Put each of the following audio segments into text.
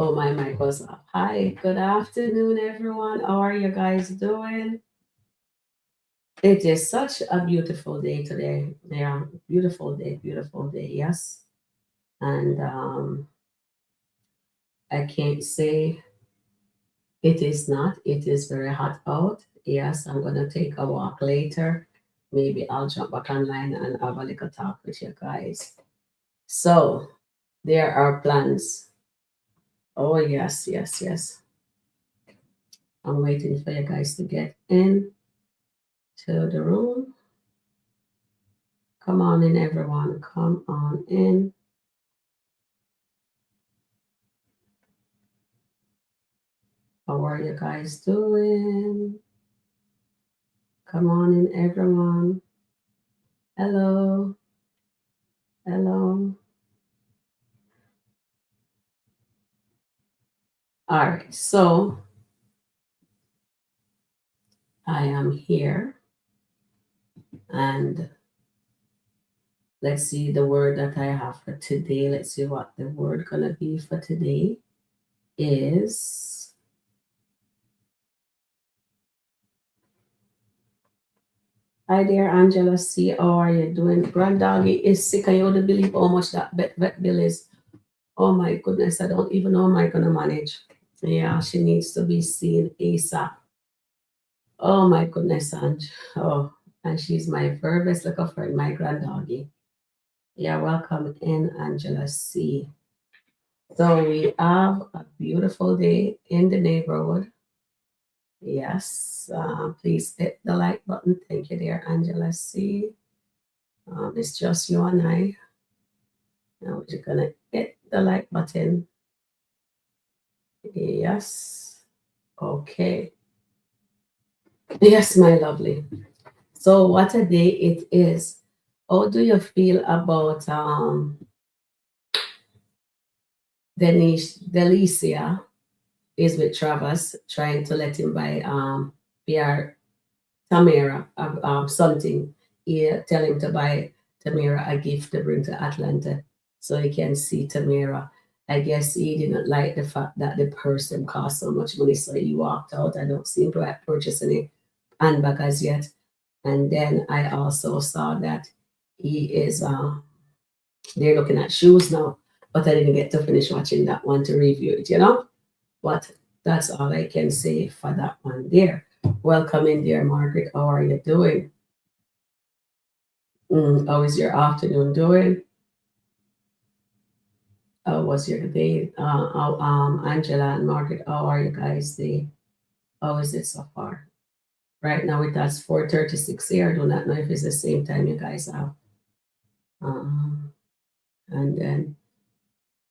Oh, my mic was off. Hi, good afternoon, everyone. How are you guys doing? It is such a beautiful day today. Yeah, beautiful day, yes. And I can't say it is not. It is very hot out. Yes, I'm gonna take a walk later. Maybe I'll jump back online and have a little talk with you guys. So there are plans. Oh yes. I'm waiting for you guys to get in to the room. Come on in, everyone. Come on in. How are you guys doing? Come on in, everyone. Hello. Hello. All right. So I am here, and let's see the word that I have for today. Let's see what the word gonna be for today is. Hi there, Angela C. How are you doing? Granddoggy is sick. I don't believe how much that vet bill is. Oh my goodness, I don't even know how am I gonna manage. Yeah, she needs to be seen ASAP. Oh my goodness, Ange. Oh, and she's my very best little friend, my granddoggy. Yeah, welcome in, Angela C. So we have a beautiful day in the neighborhood. Yes, please hit the like button. Thank you, dear Angela C. It's just you and I. Now we're gonna hit the like button. Yes. Okay. Yes, my lovely. So what a day it is. How do you feel about Delicia is with Travis trying to let him buy PR Tamara something. He tell him to buy Tamara a gift to bring to Atlanta so he can see Tamara. I guess he didn't like the fact that the person cost so much money, so he walked out. I don't seem to have purchased any handbag as yet. And then I also saw that he is they're looking at shoes now, but I didn't get to finish watching that one to review it. But that's all I can say for that one there. Welcome in, dear Margaret. How are you doing? How is your afternoon doing? How was your day? Angela and Margaret, how are you guys? How is it so far? Right now it has 4:36 here. I do not know if it's the same time you guys have. Um, and then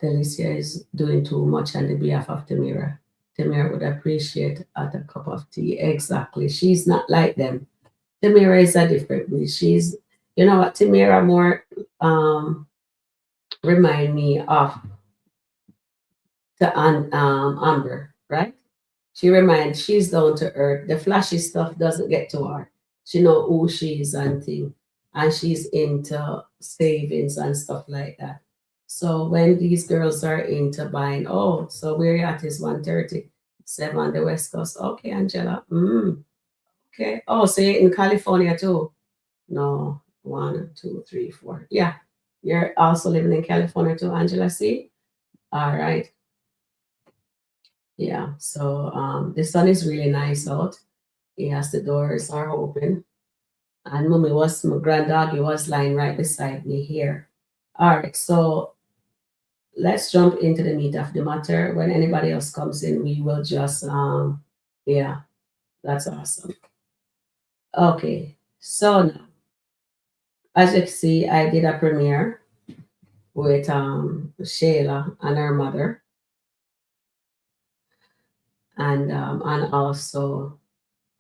Delicia is doing too much on the behalf of Tamira. Tamira would appreciate a cup of tea. Exactly. She's not like them. Tamira is a different breed. You know what, Tamira more remind me of Amber, right? She's down to earth. The flashy stuff doesn't get to her. She know who she is and thing. And she's into savings and stuff like that. So when these girls are into buying, oh, so where you at is 137 on the West Coast. Okay, Angela. Okay. Oh, so you're in California too. No, one, two, three, four. Yeah. You're also living in California too, Angela. See? All right. Yeah. So the sun is really nice out. Yes, the doors are open. And my granddoggy was lying right beside me here. All right, so let's jump into the meat of the matter. When anybody else comes in, we will just yeah, that's awesome. Okay, so now as you can see, I did a premiere with Shayla and her mother, and also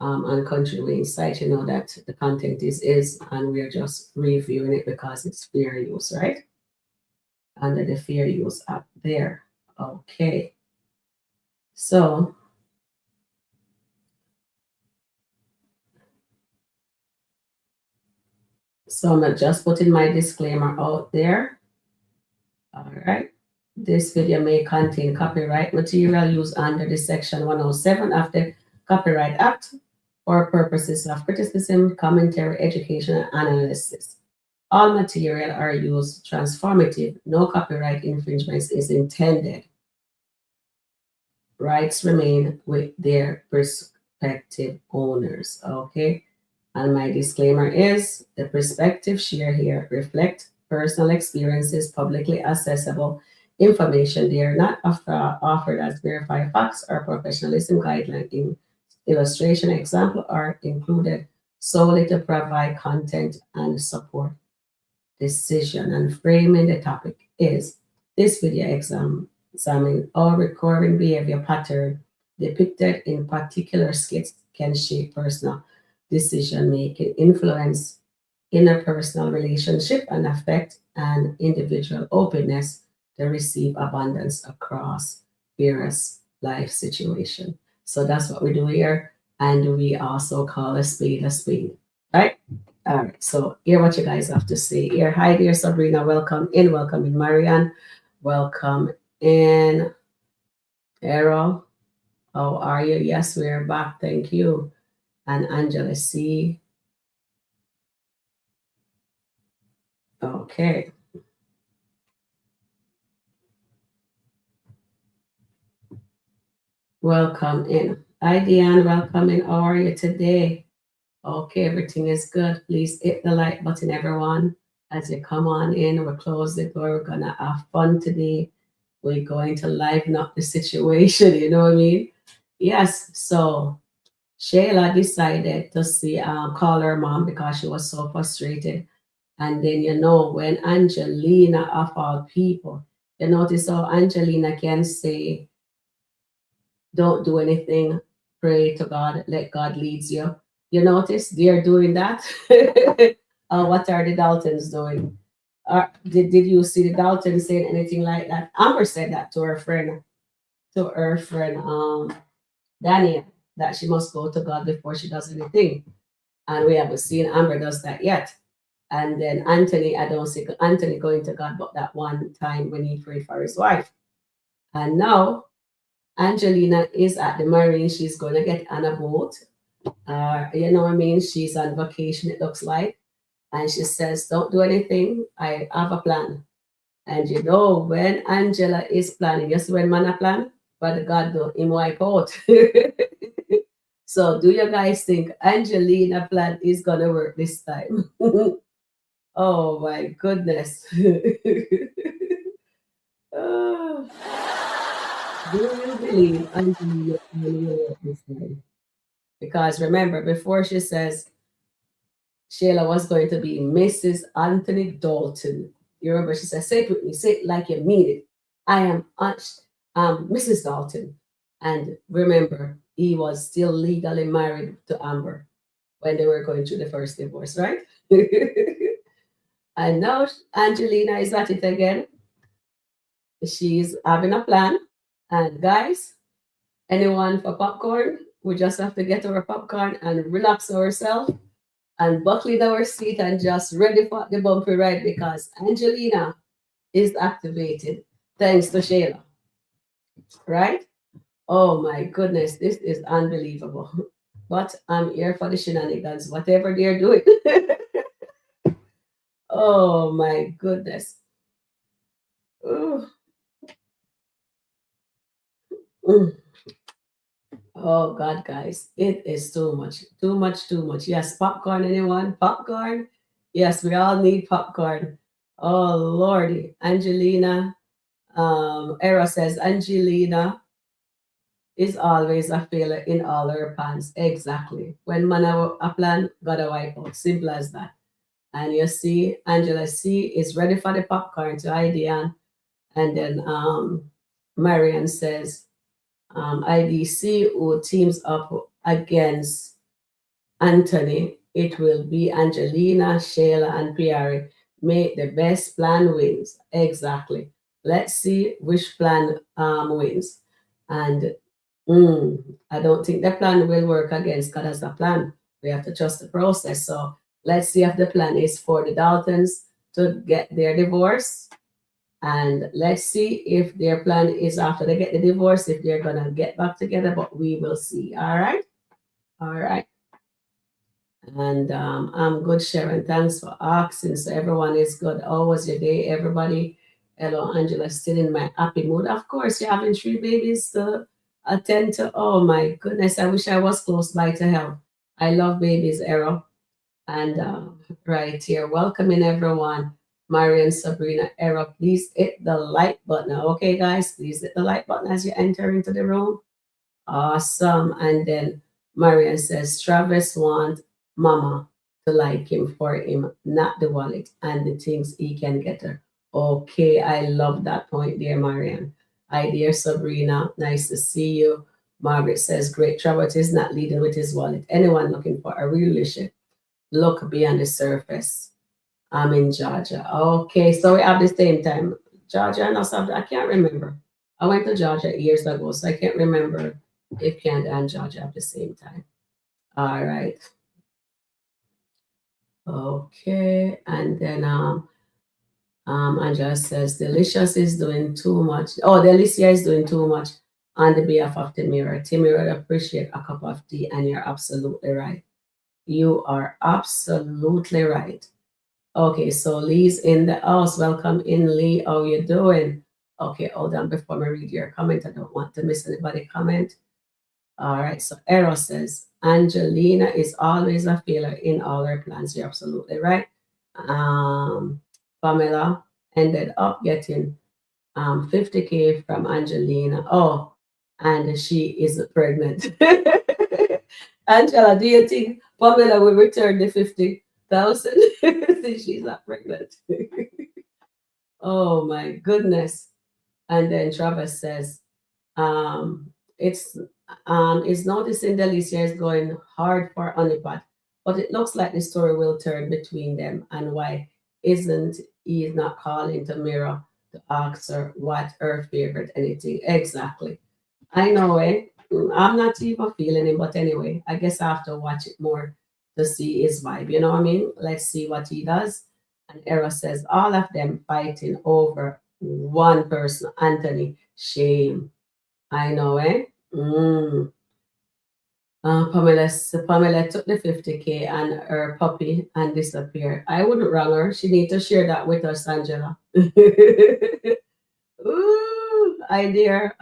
on Kountry Wayne site, you know that the content is, and we're just reviewing it because it's fair use, right? Under the fair use app there. Okay, so I'm just putting my disclaimer out there. All right, This video may contain copyright material used under the Section 107 of the Copyright Act for purposes of criticism, commentary, education, and analysis. All material are used transformative. No copyright infringements is intended. Rights remain with their respective owners. Okay. And my disclaimer is the perspectives shared here reflect personal experiences, publicly accessible information. They are not offered as verified facts or professionalism guideline. In illustration example are included solely to provide content and support decision. And framing the topic is this video examine all recurring behavior pattern depicted in particular skits can shape personal decision making, influence interpersonal relationship, and affect an individual openness to receive abundance across various life situations. So that's what we do here, and we also call a spade, right? All right, so hear what you guys have to say here. Hi dear Sabrina, welcome in, Marianne, welcome in, Errol. How are you? Yes, we're back. Thank you. And Angela C. Okay. Welcome in. Hi, Deanne. Welcome in. How are you today? Okay, everything is good. Please hit the like button, everyone. As you come on in, we'll close the door. We're going to have fun today. We're going to liven up the situation. You know what I mean? Yes. So Shayla decided to call her mom because she was so frustrated. And then, when Angelina, of all people, you notice how Angelina can say, don't do anything, pray to God, let God lead you. You notice they're doing that? What are the Daltons doing? Did you see the Daltons saying anything like that? Amber said that to her friend, Daniel, that she must go to God before she does anything. And we haven't seen Amber does that yet. And then Anthony, I don't see Anthony going to God, but that one time when he prayed for his wife. And now Angelina is at the marine. She's going to get on a boat. You know what I mean? She's on vacation, it looks like. And she says, don't do anything. I have a plan. And when Angela is planning, just when man a plan, but God do him wipe out. So do you guys think Angelina plan is going to work this time? Oh my goodness. Oh. Do you believe Angelina will work this time? Because remember, before she says Shayla was going to be Mrs. Anthony Dalton. You remember she said, say it with me, say it like you mean it. I am Mrs. Dalton. And remember, he was still legally married to Amber when they were going through the first divorce, right? And now Angelina is at it again. She's having a plan. And guys, anyone for popcorn? We just have to get our popcorn and relax ourselves and buckle our seat and just ready for the bumpy ride because Angelina is activated thanks to Shayla. Right? Oh my goodness, this is unbelievable. But I'm here for the shenanigans, whatever they're doing. Oh my goodness. Ooh. Oh God, guys, it is too much, too much, too much. Yes, popcorn, anyone? Popcorn? Yes, we all need popcorn. Oh Lordy, Angelina. Era says Angelina is always a failure in all her plans. Exactly. When man a plan, gotta wipe out. Simple as that. And you see, Angela C is ready for the popcorn to IDN. And then Marian says, IDC who teams up against Anthony, it will be Angelina, Shayla, and Piarry. Make the best plan wins. Exactly. Let's see which plan wins. And I don't think the plan will work against God as a plan. We have to trust the process. So let's see if the plan is for the Daltons to get their divorce And let's see if their plan is after they get the divorce, if they're gonna get back together, but we will see. All right. All right. And I'm good, Sharon. Thanks for asking. So everyone is good. How was your day, everybody? Hello, Angela. Still in my happy mood. Of course, you're having three babies to attend to. Oh my goodness. I wish I was close by to help. I love babies, Errol. And right here, welcoming everyone. Marian, Sabrina, Errol, please hit the like button. Okay, guys, please hit the like button as you enter into the room. Awesome. And then Marian says, Travis want mama to like him for him, not the wallet and the things he can get her. Okay, I love that point, dear Marian. Hi, dear Sabrina. Nice to see you. Margaret says, great. Travis is not leading with his wallet. Anyone looking for a real relationship, look beyond the surface. I'm in Georgia. Okay, so we have the same time. Georgia and us have, I can't remember. I went to Georgia years ago, so I can't remember if Canada and Georgia have the same time. All right. Okay. And then Angela says Delicious is doing too much. Oh, Delicia is doing too much on the behalf of Timira. Timira appreciate a cup of tea, and you're absolutely right. You are absolutely right. Okay, so Lee's in the house. Welcome in, Lee. How you doing? Okay, hold on before I read your comment. I don't want to miss anybody comment. All right, so Eros says, Angelina is always a failure in all her plans. You're absolutely right. Pamela ended up getting 50K from Angelina. Oh, and she is pregnant. Angela, do you think Pamela will return the 50,000 since she's not pregnant? Oh my goodness. And then Travis says, um, it's noticing Delicia is going hard for Honeypot, but it looks like the story will turn between them. And why isn't he not calling to Mira to ask her what her favorite anything exactly? I know it. I'm not even feeling it, but anyway, I guess I have to watch it more to see his vibe. You know what I mean? Let's see what he does. And Era says all of them fighting over one person, Anthony. Shame. I know, eh? Mm. Pamela took the 50K and her puppy and disappeared. I wouldn't wrong her. She need to share that with us, Angela. Ooh, hi dear.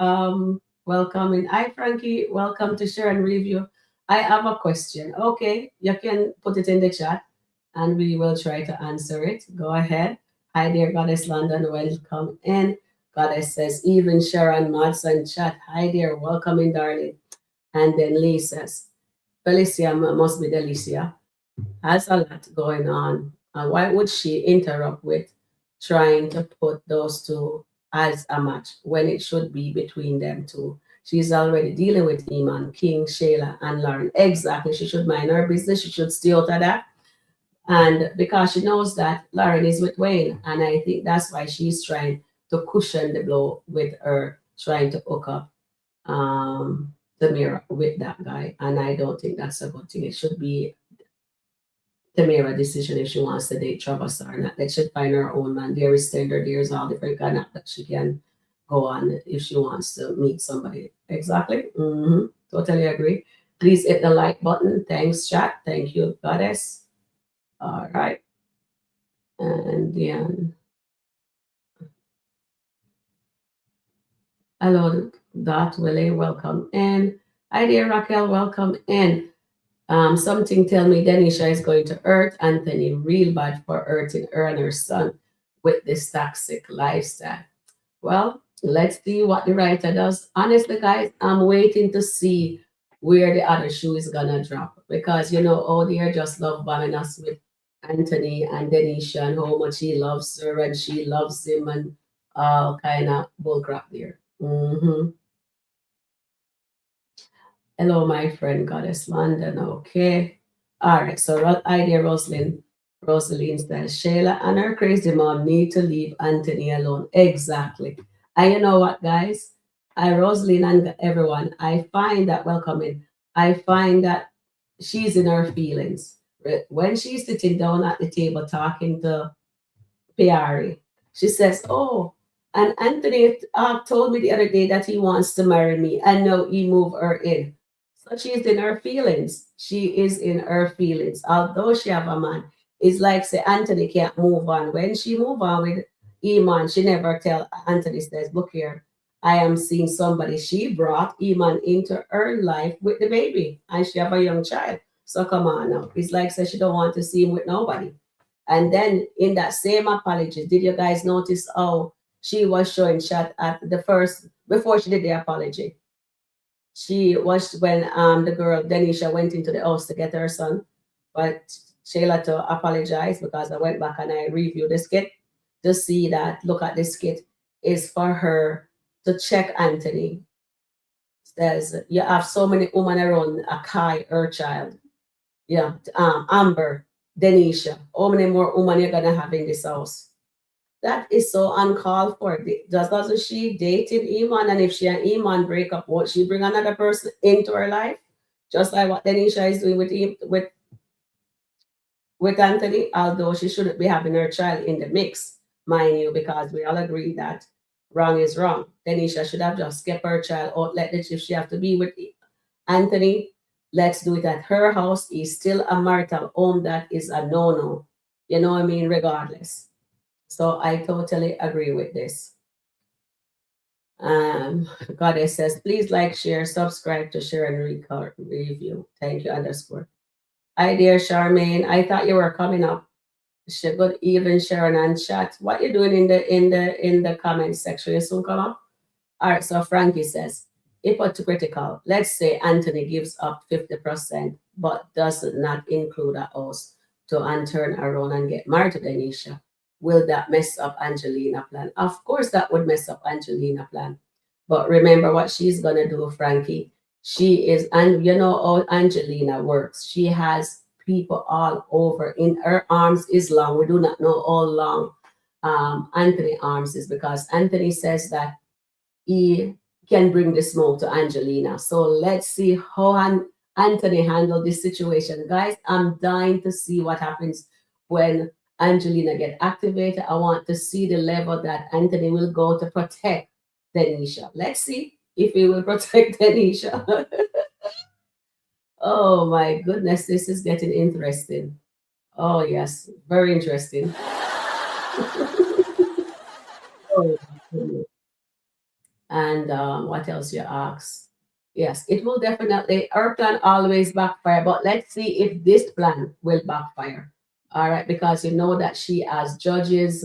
Welcome in. Hi Frankie. Welcome to Sharon Review. I have a question. Okay, you can put it in the chat and we will try to answer it. Go ahead. Hi dear Goddess London. Welcome in. Goddess says, even Sharon Mods and chat. Hi dear. Welcome in, darling. And then Lee says, Felicia must be Delicia. Has a lot going on. And why would she interrupt with trying to put those two as a match when it should be between them two? She's already dealing with Iman, King, Shayla, and Lauren. Exactly. She should mind her business. She should stay out of that. And because she knows that Lauren is with Wayne. And I think that's why she's trying to cushion the blow with her trying to hook up the mirror with that guy. And I don't think that's a good thing. It should be Tamara decision if she wants to date Travis or not. Let she find her own man. There is standard, there's all different kind of that she can go on if she wants to meet somebody. Exactly. Totally agree. Please hit the like button. Thanks, chat. Thank you, goddess. All right. And then hello, Dot Willie. Welcome in. Hi dear Raquel. Welcome in. Something tell me Denisha is going to hurt Anthony real bad for hurting her and her son with this toxic lifestyle. Well, let's see what the writer does. Honestly, guys, I'm waiting to see where the other shoe is gonna drop because you know, oh, they are just love bombing us with Anthony and Denisha and how much he loves her and she loves him and all kind of bullcrap there. Hello, my friend, Goddess London. Okay. All right. So, idea Rosaline says Shayla and her crazy mom need to leave Anthony alone. Exactly. And you know what, guys? Rosaline and everyone, I find that welcoming. I find that she's in her feelings. When she's sitting down at the table talking to Piarry, she says, oh, And Anthony told me the other day that he wants to marry me, and no, he moved her in. So she's in her feelings. She is in her feelings. Although she have a man, it's like say Anthony can't move on. When she move on with Iman, she never tell Anthony says, look here, I am seeing somebody. She brought Iman into her life with the baby, and she have a young child. So come on now. It's like say she don't want to see him with nobody. And then in that same apology, did you guys notice how she was showing chat at the first before she did the apology? She was when the girl Denisha went into the house to get her son, but Shayla to apologize because I went back and I reviewed the skit to see that look at this skit is for her to check Anthony. Says you have so many women around a Kai, her child. Yeah, Amber, Denisha. How many more women you're gonna have in this house? That is so uncalled for. Doesn't she dated Iman? And if she and Iman break up, won't she bring another person into her life? Just like what Denisha is doing with Anthony, although she shouldn't be having her child in the mix, mind you, because we all agree that wrong is wrong. Denisha should have just kept her child out, let it if she have to be with Anthony. Let's do it at her house. Is still a marital home. That is a no-no. You know what I mean? Regardless. So I totally agree with this. Goddess says, please like, share, subscribe to Sharon Record Review. Thank you, underscore. Hi, dear Charmaine. I thought you were coming up. Good evening, Sharon and chat. What you doing in the comment section? You soon come up? All right, so Frankie says, hypocritical. Let's say Anthony gives up 50%, but does not include a house to turn around and get married to Denisha. Will that mess up Angelina plan? Of course, that would mess up Angelina plan. But remember what she's gonna do, Frankie. She is, and you know how Angelina works. She has people all over. In her arms is long. We do not know how long Anthony arms is because Anthony says that he can bring the smoke to Angelina. So let's see how Anthony handled this situation. Guys, I'm dying to see what happens when Angelina get activated. I want to see the level that Anthony will go to protect Denisha. Let's see if he will protect Denisha. Oh my goodness, this is getting interesting. Oh yes, very interesting. Oh, and what else you ask? Yes, it will definitely, our plan always backfire, but let's see if this plan will backfire. All right, because you know that she has judges,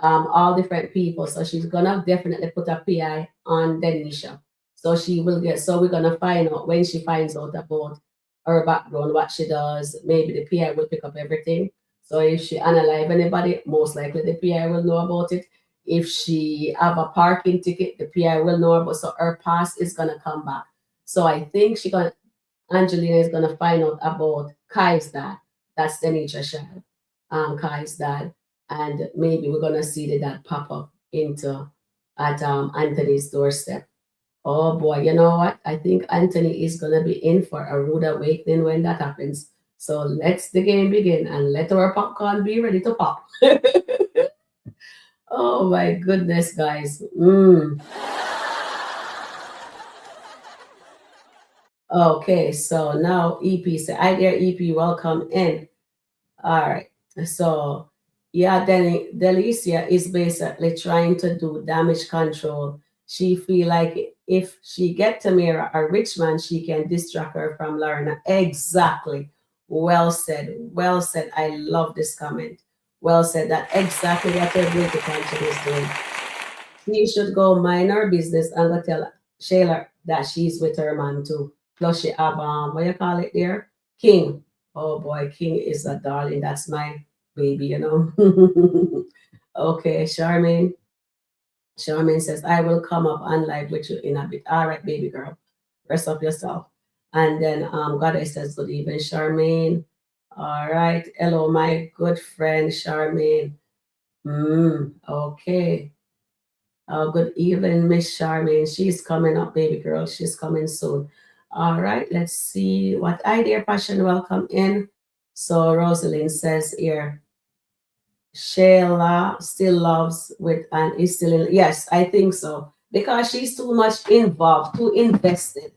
all different people. So she's gonna definitely put a PI on Denisha. So she will get, so we're gonna find out when she finds out about her background, what she does. Maybe the PI will pick up everything. So if she unalive anybody, most likely the PI will know about it. If she have a parking ticket, the PI will know about. So her pass is gonna come back. So I think she gonna Angelina is gonna find out about Kai's dad. That's Denisha child, Kai's dad, and maybe we're gonna see the dad pop up into at Anthony's doorstep. Oh boy, you know what? I think Anthony is gonna be in for a rude awakening when that happens. So let's the game begin and let our popcorn be ready to pop. Oh my goodness, guys. Okay, so now EP say, "Hi there, EP, welcome in." All right. So yeah, then Delicia is basically trying to do damage control. She feel like if she get Tamira a rich man, she can distract her from Lorna. Exactly. Well said. Well said. I love this comment. Well said. That exactly what her beauty content is doing. She should go mind her business and go tell Shayla that she's with her man too. Plus she have what you call it there? King. Oh boy, King is a darling. That's my baby, you know. Okay, Charmaine. Charmaine says, I will come up and live with you in a bit. All right, baby girl. Rest up yourself. And then Goddess says, good evening, Charmaine. All right. Hello, my good friend Charmaine. Okay. Good evening, Miss Charmaine. She's coming up, baby girl. She's coming soon. All right, let's see what idea passion welcome in. So Rosalind says here, Shayla still loves with and is still in. Yes, I think so because she's too much involved, too invested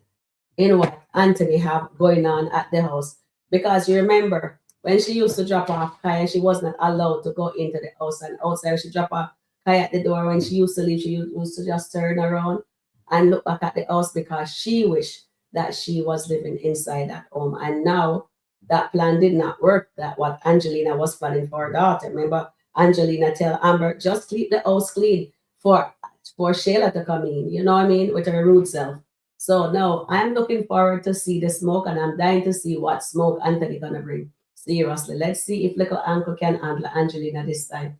in what Anthony have going on at the house. Because you remember when she used to drop off Kai, she was not allowed to go into the house, and outside she drop off Kai at the door. When she used to leave, she used to just turn around and look back at the house because she wished that she was living inside that home. And now that plan did not work. That what Angelina was planning for her daughter. Remember, Angelina tell Amber just keep the house clean for Shayla to come in. You know what I mean, with her rude self. So now I'm looking forward to see the smoke, and I'm dying to see what smoke Anthony gonna bring. Seriously, let's see if little uncle can handle Angelina this time.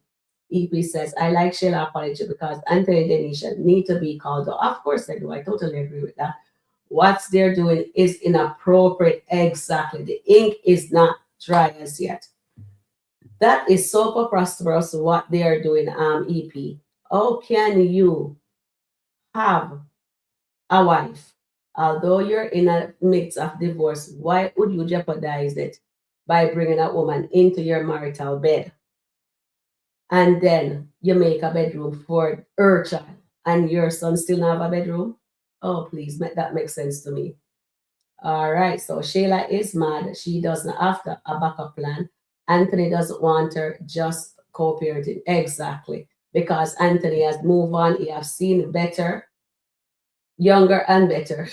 EP says, I like Shayla apology because Anthony and Denisha need to be called out. Of course I do. I totally agree with that. What they're doing is inappropriate. Exactly. The ink is not dry as yet. That is so preposterous what they are doing, EP. How can you have a wife, although you're in a midst of divorce, why would you jeopardize it by bringing a woman into your marital bed and then you make a bedroom for her child and your son still not have a bedroom? Oh, please, make that make sense to me. All right, so Shayla is mad. She doesn't have a backup plan. Anthony doesn't want her just co-parenting. Exactly. Because Anthony has moved on. He has seen better, younger and better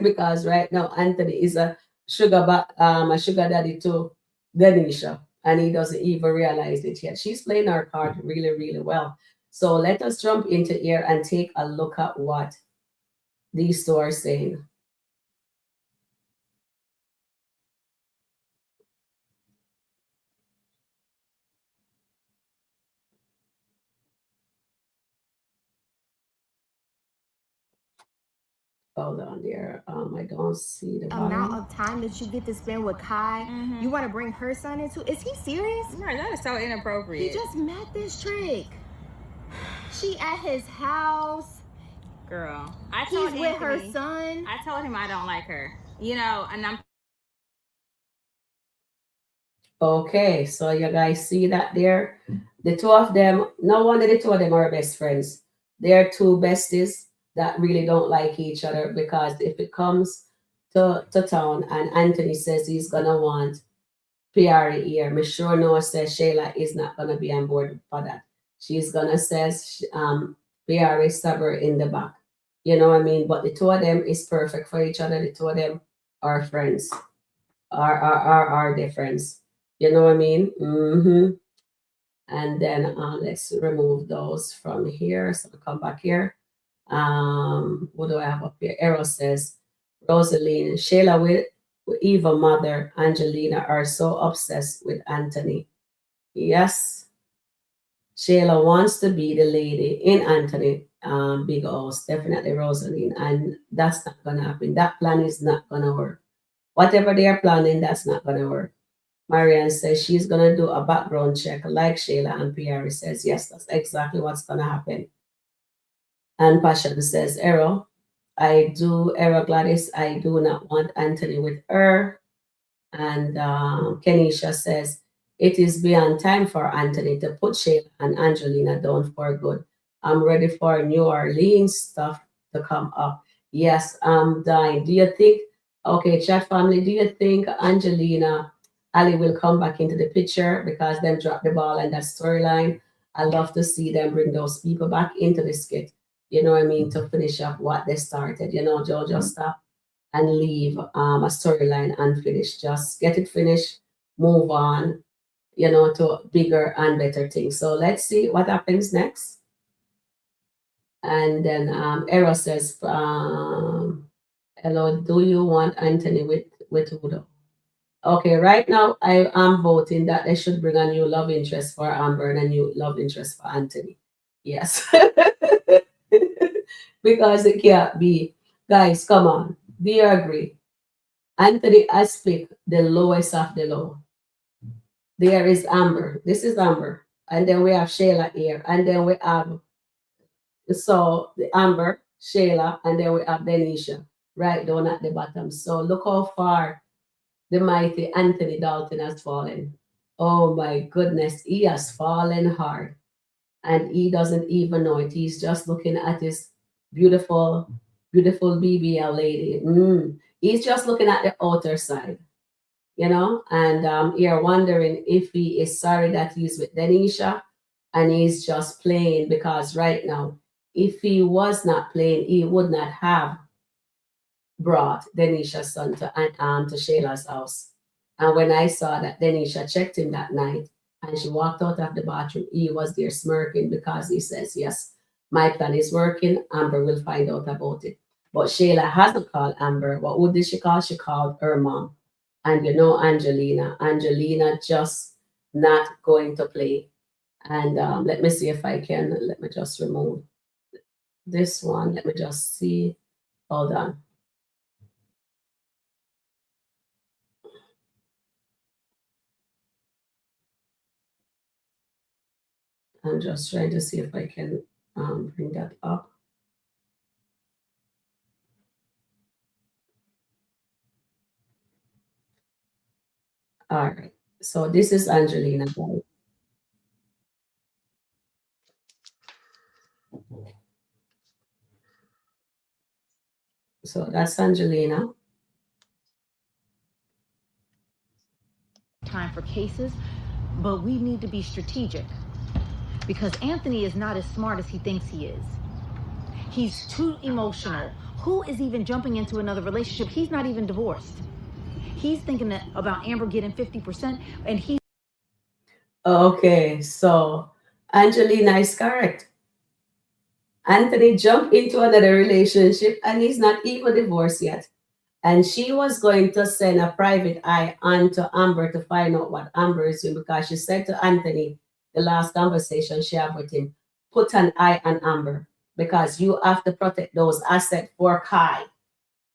because right now Anthony is a sugar daddy to Denisha, and he doesn't even realize it yet. She's playing her card really, really well. So let us jump into here and take a look at what these two are saying. Hold on there. I don't see the amount volume. of time that you get to spend with Kai, you want to bring her son into? Is he serious? Right, that is so He inappropriate. just met this trick. She at his house. Girl, I He's told with her Anthony, son. I told him I don't like her. You know, and I'm Okay, so you guys see that there? The two of them, no wonder the two of them are best friends. They're two besties that really don't like each other because if it comes to town and Anthony says he's gonna want Piarry here, me sure Noah says Shayla is not gonna be on board for that. She's gonna says Piarry stab her in the back. You know what I mean? But the two of them is perfect for each other. The two of them are friends, are their friends. You know what I mean? And then let's remove those from here. So come back here. What do I have up here? Arrow says, Rosaline, Shayla with Eva mother, Angelina are so obsessed with Anthony. Yes, Shayla wants to be the lady in Anthony big house, definitely Rosaline, and that's not gonna happen. That plan is not gonna work. Whatever they are planning, that's not gonna work. Marianne says she's gonna do a background check like Shayla, and Piarry says yes, that's exactly what's gonna happen. And Passion says, Errol Gladys, I do not want Anthony with her. And Kenisha says, it is beyond time for Anthony to put Shayla and Angelina down for good. I'm ready for New Orleans stuff to come up. Yes, I'm dying. Do you think, okay, chat family, do you think Angelina Ali will come back into the picture because them dropped the ball and that storyline? I love to see them bring those people back into the skit. You know what I mean? To finish up what they started. You know, Jojo stop and leave a storyline unfinished. Just get it finished, move on, you know, to bigger and better things. So let's see what happens next. And then Eros says, hello, do you want Anthony with Udo? Okay, right now I am voting that they should bring a new love interest for Amber and a new love interest for Anthony. Yes. Because it can't be. Guys, come on. Do you agree? Anthony has picked the lowest of the low. There is Amber. This is Amber. And then we have Shayla here. And then we have, so the Amber, Shayla, and then we have Denisha right down at the bottom. So look how far the mighty Anthony Dalton has fallen. Oh my goodness, he has fallen hard and he doesn't even know it. He's just looking at his beautiful, beautiful BBL lady. He's just looking at the outer side, and you're wondering if he is sorry that he's with Denisha and he's just playing because right now, if he was not playing, he would not have brought Denisha's son to Shayla's house. And when I saw that Denisha checked him that night and she walked out of the bathroom, he was there smirking because he says, yes, my plan is working. Amber will find out about it. But Shayla hasn't called Amber. What did she call? She called her mom. And Angelina. Angelina just not going to play. And let me see if I can. Let me just remove this one. Let me just see. Hold on. I'm just trying to see if I can bring that up. All right. So this is Angelina, guys. So that's Angelina. Time for cases, but we need to be strategic because Anthony is not as smart as he thinks he is. He's too emotional. Who is even jumping into another relationship? He's not even divorced. He's thinking about Amber getting 50%, and he. Okay, so Angelina is correct. Anthony jumped into another relationship and he's not even divorced yet. And she was going to send a private eye onto Amber to find out what Amber is doing because she said to Anthony, the last conversation she had with him, put an eye on Amber because you have to protect those assets for Kai.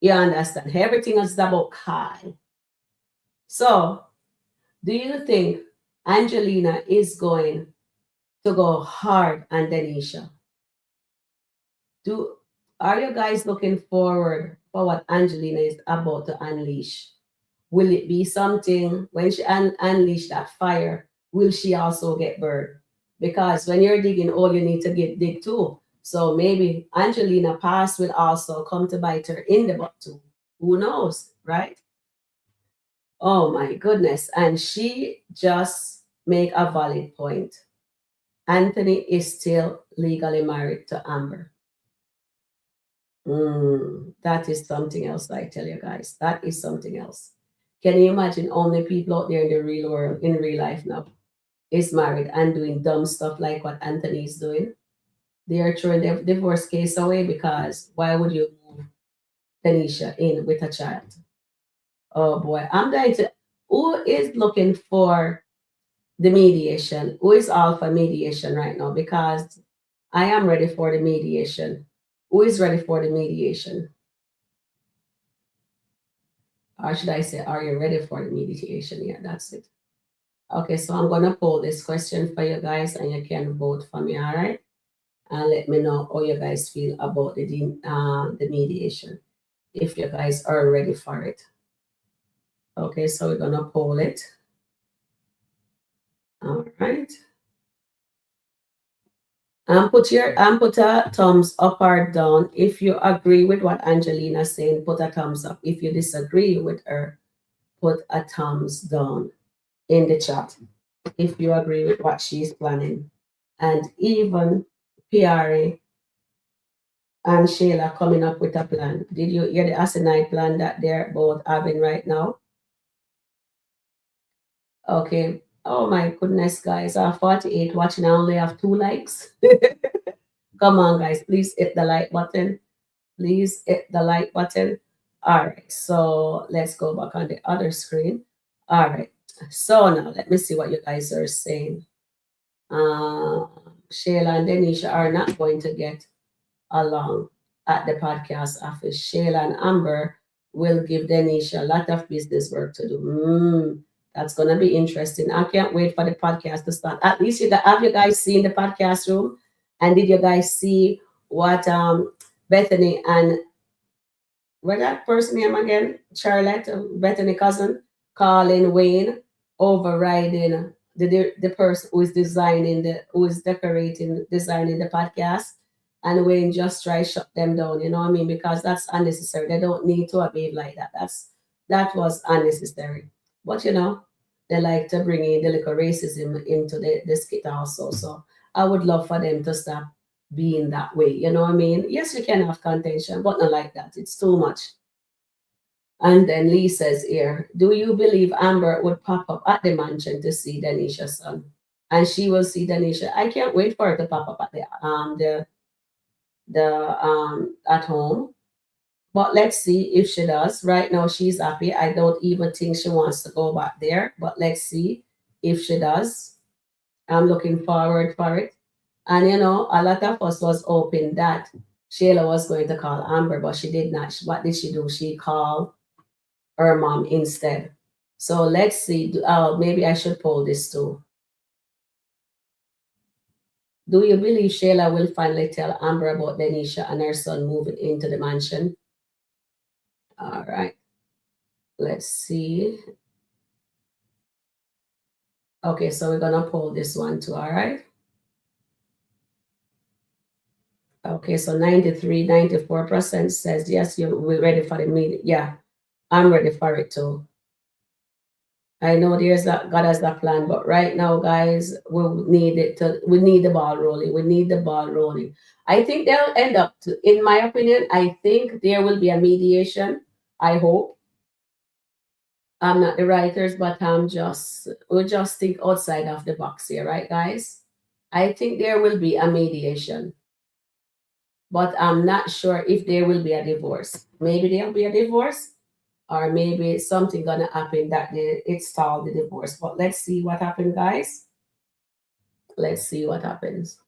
You understand? Everything is about Kai. So, do you think Angelina is going to go hard on Denisha? Do Are you guys looking forward for what Angelina is about to unleash? Will it be something when she unleash that fire? Will she also get burned? Because when you're digging, all you need to get dig too. So maybe Angelina past will also come to bite her in the butt too. Who knows, right? Oh my goodness. And she just make a valid point. Anthony is still legally married to Amber. That is something else, I tell you guys. That is something else. Can you imagine how many people out there in the real world, in real life now, is married and doing dumb stuff like what Anthony is doing? They are throwing their divorce case away because why would you move Tanisha in with a child? Oh boy, I'm going to. Who is looking for the mediation? Who is all for mediation right now? Because I am ready for the mediation. Who is ready for the mediation? Or should I say, are you ready for the mediation? Yeah, that's it. Okay, so I'm gonna poll this question for you guys, and you can vote for me. All right, and let me know how you guys feel about the mediation. If you guys are ready for it. Okay, so we're gonna poll it. All right. And put a thumbs up or down. If you agree with what Angelina's saying, put a thumbs up. If you disagree with her, put a thumbs down in the chat. If you agree with what she's planning. And even Piarry and Shayla coming up with a plan. Did you hear the asinine plan that they're both having right now? Okay. Oh my goodness, guys. 48 watching. I only have 2 likes. Come on, guys. Please hit the like button. Please hit the like button. All right. So let's go back on the other screen. All right. So now let me see what you guys are saying. Shayla and Denisha are not going to get along at the podcast office. Shayla and Amber will give Denisha a lot of business work to do. That's going to be interesting. I can't wait for the podcast to start. At least have you guys seen the podcast room? And did you guys see what Bethany and what that person name again? Charlotte, Bethany cousin, Colin Wayne overriding the person who is designing who is designing the podcast, and Wayne just try shut them down. You know what I mean? Because that's unnecessary. They don't need to behave like that. That was unnecessary. But they like to bring in the little racism into the skit also. So I would love for them to stop being that way. You know what I mean? Yes, we can have contention, but not like that. It's too much. And then Lee says here, do you believe Amber would pop up at the mansion to see Denisha's son? And she will see Denisha. I can't wait for her to pop up at the at home. But let's see if she does. Right now she's happy. I don't even think she wants to go back there. But let's see if she does. I'm looking forward for it. And a lot of us was hoping that Shayla was going to call Amber, but she did not. What did she do? She called her mom instead. So let's see. Maybe I should poll this too. Do you believe Shayla will finally tell Amber about Denisha and her son moving into the mansion? All right. Let's see. Okay, so we're going to poll this one too, all right? Okay, so 94% says yes, we're ready for the meeting. Yeah, I'm ready for it too. I know God has that plan, but right now, guys, we need the ball rolling. We need the ball rolling. I think they'll end up in my opinion, I think there will be a mediation. I hope. I'm not the writers, but we'll just think outside of the box here, right, guys? I think there will be a mediation, but I'm not sure if there will be a divorce. Maybe there'll be a divorce, or maybe something gonna happen that it stalled the divorce. But let's see what happens, guys. Let's see what happens.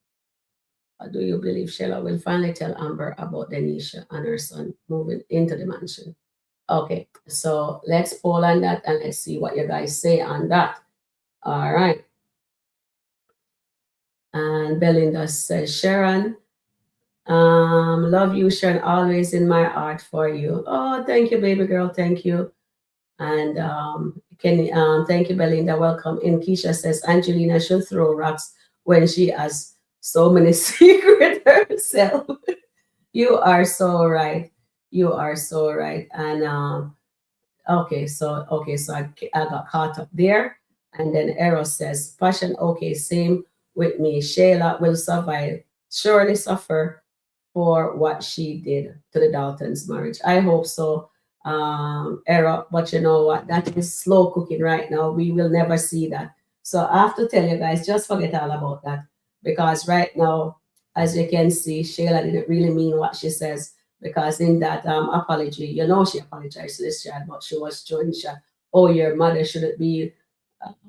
Do you believe Shayla will finally tell Amber about Denisha and her son moving into the mansion? Okay, so let's poll on that and let's see what you guys say on that. All right. And Belinda says, Sharon, love you, Sharon, always in my heart for you. Oh, thank you, baby girl. Thank you. And thank you, Belinda. Welcome. And Keisha says, Angelina should throw rocks when she has so many secrets herself. You are so right. You are so right. And okay, so I got caught up there. And then Eros says, passion, okay, same with me. Shayla will survive, surely suffer for what she did to the Daltons' marriage. I hope so, Eros, but you know what? That is slow cooking right now. We will never see that. So I have to tell you guys, just forget all about that. Because right now, as you can see, Shayla didn't really mean what she says. Because in that apology, she apologized to this child, but she was showing oh, your mother shouldn't be,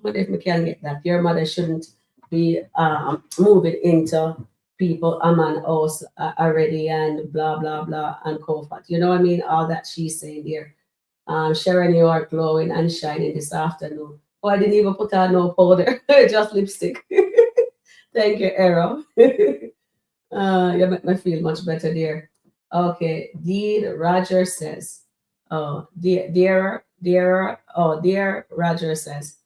what if we can get that? Your mother shouldn't be moving into a man house already and blah, blah, blah, and Kofat. You know what I mean? All that she's saying there. Sharon, you are glowing and shining this afternoon. Oh, I didn't even put on no powder, just lipstick. Thank you, Arrow. You make me feel much better there. Okay, Deed Roger says, dear Roger says,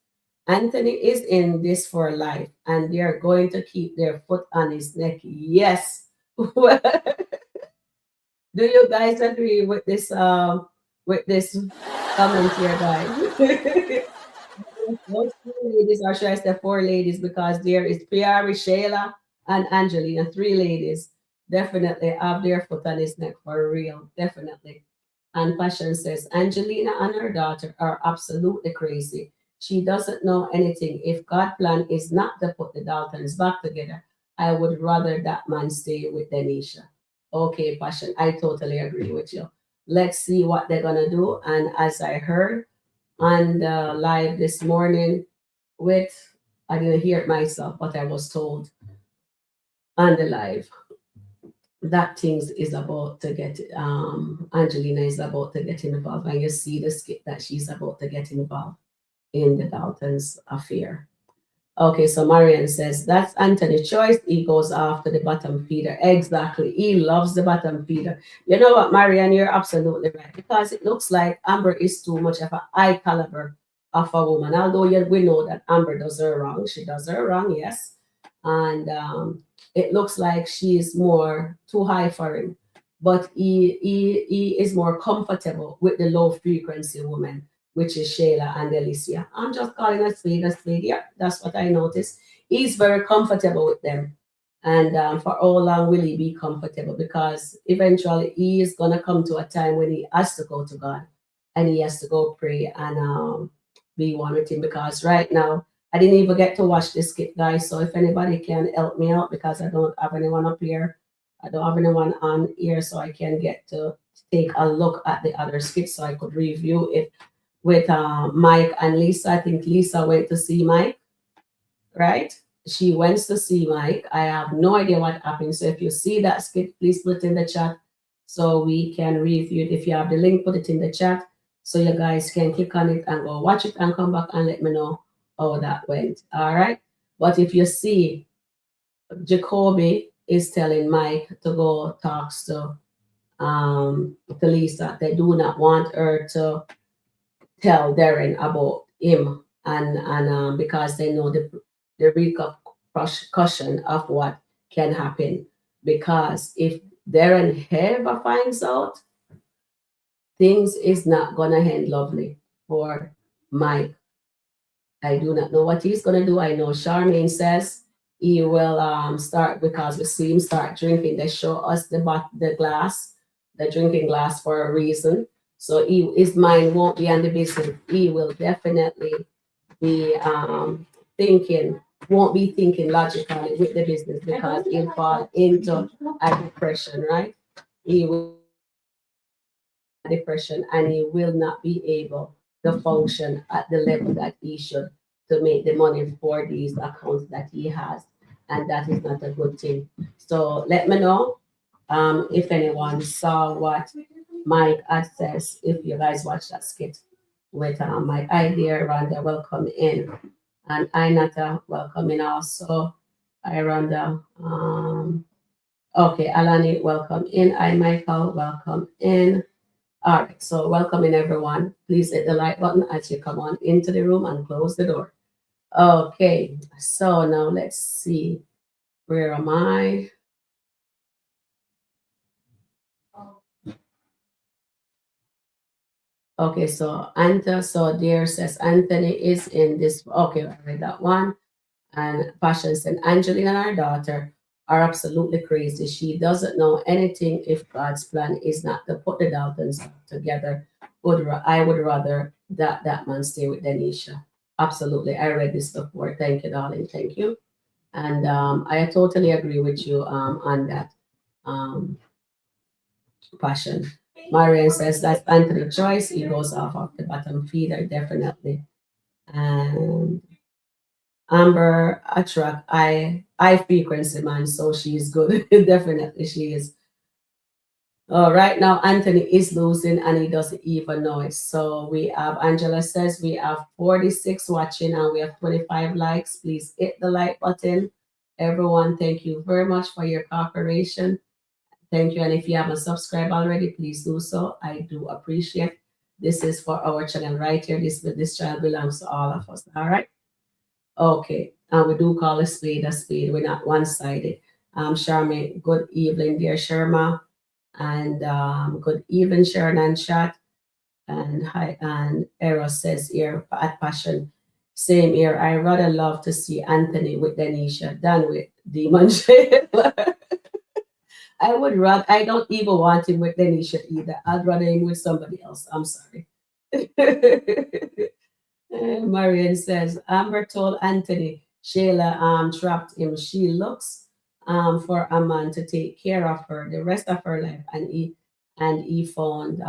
Anthony is in this for life and they are going to keep their foot on his neck. Yes. Do you guys agree with this comment here, guys? Those three ladies, or should I say four ladies, because there is Piarry, Shayla, and Angelina, three ladies. Definitely have their foot on his neck for real. Definitely. And Passion says, Angelina and her daughter are absolutely crazy. She doesn't know anything. If God's plan is not to put the Daltons back together, I would rather that man stay with Denisha. Okay, Passion, I totally agree with you. Let's see what they're going to do. And as I heard on the live this morning I didn't hear it myself, but I was told on the live that things is about to get Angelina is about to get involved, and you see the skit that she's about to get involved in the Daltons affair. Okay, so Marian says that's Anthony's choice. He goes after the bottom feeder. Exactly, he loves the bottom feeder. You know what, Marian, you're absolutely right, because it looks like Amber is too much of a high caliber of a woman. Although we know that Amber does her wrong, she does her wrong, yes, and it looks like she's more too high for him. But he is more comfortable with the low frequency woman, which is Shayla and Alicia. I'm just calling a spade a spade. Yeah, that's what I noticed. He's very comfortable with them. And for how long will he be comfortable? Because eventually he is going to come to a time when he has to go to God and he has to go pray and be one with him. Because right now, I didn't even get to watch this skit, guys. So if anybody can help me out, because I don't have anyone up here, I don't have anyone on here, so I can get to take a look at the other skit so I could review it with Mike and Lisa. I think Lisa went to see Mike, right? She went to see Mike. I have no idea what happened. So if you see that skit, please put it in the chat so we can review it. If you have the link, put it in the chat so you guys can click on it and go watch it and come back and let me know how that went. All right. But if you see, Jacoby is telling Mike to go talk to Lisa. They do not want her to tell Darren about him and because they know the repercussion of what can happen. Because if Darren ever finds out, things is not gonna end lovely for Mike. I do not know what he's gonna do. I know Charmaine says he will start, because we see him start drinking. They show us the glass, the drinking glass, for a reason. So his mind won't be on the business. He will definitely be thinking, won't be thinking logically with the business, because he'll fall into a depression, right? He will depression and he will not be able to function at the level that he should to make the money for these accounts that he has. And that is not a good thing. So let me know if anyone saw what Mike had says, if you guys watch that skit with Mike. Hi there, Rhonda, welcome in. And Inata, welcome in also. Hi, Rhonda. Okay, Alani, welcome in. Hi, Michael, welcome in. All right, so welcome in, everyone. Please hit the like button as you come on into the room and close the door. Okay, so now let's see. Where am I? Okay, so so there says Anthony is in this. Okay, I read that one. And Passion said, Angelina and her daughter are absolutely crazy. She doesn't know anything if God's plan is not to put the Daltons together. I would rather that man stay with Denisha. Absolutely. I read this before. Thank you, darling. Thank you. And I totally agree with you on that, Passion. Marian says that's Anthony Joyce. He goes off the bottom feeder, definitely. And Amber attract high frequency man, so she's good. Definitely she is. Right now Anthony is losing and he doesn't even know it. So we have, Angela says we have 46 watching and we have 25 likes. Please hit the like button. Everyone, thank you very much for your cooperation. Thank you. And if you haven't subscribed already, please do so. I do appreciate. This is for our channel right here. This channel belongs to all of us. All right. Okay, and we do call a spade a spade. We're not one-sided. Charmaine, good evening, dear Sharma, and good evening, Sharon and chat. And hi, and Eros says here at Passion, same here. I rather love to see Anthony with Denisha than with Demon Shayla. I would rather. I don't even want him with Denisha either. I'd rather him with somebody else. I'm sorry. Marian says, Amber told Anthony Shayla trapped him. She looks for a man to take care of her the rest of her life, and he found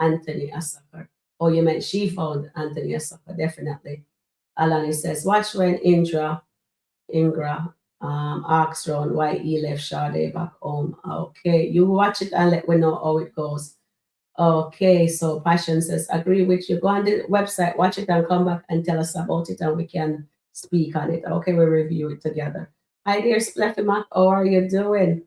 Anthony a sucker. Oh, you meant she found Anthony a sucker, definitely. Alani says, watch when Ingra asks Ron why he left Sade back home. Okay, you watch it and let me know how it goes. Okay, so Passion says, agree with you. Go on the website, watch it, and come back and tell us about it, and we can speak on it. Okay, we'll review it together. Hi there, Spleffimac. How are you doing?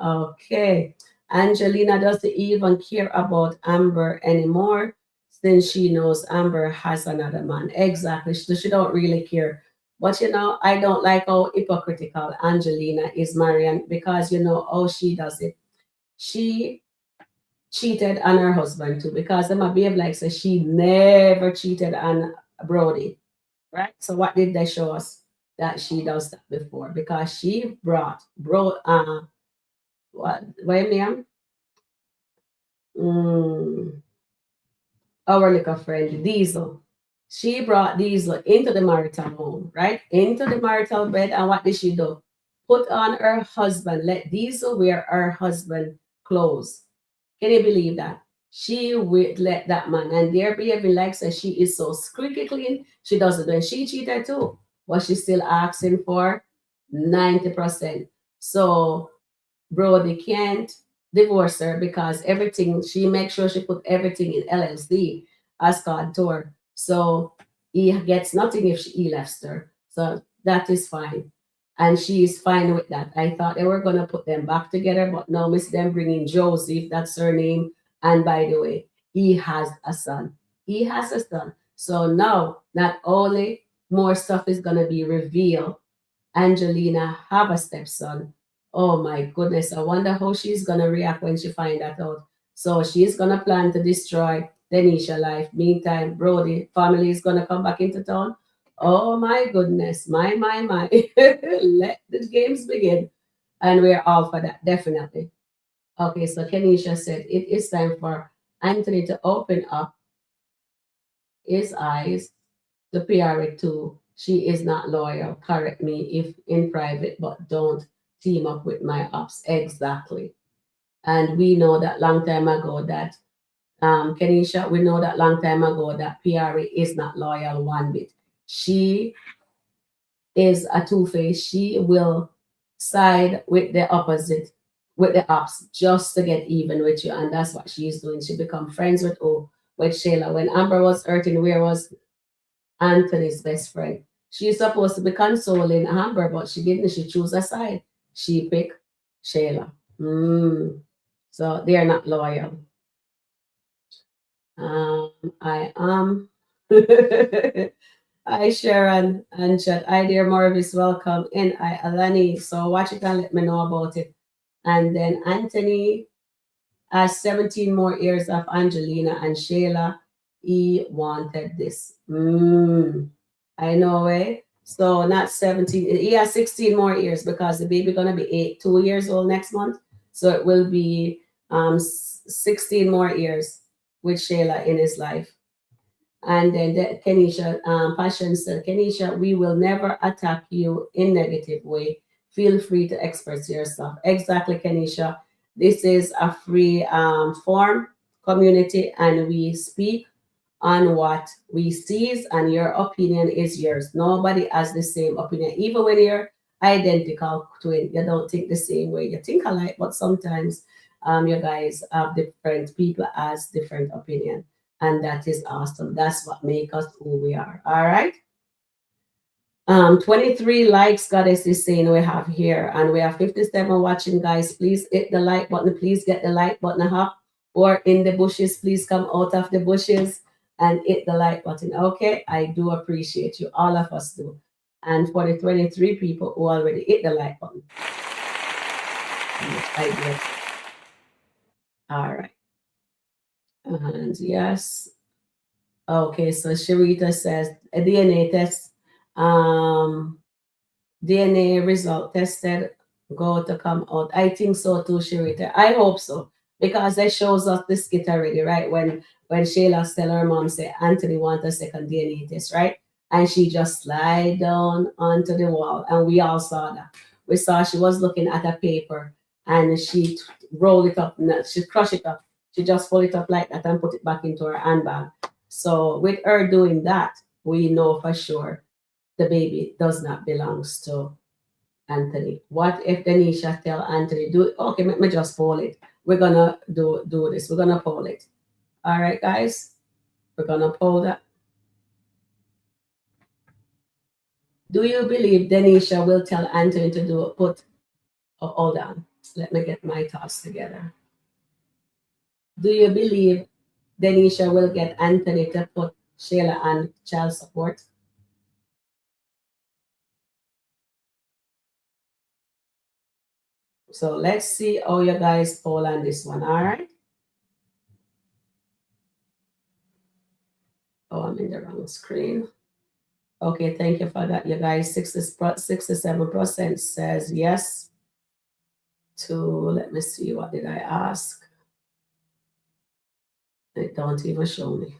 Okay. Angelina doesn't even care about Amber anymore. since she knows Amber has another man. Exactly. She don't really care. But I don't like how hypocritical Angelina is, Marian, because how she does it. She cheated on her husband too, because them a behave like say she never cheated on Brody. Right? So what did they show us? That she does that before, because she brought what his name? Mm, our little friend Diesel. She brought Diesel into the marital home, right? Into the marital bed, and what did she do? Put on her husband, let Diesel wear her husband clothes. Can you believe that? She would let that man, and they're behaving like say she is so squeaky clean. She does it when she cheated too, but she's still asking for 90%. So Brody can't divorce her because everything she makes sure she put everything in LLC as God told her. So he gets nothing if he left her. So that is fine. And she is fine with that. I thought they were gonna put them back together, but no, miss them bringing Joseph, that's her name. And by the way, he has a son. He has a son. So now not only more stuff is gonna be revealed, Angelina have a stepson. Oh my goodness, I wonder how she's gonna react when she find that out. So she's gonna plan to destroy Denisha life. Meantime, Brody family is gonna come back into town. Oh my goodness, my. Let the games begin. And we're all for that, definitely. Okay, so Kenisha said it is time for Anthony to open up his eyes to Piarry too. She is not loyal. Correct me if in private, but don't team up with my ops. Exactly. And we know that long time ago that Kenisha, we know that long time ago that Piarry is not loyal one bit. She is a two-face. She will side with the opposite, with the ops, just to get even with you. And that's what she's doing. She become friends with Shayla. When Amber was hurting, where was Anthony's best friend? She's supposed to be consoling Amber, but she didn't. She chose a side. She picked Shayla. So they are not loyal. I am. Hi, Sharon and chat. Hi, dear Morvis. Welcome in. Hi, Alani. So watch it and let me know about it. And then Anthony has 17 more years of Angelina and Shayla. He wanted this. I know, eh? So not 17. He has 16 more years because the baby gonna be 2 years old next month. So it will be 16 more years with Shayla in his life. And then Kenisha, Passion said, Kenisha, we will never attack you in negative way. Feel free to express yourself. Exactly, Kenisha. This is a free form community, and we speak on what we see, and your opinion is yours. Nobody has the same opinion. Even when you're identical twin, you don't think the same way. You think alike, but sometimes you guys have different people has different opinion. And that is awesome. That's what makes us who we are. All right. 23 likes Goddess is saying we have here, and we have 57 watching, guys. Please hit the like button. Please get the like button up, or in the bushes, please come out of the bushes and hit the like button. Okay, I do appreciate you. All of us do. And for the 23 people who already hit the like button, I did. All right. And yes. Okay, so Sharita says a DNA test, DNA result tested, go to come out. I think so too, Sharita. I hope so, because it shows us the skit already, right? When Shayla tell her mom say Anthony want a second DNA test, right? And she just slide down onto the wall, and we all saw that. We saw she was looking at a paper, and she rolled it up, she crushed it up. She just fold it up like that and put it back into her handbag. So with her doing that, we know for sure the baby does not belongs to Anthony. What if Denisha tell Anthony, do okay, let me just pull it. We're gonna do this. We're gonna pull it. All right, guys. We're gonna pull that. Do you believe Denisha will tell Anthony to hold on. Let me get my thoughts together. Do you believe Denisha will get Anthony to put Shayla on child support? So let's see how you guys poll on this one. All right. Oh, I'm in the wrong screen. Okay, thank you for that, you guys. 67% says yes to, let me see, what did I ask? It don't even show me.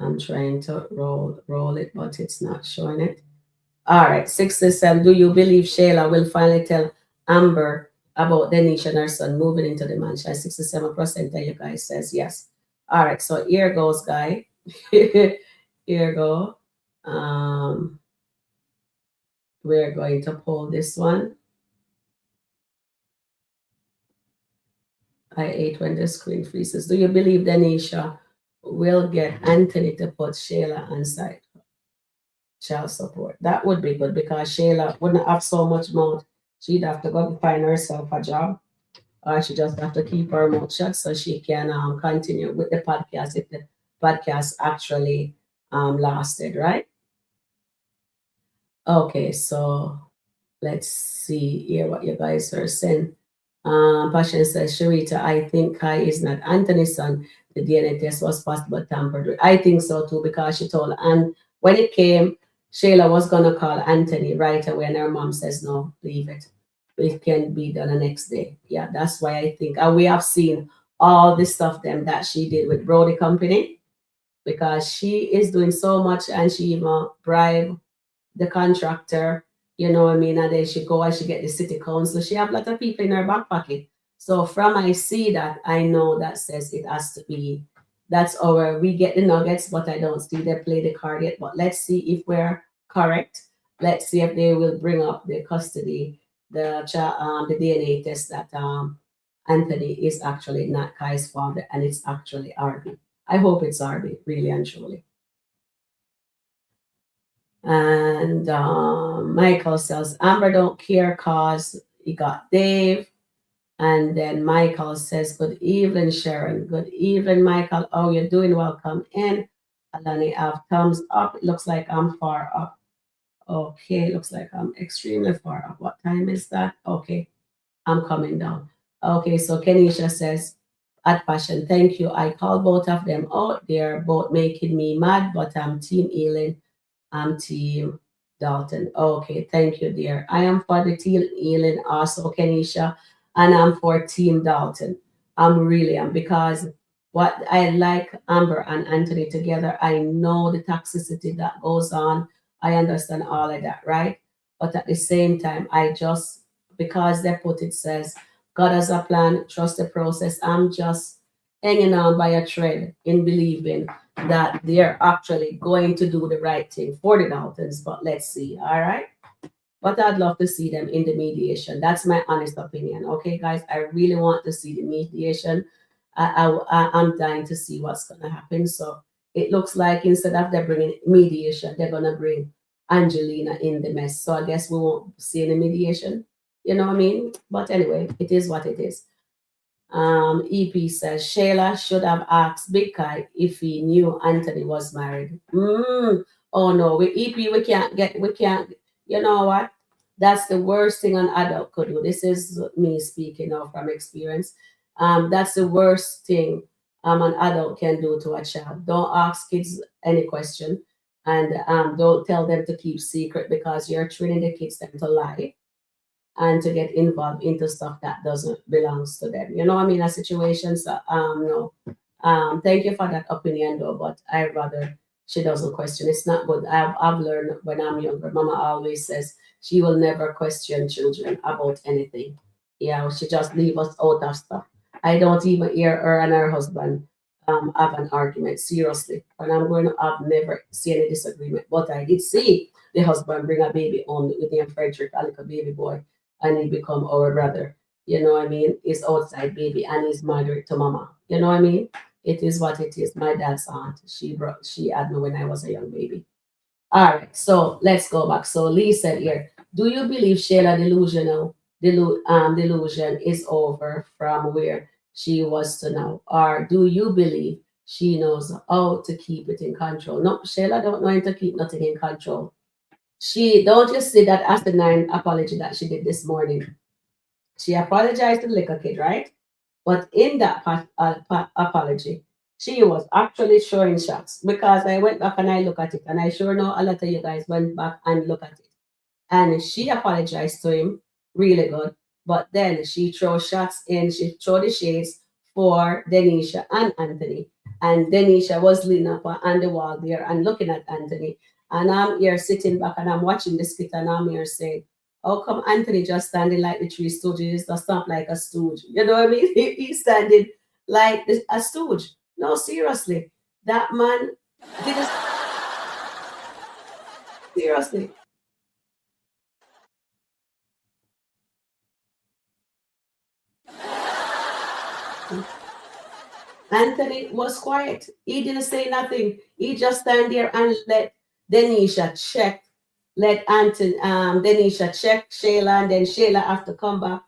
I'm trying to roll it, but it's not showing it. All right, 67. Do you believe Shayla will finally tell Amber about Denisha and her son moving into the mansion? 67% of you guys says yes. All right, so here goes, guy. Here go. Um, we're going to pull this one. I hate when the screen freezes. Do you believe Denisha will get Anthony to put Shayla on side child support? That would be good because Shayla wouldn't have so much mouth. She'd have to go and find herself a job, or she just have to keep her mouth shut so she can continue with the podcast if the podcast actually lasted, right? Okay, so let's see here what you guys are saying. Passion says, Sharita, I think Kai is not Anthony's son. The DNA test was possible tampered with. I think so too because she told, and when it came, Shayla was gonna call Anthony right away, and her mom says, no, leave it. It can be done the next day. Yeah, that's why I think. And we have seen all the stuff them that she did with Brody Company because she is doing so much, and she even bribed the contractor, you know what I mean? And then she go and she get the city council. She have a lot of people in her back pocket. So from I see that, I know that says it has to be, that's our, we get the nuggets, but I don't see they play the card yet. But let's see if we're correct. Let's see if they will bring up the custody, the DNA test that Anthony is actually not Kai's father and it's actually RB. I hope it's RB, really and truly. And Michael says, Amber don't care cause he got Dave. And then Michael says, good evening, Sharon. Good evening, Michael. Oh, you're doing welcome in. Alani have thumbs up. It looks like I'm far up. Okay, looks like I'm extremely far up. What time is that? Okay, I'm coming down. Okay, so Kenisha says, at Passion, thank you. I called both of them out. They're both making me mad, but I'm Team Elin. I'm Team Dalton. Okay, thank you, dear. I am for the Team Elin, also Kenisha, and I'm for Team Dalton. I'm really am because what I like Amber and Anthony together. I know the toxicity that goes on. I understand all of that, right? But at the same time, I just because they put it says God has a plan, trust the process. I'm just hanging on by a thread in believing that they're actually going to do the right thing for the Daltons, but let's see, all right? But I'd love to see them in the mediation. That's my honest opinion. Okay, guys, I really want to see the mediation. I'm dying to see what's going to happen. So it looks like instead of them bringing mediation, they're going to bring Angelina in the mess. So I guess we won't see any mediation. You know what I mean? But anyway, it is what it is. EP says Shayla should have asked Big Kai if he knew Anthony was married. Oh no, with EP we can't. You know what? That's the worst thing an adult could do. This is me speaking now from experience. That's the worst thing an adult can do to a child. Don't ask kids any question, and don't tell them to keep secret because you're training the kids them to lie and to get involved into stuff that doesn't belongs to them. You know what I mean? A situation. So no. Thank you for that opinion though, but I rather she doesn't question. It's not good. I've learned when I'm younger. Mama always says she will never question children about anything. Yeah, she just leave us out of stuff. I don't even hear her and her husband have an argument. Seriously. When I'm growing up, I've never seen any disagreement. But I did see the husband bring a baby home with him Frederick, a little baby boy, and he become our brother. You know what I mean? He's outside baby and he's married to mama. You know what I mean? It is what it is. My dad's aunt. She had me when I was a young baby. All right, so let's go back. So Lee said here, do you believe Shayla delusion is over from where she was to know? Or do you believe she knows how to keep it in control? No, Shayla don't know how to keep nothing in control. She don't you see that asinine apology that she did this morning? She apologized to the little kid, right? But in that apology, she was actually showing shots because I went back and I look at it, and I sure know a lot of you guys went back and look at it. And she apologized to him really good, but then she threw shots in, she threw the shades for Denisha and Anthony. And Denisha was leaning up on the wall there and looking at Anthony. And I'm here sitting back and I'm watching the skit and I'm here saying, how come Anthony just standing like the three stooges, just not like a stooge? You know what I mean? He's standing like a stooge. No, seriously. That man did seriously. Anthony was quiet. He didn't say nothing. He just stand there and let Denisha check. Let Denisha check Shayla, and then Shayla have to come back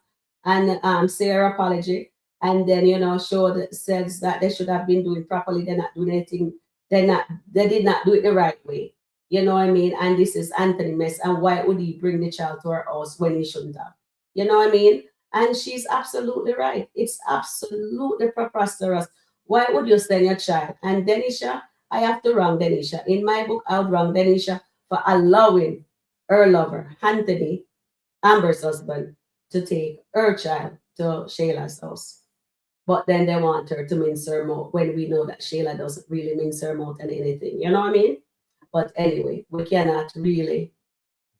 and say her apology. And then, show that says that they should have been doing properly. They're not doing anything. They did not do it the right way. You know what I mean? And this is Anthony mess. And why would he bring the child to her house when he shouldn't have? You know what I mean? And she's absolutely right. It's absolutely preposterous. Why would you send your child? And Denisha, I have to wrong Denisha. In my book, I would wrong Denisha for allowing her lover, Anthony, Amber's husband, to take her child to Shayla's house. But then they want her to mince her mouth when we know that Shayla doesn't really mince her mouth and anything. You know what I mean? But anyway, we cannot really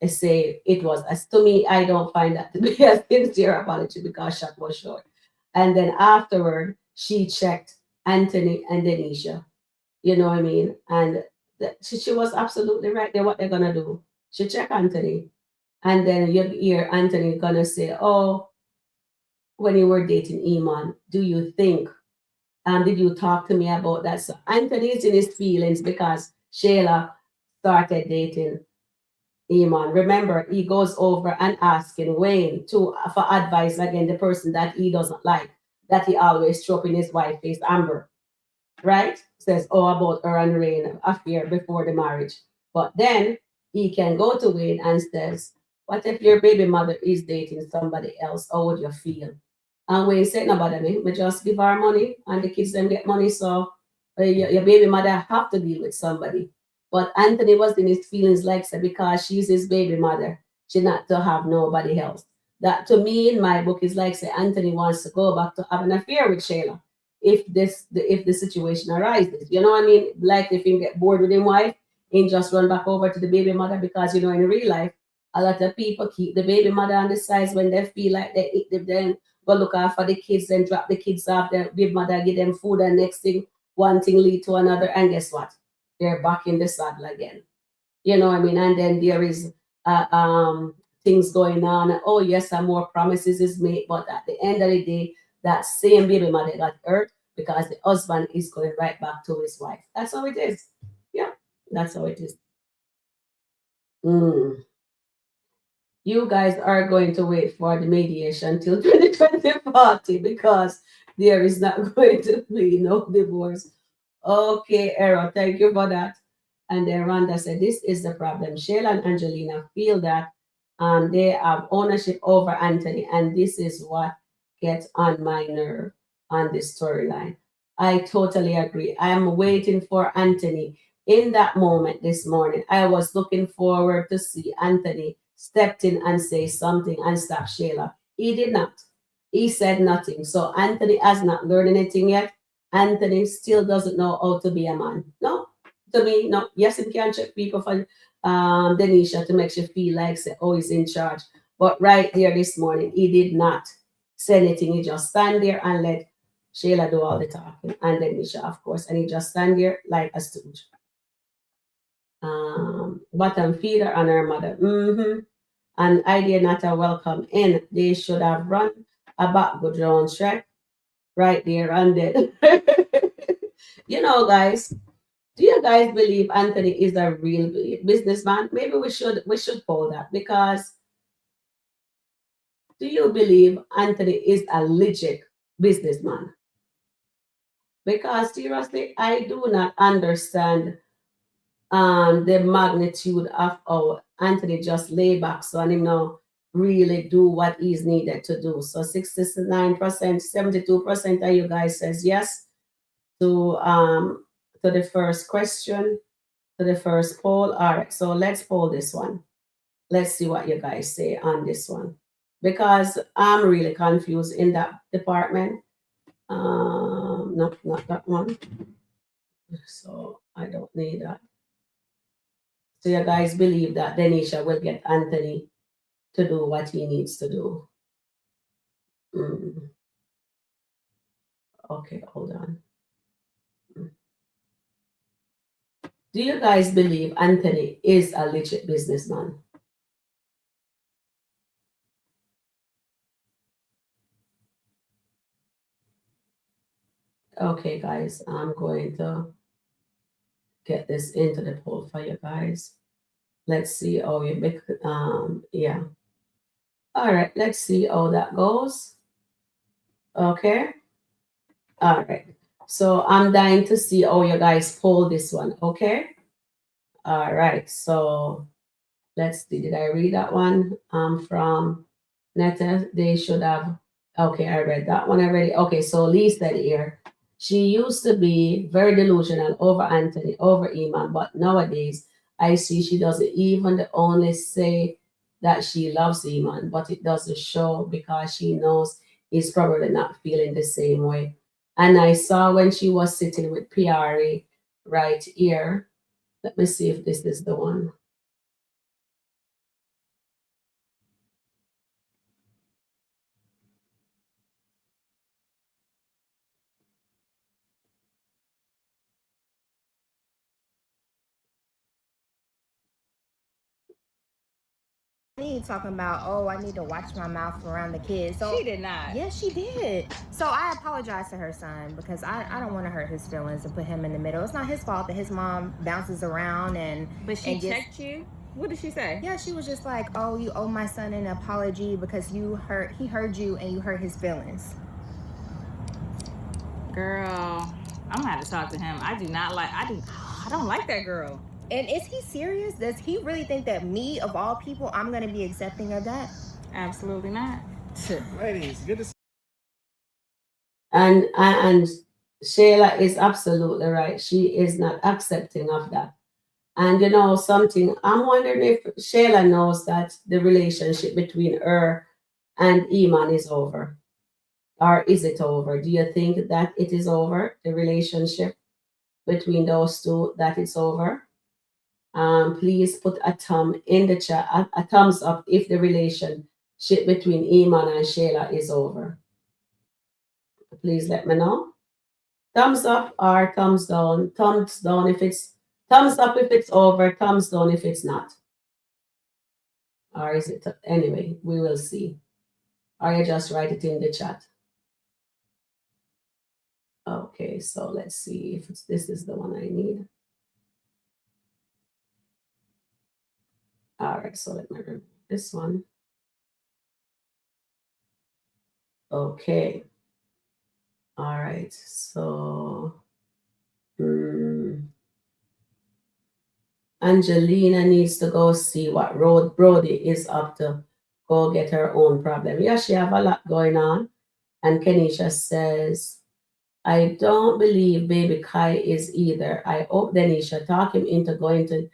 say it was. As to me, I don't find that to be a sincere apology because shot was short. And then afterward, she checked Anthony and Denisha. You know what I mean? And she was absolutely right there. What they're gonna do? She check Anthony, and then you hear Anthony gonna say, "Oh, when you were dating Iman, do you think? Did you talk to me about that?" So Anthony's in his feelings because Shayla started dating Iman. Remember, he goes over and asking Wayne to for advice again, the person that he doesn't like, that he always throw up in his wife face, Amber, right? Says, oh, about her and Rain affair before the marriage. But then he can go to Wayne and says, what if your baby mother is dating somebody else? How would you feel? And Wayne said, no bother me. We just give her money and the kids then get money. So your baby mother have to deal with somebody. But Anthony was in his feelings like said because she's his baby mother, she not to have nobody else. That to me in my book is like say Anthony wants to go back to have an affair with Shayla if the situation arises. You know what I mean? Like if he get bored with his wife, he just run back over to the baby mother because in real life, a lot of people keep the baby mother on the sides when they feel like they then go look after the kids and drop the kids off. The baby mother give them food and next thing one thing lead to another and guess what? They're back in the saddle again. You know what I mean? And then there is things going on. Oh yes, some more promises is made, but at the end of the day, that same baby mother got hurt because the husband is going right back to his wife. That's how it is. Yeah, that's how it is. Mm. You guys are going to wait for the mediation till 2020 because there is not going to be no divorce. Okay, Aaron, thank you for that. And then Rhonda said, this is the problem. Shayla and Angelina feel that they have ownership over Anthony, and this is what gets on my nerve on this storyline. I totally agree. I am waiting for Anthony in that moment this morning. I was looking forward to see Anthony stepped in and say something and stop Shayla. He did not. He said nothing. So Anthony has not learned anything yet. Anthony still doesn't know how to be a man. No, to me, no. Yes, he can check people for Denisha to make you feel like, say, oh, he's in charge. But right there this morning, he did not say anything. He just stand there and let Shayla do all the talking. And Denisha, of course. And he just stand there like a stooge. Bottom feeder on her mother. And idea not a welcome in. They should have run a back good round track right there and then. Guys, do you guys believe Anthony is a real businessman? Maybe we should poll that because do you believe Anthony is a legit businessman? Because seriously, I do not understand the magnitude of how Anthony just lay back so and him now really do what is needed to do. So 69%, 72% of you guys says yes to the first question, to the first poll. All right, so let's poll this one. Let's see what you guys say on this one. Because I'm really confused in that department. Not that one. So I don't need that. So you guys believe that Denisha will get Anthony to do what he needs to do. Mm. Okay, hold on. Mm. Do you guys believe Anthony is a legit businessman? Okay, guys, I'm going to get this into the poll for you guys. Let's see how you make, yeah. All right, let's see how that goes. Okay. All right. So I'm dying to see how you guys poll this one. Okay. All right. So let's see. Did I read that one? From Netta. They should have. Okay, I read that one already. Okay, so Lee said here, she used to be very delusional over Anthony, over Iman, but nowadays I see she doesn't even only say that she loves Iman, but it doesn't show because she knows he's probably not feeling the same way. And I saw when she was sitting with Piarry right here. Let me see if this is the one. Me talking about, oh, I need to watch my mouth around the kids. So She did not. yes, she did. So I apologize to her son because I don't want to hurt his feelings and put him in the middle. It's not his fault that his mom bounces around and But she and gets, checked you? What did she say? yeah, she was just like, oh, you owe my son an apology because he heard you and you hurt his feelings. Girl, I'm gonna have to talk to him. I don't like that girl. And is he serious? Does he really think that me, of all people, I'm going to be accepting of that? Absolutely not. Ladies, good to see And Shayla is absolutely right. She is not accepting of that. And you know something, I'm wondering if Shayla knows that the relationship between her and Iman is over. Or is it over? Do you think that it is over, the relationship between those two, that it's over? Please put a thumb in the chat, a thumbs up if the relationship between Iman and Shayla is over. Please let me know. Thumbs up or thumbs down. Thumbs down if it's thumbs up if it's over, thumbs down if it's not. Or is it anyway? We will see. Or you just write it in the chat. Okay, so let's see if this is the one I need. All right, so let me remove this one. Okay. All right, so Angelina needs to go see what road Brody is up to. Go get her own problem. Yeah, she have a lot going on. And Kenisha says, I don't believe baby Kai is either. I hope Denisha talk him into going to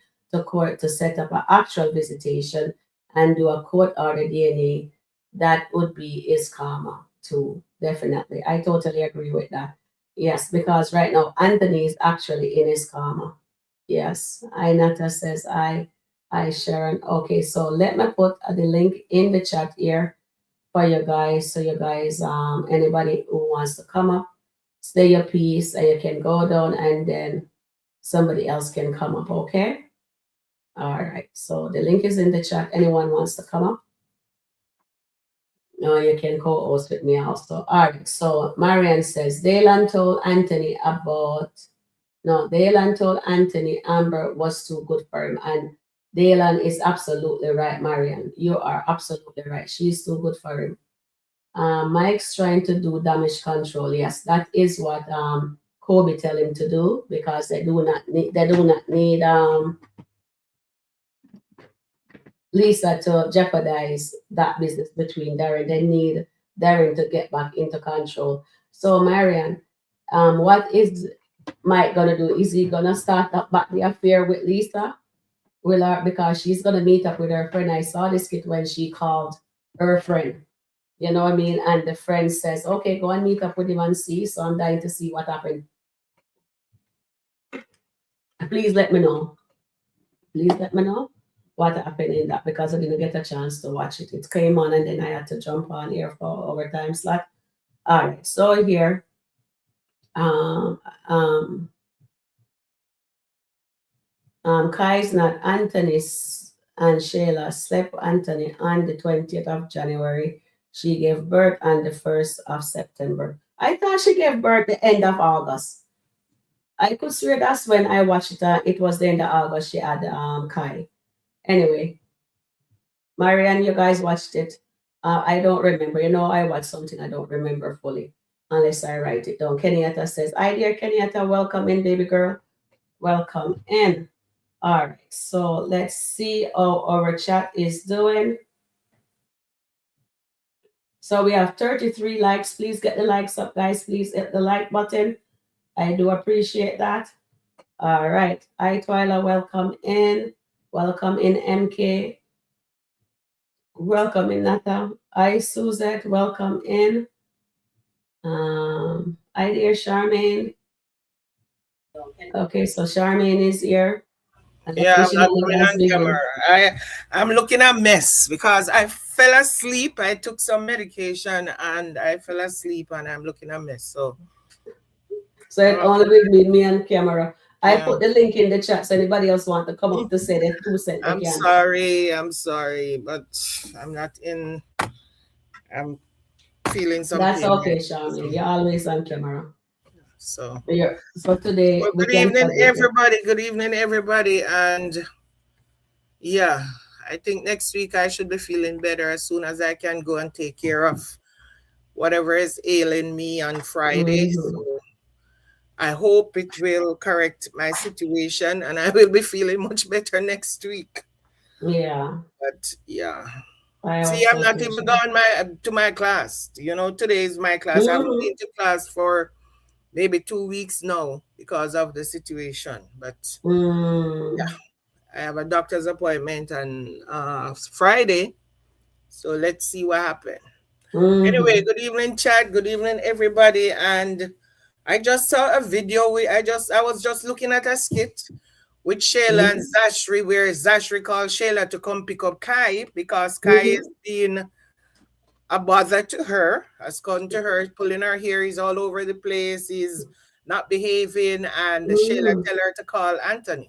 court to set up an actual visitation and do a court order DNA. That would be his karma too. Definitely. I totally agree with that. Yes, because right now Anthony is actually in his karma. Yes. Inata says I Sharon. Okay, so let me put the link in the chat here for you guys. So you guys, anybody who wants to come up, say your piece and you can go down and then somebody else can come up, okay? All right, so the link is in the chat. Anyone wants to come up? No, you can co-host with me also. All right, so Marianne says, Daylan told Anthony Daylan told Anthony Amber was too good for him. And Daylan is absolutely right, Marianne. You are absolutely right. She's too good for him. Mike's trying to do damage control. Yes, that is what Kobe tell him to do, because they do not need Lisa to jeopardize that business between Darren. They need Darren to get back into control. So Marian, what is Mike gonna do? Is he gonna start up back the affair with Lisa? Will her, because she's gonna meet up with her friend. I saw this kid when she called her friend. You know what I mean? And the friend says, "Okay, go and meet up with him and see." So I'm dying to see what happened. Please let me know. Please let me know what happened in that, because I didn't get a chance to watch it. It came on and then I had to jump on here for overtime slot. All right, so here, um, um, Kai's not Anthony's and Shayla slept Anthony on the 20th of January. She gave birth on the 1st of September. I thought she gave birth the end of August. I could swear that's when I watched it. It was the end of August she had Kai. Anyway, Marianne, you guys watched it. I don't remember. You know, I watched something I don't remember fully unless I write it down. Kenyatta says, "Hi, dear Kenyatta. Welcome in, baby girl. Welcome in." All right. So let's see how our chat is doing. So we have 33 likes. Please get the likes up, guys. Please hit the like button. I do appreciate that. All right. Hi, Twyla. Welcome in. Welcome in, MK. Welcome in, Nata. Hi, Suzette. Welcome in. Hi, dear Charmaine. Okay, so Charmaine is here. And Yeah, I'm officially coming has on begun. camera. I'm looking a mess because I fell asleep. I took some medication and I fell asleep and I'm looking a mess. So So it uh, only with me and camera. I yeah, put the link in the chat, so anybody else want to come up to say their 2 cents, they I'm can. sorry. I'm sorry, but I'm not in. I'm feeling some That's pain okay, right Charmaine. now. You're always on camera. So, So today well, we good can evening, forgive you. everybody. Good evening, everybody. And yeah, I think next week I should be feeling better as soon as I can go and take care of whatever is ailing me on Friday. Hmm. So I hope it will correct my situation and I will be feeling much better next week. Yeah, But yeah. I See, I'm also not too, even Charmaine. going to my class. You know, today is my class. I haven't Hmm. been to class for maybe 2 weeks now because of the situation. But Mm. I have a doctor's appointment on Friday. So let's see what happens. Anyway, Hmm. good evening, Chad. Good evening, everybody. And I just saw a video. I was just looking at a skit with Shayla and Hmm. Zashri, where Zashri called Shayla to come pick up Kai because Kai is Hmm. being a bother to her, has come to her, pulling her hair. He's all over the place. He's not behaving. And Shayla Hmm. tell her to call Anthony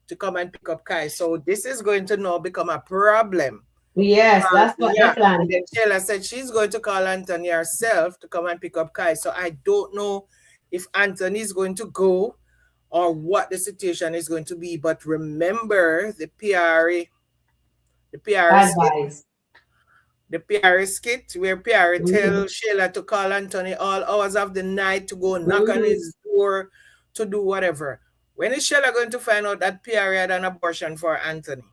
to come and pick up Kai. So this is going to now become a problem. Yes, that's what the Yeah, and plan. then Shayla said she's going to call Anthony herself to come and pick up Kai. So I don't know if Anthony is going to go or what the situation is going to be. But remember the Piarry skit, Advice. the Piarry skit where Piarry Hmm. tells Shayla to call Anthony all hours of the night to go knock on Hmm. his door to do whatever. When is Shayla going to find out that Piarry had an abortion for Anthony?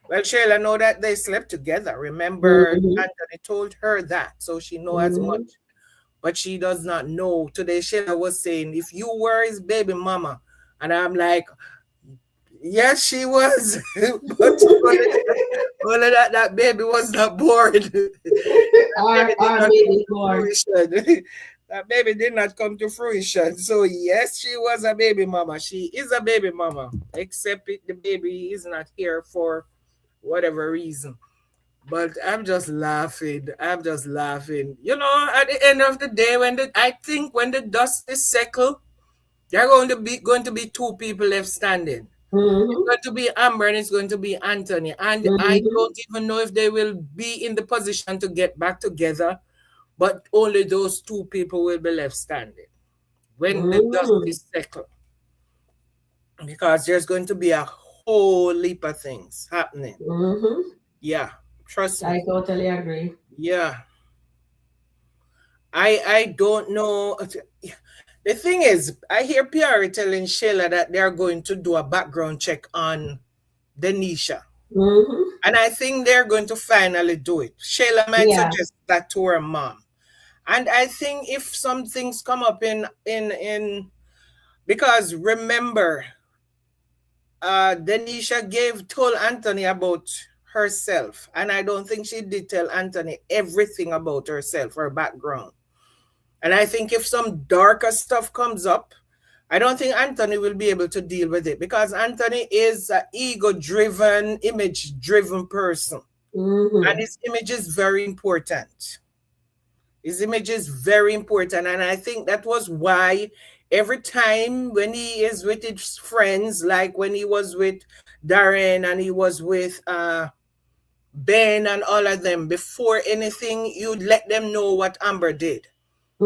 Well, Shayla know that they slept together. Remember, Hmm. Anthony told her that, so she know as Hmm. much. But she does not know. Today, Shayla was saying, if you were his baby mama, and I'm like, yes, she was, but that baby was not born. That baby did Our not come baby to born. fruition. That baby did not come to fruition. So yes, she was a baby mama. She is a baby mama, except the baby is not here for whatever reason. But I'm just laughing. I'm just laughing. You know, at the end of the day, I think when the dust is settled, there are going to be two people left standing. It's Hmm. going to be Amber and it's going to be Anthony. And I Hmm. don't even know if they will be in the position to get back together, but only those two people will be left standing when the dust Hmm. is settled. Because there's going to be a whole heap of things happening. Hmm. Yeah, trust I me. totally agree. Yeah. I don't know. The thing is, I hear Piarry telling Shayla that they're going to do a background check on Denisha. Mm-hmm. And I think they're going to finally do it. Shayla might Yeah. suggest that to her mom. And I think if some things come up in because remember, Denisha told Anthony about herself. And I don't think she did tell Anthony everything about herself, her background. And I think if some darker stuff comes up, I don't think Anthony will be able to deal with it because Anthony is an ego-driven, image-driven person. And Mm-hmm. his image is very important. His image is very important. And I think that was why every time when he is with his friends, like when he was with Darren and he was with Ben and all of them, before anything, you'd let them know what Amber did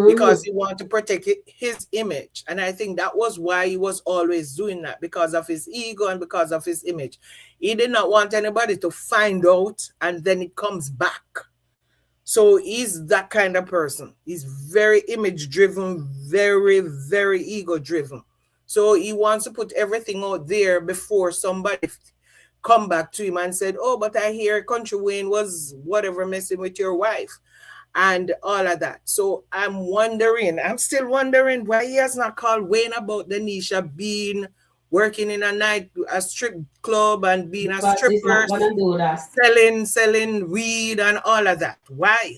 because Mm-hmm. he wanted to protect his image. And I think that was why he was always doing that, because of his ego and because of his image. He did not want anybody to find out and then it comes back. So he's that kind of person. He's very image driven, very, very ego driven. So he wants to put everything out there before somebody come back to him and said, oh, but I hear Kountry Wayne was whatever messing with your wife and all of that. So I'm still wondering why he has not called Wayne about Denisha being working in a strip club and being a Because he's stripper, not gonna do that. selling weed and all of that. Why?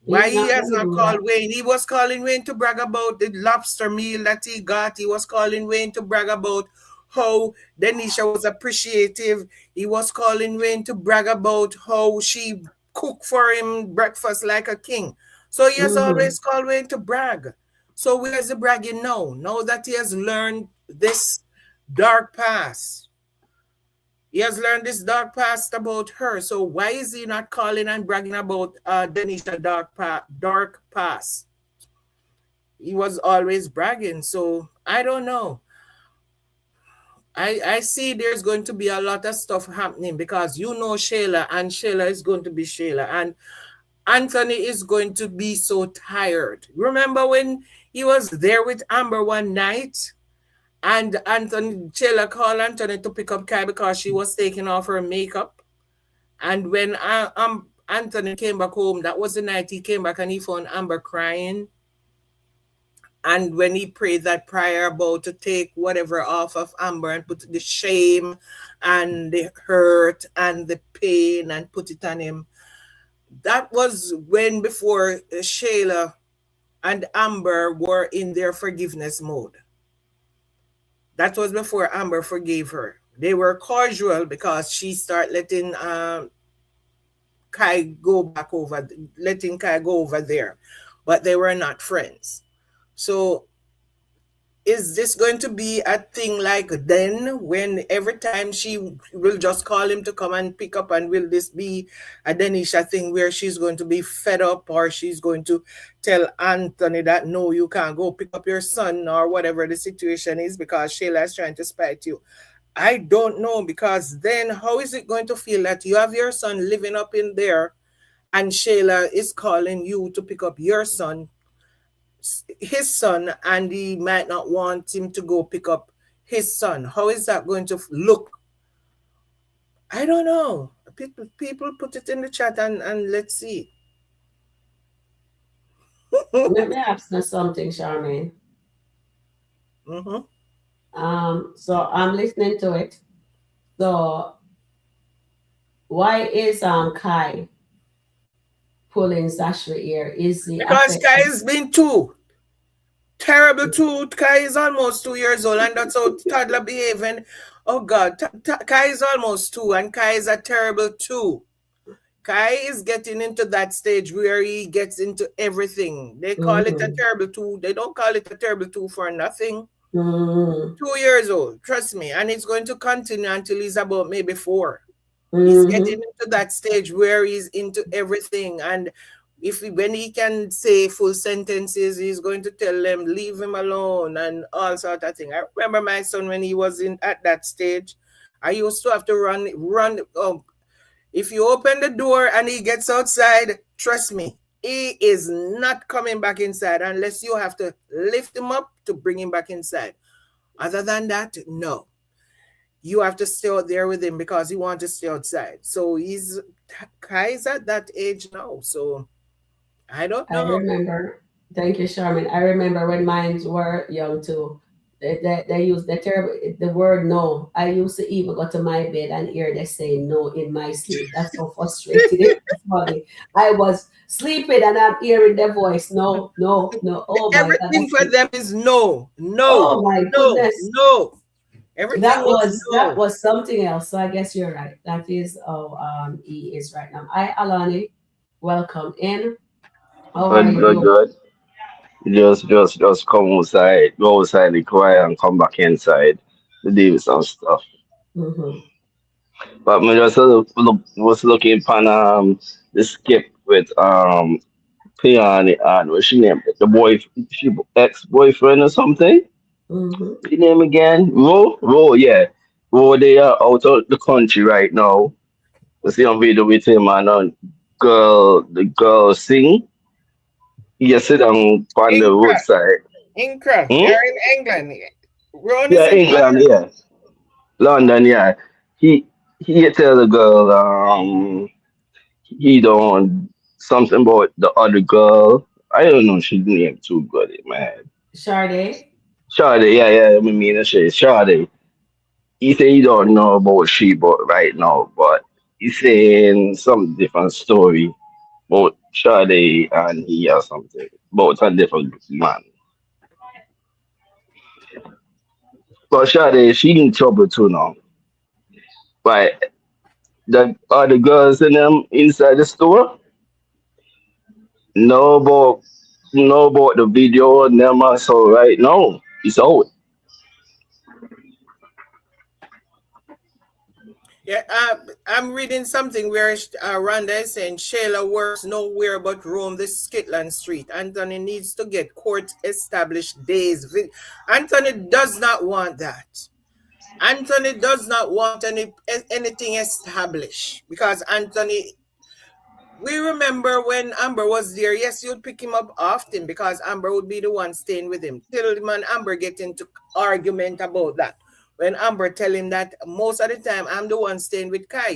Why He's he not has gonna not do called that. Wayne? He was calling Wayne to brag about the lobster meal that he got. He was calling Wayne to brag about how Denisha was appreciative. He was calling Wayne to brag about how she cooked for him breakfast like a king. So he has Mm-hmm. always called Wayne to brag. So where's the bragging now? Now that he has learned this dark past. He has learned this dark past about her. So why is he not calling and bragging about Denisha dark past? He was always bragging. So I don't know. I see there's going to be a lot of stuff happening because you know Shayla and Shayla is going to be Shayla and Anthony is going to be so tired. Remember when he was there with Amber one night and Shayla called Anthony to pick up Kai because she was taking off her makeup. And when Anthony came back home, that was the night he came back and he found Amber crying. And when he prayed that prayer about to take whatever off of Amber and put the shame and the hurt and the pain and put it on him, that was when before Shayla and Amber were in their forgiveness mode. That was before Amber forgave her. They were cordial because she started letting Kai go back over, letting Kai go over there, but they were not friends. So is this going to be a thing like then when every time she will just call him to come and pick up, and will this be a Denisha thing where she's going to be fed up or she's going to tell Anthony that no, you can't go pick up your son or whatever the situation is because Shayla is trying to spite you? I don't know, because then how is it going to feel that you have your son living up in there and Shayla is calling you to pick up your son, his son, and he might not want him to go pick up his son? How is that going to look? I don't know. People put it in the chat and let's see. Let me ask you something, Charmaine. Mm-hmm. So I'm listening to it. So why is Kai pulling Sasha ear? Is he Because Kai affected? has been terrible too. Kai is almost 2 years old, and that's how toddler behaving. Oh God, Kai is almost 2, and Kai is a terrible 2. Kai is getting into that stage where he gets into everything. They call it a Mm-hmm. terrible 2. They don't call it a terrible 2 for nothing. Mm-hmm. 2 years old, trust me, and it's going to continue until he's about maybe 4. He's getting Mm-hmm. into that stage where he's into everything, and when he can say full sentences, he's going to tell them leave him alone and all sort of thing. I remember my son when he was in at that stage. I used to have to run. If you open the door and he gets outside, trust me, he is not coming back inside unless you have to lift him up to bring him back inside. Other than that, no. You have to stay out there with him because he wants to stay outside. So Kai's at that age now. So I don't I know. remember. Thank you, Sherman. I remember when mines were young too. They used the terrible the word no. I used to even go to my bed and hear they say no in my sleep. That's how frustrated it was funny. I was sleeping and I'm hearing their voice. No, no, no. Oh my God. Everything for them is no, no, Oh my no, goodness. no. Everything was That no. was something else. So I guess you're right. That is how he is right now. Hi Alani. Welcome in. How are Good, you good, doing? good. Just come outside, go outside the choir and come back inside to deal with some stuff. Mm-hmm. But me just was looking upon the skip with Piarry and what's she name? The boy, she ex boyfriend or something. Mm-hmm. His name again? Ro, yeah. Ro, they are out of the country right now. You see on video with him and the girl sing. He sit down on the Incra, roadside. Incra. Hmm? They're in England. Ron is Yeah, in England, London. yeah. London, yeah. He tell the girl he don't something about the other girl. I don't know she's name too good, man. Sade. Shawty, yeah, I mean I say Shawty. He say he don't know about she but right now, but he's saying some different story about Shawty and he or something. About a different man. But Shawty, she in trouble too now. Right. The other girls in them inside the store know about the video and them so right now. It's out. Yeah, I'm reading something where Rhonda is saying Shayla works nowhere but roam the Skitland Street. Anthony needs to get court established days. Anthony does not want that. Anthony does not want anything established because Anthony. We remember when Amber was there. Yes, you'd pick him up often because Amber would be the one staying with him. Till him and Amber get into argument about that. When Amber tell him that most of the time I'm the one staying with Kai.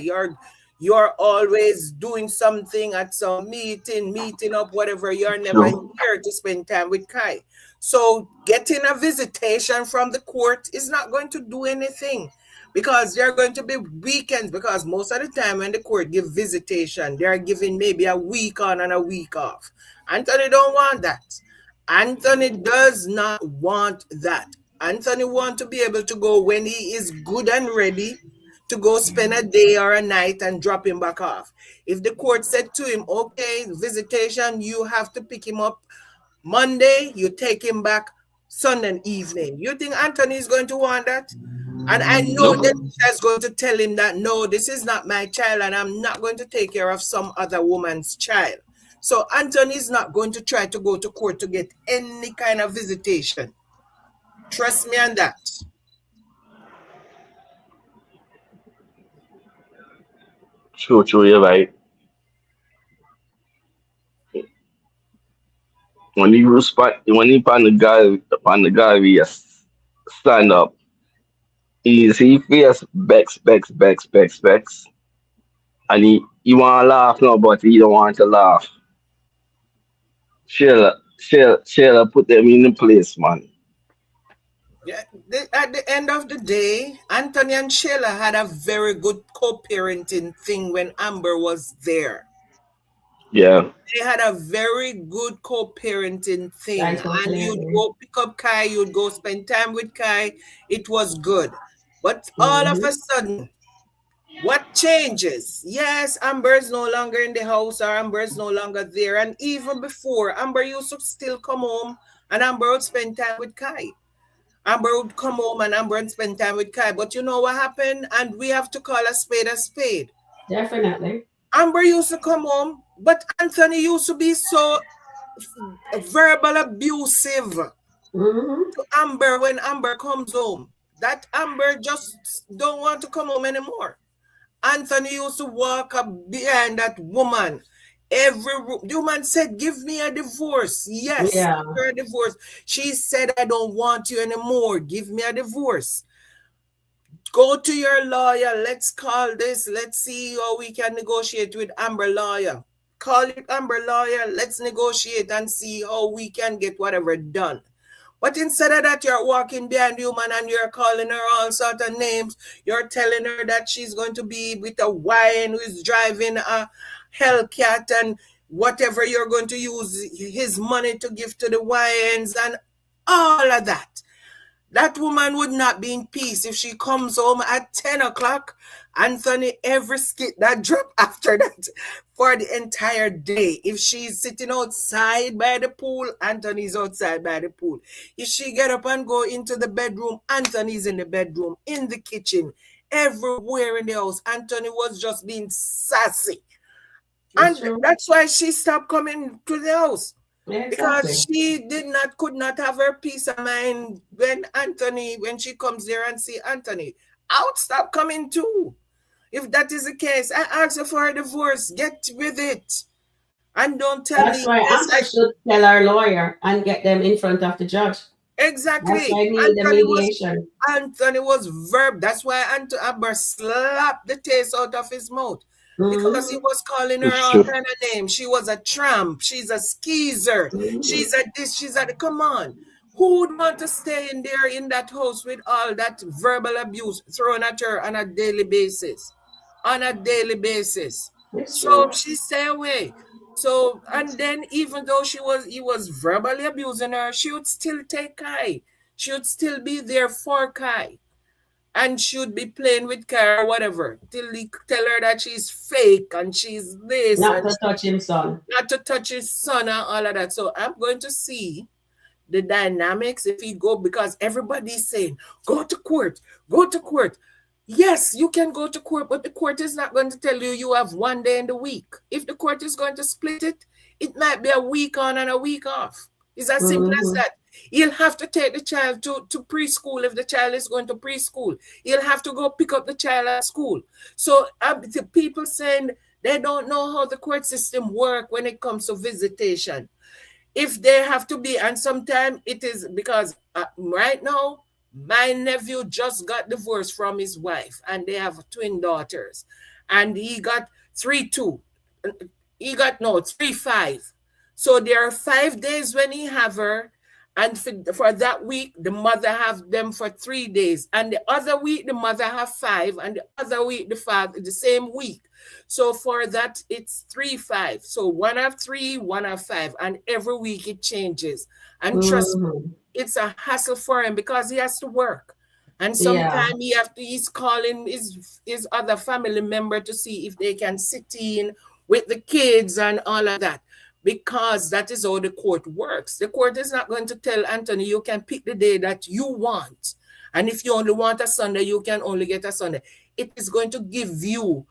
You're always doing something at some meeting up, whatever. You're never True. here to spend time with Kai. So getting a visitation from the court is not going to do anything because there are going to be weekends because most of the time when the court give visitation they are giving maybe a week on and a week off. Anthony don't want that. Anthony does not want that. Anthony want to be able to go when he is good and ready to go spend a day or a night and drop him back off. If the court said to him, okay, visitation, you have to pick him up Monday, you take him back Sunday evening. You think Anthony is going to want that? And I know Nope. that is going to tell him that no, this is not my child, and I'm not going to take care of some other woman's child. So Anthony is not going to try to go to court to get any kind of visitation. Trust me on that. True, you're right. When he on the guy we stand up, he face Bex, and he wanna laugh now, but he don't want to laugh. Sheila put them in the place, man. Yeah, at the end of the day, Anthony and Shayla had a very good co-parenting thing when Amber was there. Yeah. They had a very good co-parenting I thing. And totally you'd agree. go pick up Kai, you'd go spend time with Kai. It was good. But all of Mm-hmm. a sudden, what changes? Yes, Amber is no longer in the house or Amber is no longer there. And even before, Amber used to still come home and Amber would spend time with Kai. Amber would come home and Amber would spend time with Kai. But you know what happened? And we have to call a spade a spade. Definitely. Amber used to come home, but Anthony used to be so verbal abusive Mm-hmm. to Amber when Amber comes home. That Amber just don't want to come home anymore. Anthony used to walk up behind that woman The woman said, give me a divorce. Yes, Yeah. give her a divorce. She said, I don't want you anymore. Give me a divorce. Go to your lawyer. Let's call this. Let's see how we can negotiate with Amber lawyer. Call it Amber lawyer. Let's negotiate and see how we can get whatever done. But instead of that, you're walking behind the woman and you're calling her all sort of names. You're telling her that she's going to be with a wine who is driving a Hellcat and whatever you're going to use his money to give to the wines and all of that. That woman would not be in peace if she comes home at 10 o'clock. Anthony, every skit that drop after that for the entire day. If she's sitting outside by the pool, Anthony's outside by the pool. If she get up and go into the bedroom, Anthony's in the bedroom, in the kitchen, everywhere in the house. Anthony was just being sassy. And that's why she stopped coming to the house. Yeah, because exactly. she could not have her peace of mind when she comes there and see Anthony. I would stop coming too. If that is the case, I ask her for a divorce. Get with it. And don't tell That's me. why Amber should tell our lawyer and get them in front of the judge. Exactly. That's why I need the mediation. Anthony was verb. That's why Amber slapped the taste out of his mouth. Because he was calling her all kind of names. She was a tramp. She's a skeezer. She's a this. She's a. Come on. Who would want to stay in there in that house with all that verbal abuse thrown at her on a daily basis? On a daily basis. So she stay away. So, and then even though he was verbally abusing her, she would still take Kai. She would still be there for Kai. And she would be playing with Kai or whatever till he tell her that she's fake and she's this. Not to touch his son. Not to touch his son and all of that. So I'm going to see the dynamics if he go, because everybody's saying, go to court, go to court. Yes, you can go to court, but the court is not going to tell you have one day in the week. If the court is going to split it, it might be a week on and a week off. It's as simple as that. He'll have to take the child to preschool if the child is going to preschool. He'll have to go pick up the child at school. So the people saying they don't know how the court system works when it comes to visitation. If they have to be, and sometimes it is because right now, my nephew just got divorced from his wife and they have twin daughters. And he got 3-2. He got, 3-5. So there are 5 days when he have her. And for that week, the mother have them for 3 days. And the other week, the mother have 5. And the other week, the father, the same week. So for that, it's 3-5. So one have 3, one have 5. And every week it changes. And trust me, it's a hassle for him because he has to work. And sometimes he's calling his other family member to see if they can sit in with the kids and all of that. Because that is how the court works. The court is not going to tell Anthony, you can pick the day that you want. And if you only want a Sunday, you can only get a Sunday. It is going to give you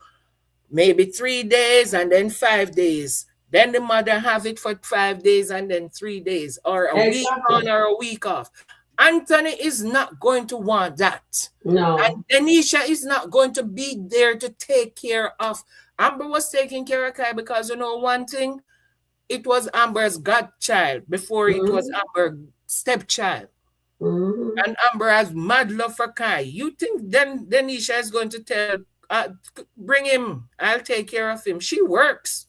maybe 3 days and then 5 days. Then the mother have it for 5 days and then 3 days. Or a week on or a week off. Anthony is not going to want that. No. And Denisha is not going to be there to take care of. Amber was taking care of Kai because, one thing, it was Amber's godchild before it was Amber's stepchild. And Amber has mad love for Kai. You think then Denisha is going to tell, bring him, I'll take care of him. She works.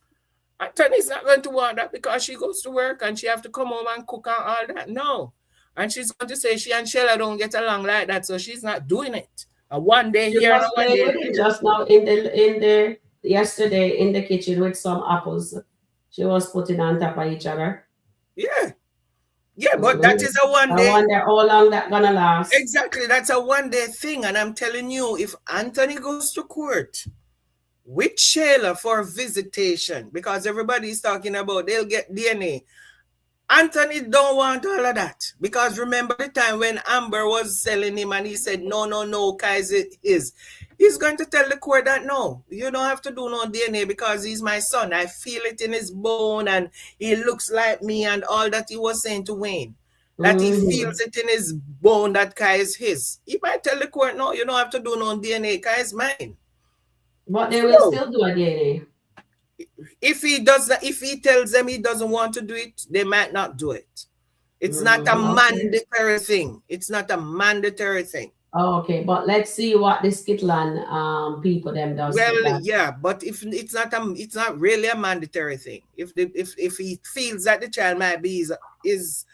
Tony's not going to want that because she goes to work and she have to come home and cook and all that. No. And she's going to say she and Shayla don't get along like that, so she's not doing it. One day she here and one day there. Just now in the yesterday in the kitchen with some apples. She was putting on top of each other. Yeah. Yeah, but that is a one day. I wonder how long that's gonna last. Exactly. That's a one day thing. And I'm telling you, if Anthony goes to court with Shayla for visitation, because everybody's talking about they'll get DNA. Anthony don't want all of that. Because remember the time when Amber was selling him and he said, no, Kai's it is. He's going to tell the court that, no, you don't have to do no DNA because he's my son. I feel it in his bone and he looks like me and all that he was saying to Wayne. That he feels it in his bone that Kai is his. He might tell the court, no, you don't have to do no DNA. Kai is mine. But they will still do a DNA. if he does that, if he tells them he doesn't want to do it, they might not do it. It's not a Okay. mandatory thing. It's not a mandatory thing. Okay, but let's see what the Skitland people them does with Well, that. yeah, but if it's not really a mandatory thing. If he feels that the child might be is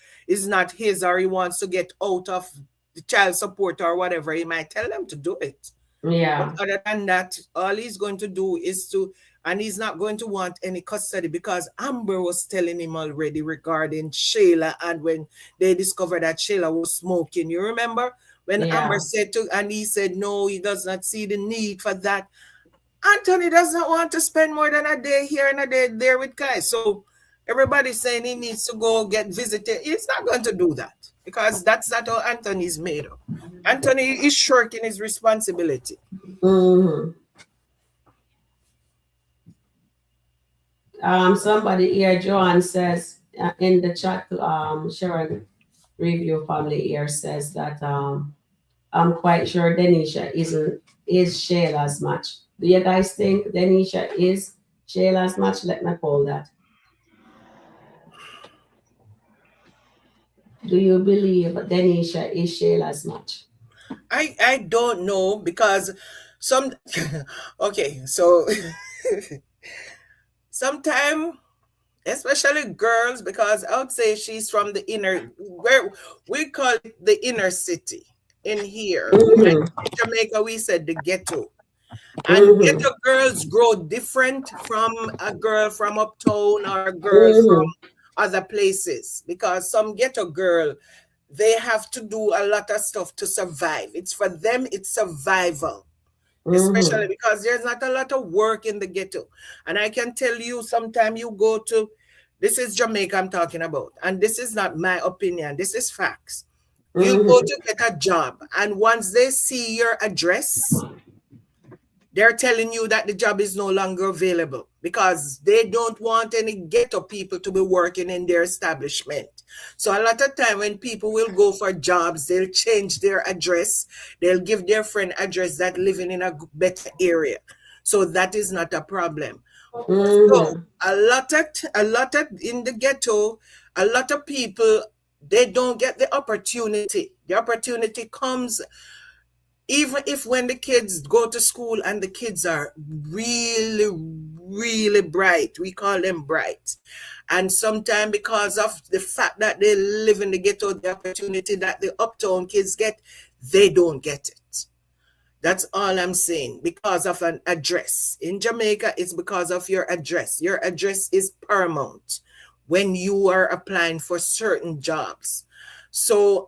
not his, or he wants to get out of the child support or whatever, he might tell them to do it. But Yeah. other than that, all he's going to do is to, and he's not going to want any custody, because Amber was telling him already regarding Shayla, and when they discovered that Shayla was smoking, you remember when Yeah. Amber said to, and he said no, he does not see the need for that. Anthony does not want to spend more than a day here and a day there with Kai. So everybody's saying he needs to go get visited. He's not going to do that, because that's not how Anthony's made of. Anthony is shirking his responsibility. Mm-hmm. Somebody here, Joanne says in the chat, Sharon review family here says that I'm quite sure Denisha is Shayla's match. Do you guys think Denisha is Shayla's match? Let me call that. Do you believe Denisha is Shayla's match? I don't know, because some okay, so sometimes, especially girls, because I would say she's from the inner, where we call it the inner city in here. And Mm-hmm. in Jamaica we said the ghetto. And Mm-hmm. ghetto girls grow different from a girl from uptown or a girl from Mm-hmm. other places, because some ghetto girl, they have to do a lot of stuff to survive. It's for them, it's survival, especially Mm-hmm. because there's not a lot of work in the ghetto. And I can tell you, sometime you go to, this is Jamaica I'm talking about, and this is not my opinion, this is facts. You go Mm-hmm. to get a job, and once they see your address, they're telling you that the job is no longer available, because they don't want any ghetto people to be working in their establishment. So a lot of time when people will go for jobs, they'll change their address. They'll give their friend address that living in a better area. So that is not a problem. So Mm-hmm. a lot of in the ghetto, a lot of people, they don't get the opportunity. The opportunity comes even if when the kids go to school and the kids are really, really bright, we call them bright. And sometimes because of the fact that they live in the ghetto, the opportunity that the uptown kids get, they don't get it. That's all I'm saying. Because of an address. In Jamaica, it's because of your address. Your address is paramount when you are applying for certain jobs. So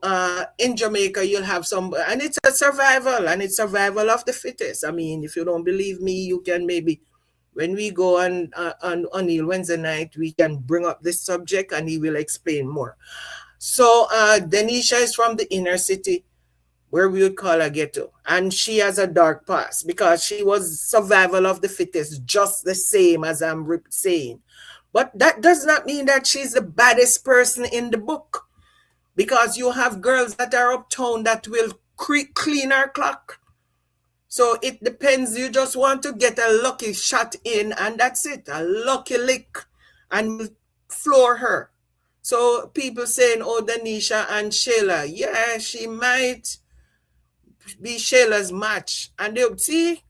in Jamaica, you'll have some, and it's a survival, and it's survival of the fittest. I mean, if you don't believe me, you can maybe, when we go on O'Neill Wednesday night, we can bring up this subject and he will explain more. So Denisha is from the inner city, where we would call her ghetto. And she has a dark past because she was survival of the fittest, just the same as I'm saying. But that does not mean that she's the baddest person in the book, because you have girls that are uptown that will clean her clock. So it depends. You just want to get a lucky shot in, and that's it, a lucky lick, and floor her. So people saying, oh, Denisha and Shayla, yeah, she might be Shayla's match. And they'll see,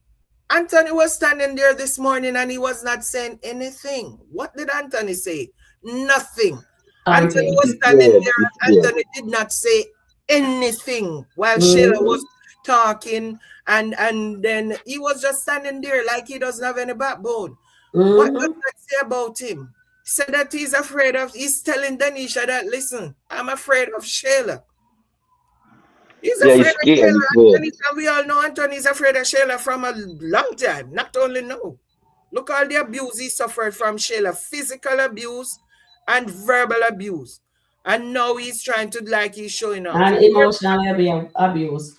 Anthony was standing there this morning and he was not saying anything. What did Anthony say? Nothing. Anthony Okay. was standing Disappeared, there and disappeared. Anthony did not say anything while Shayla Mm-hmm. was talking, and then he was just standing there like he doesn't have any backbone. What does Mm-hmm. that say about him? He said that he's telling Denisha that, listen, I'm afraid of Shayla. He's Yeah, afraid he's of scared, he's Shayla, scared. Anthony, and we all know Anthony's afraid of Shayla from a long time, not only now. Look all the abuse he suffered from Shayla, physical abuse and verbal abuse. And now he's trying to, like, he's showing off. And emotional abuse.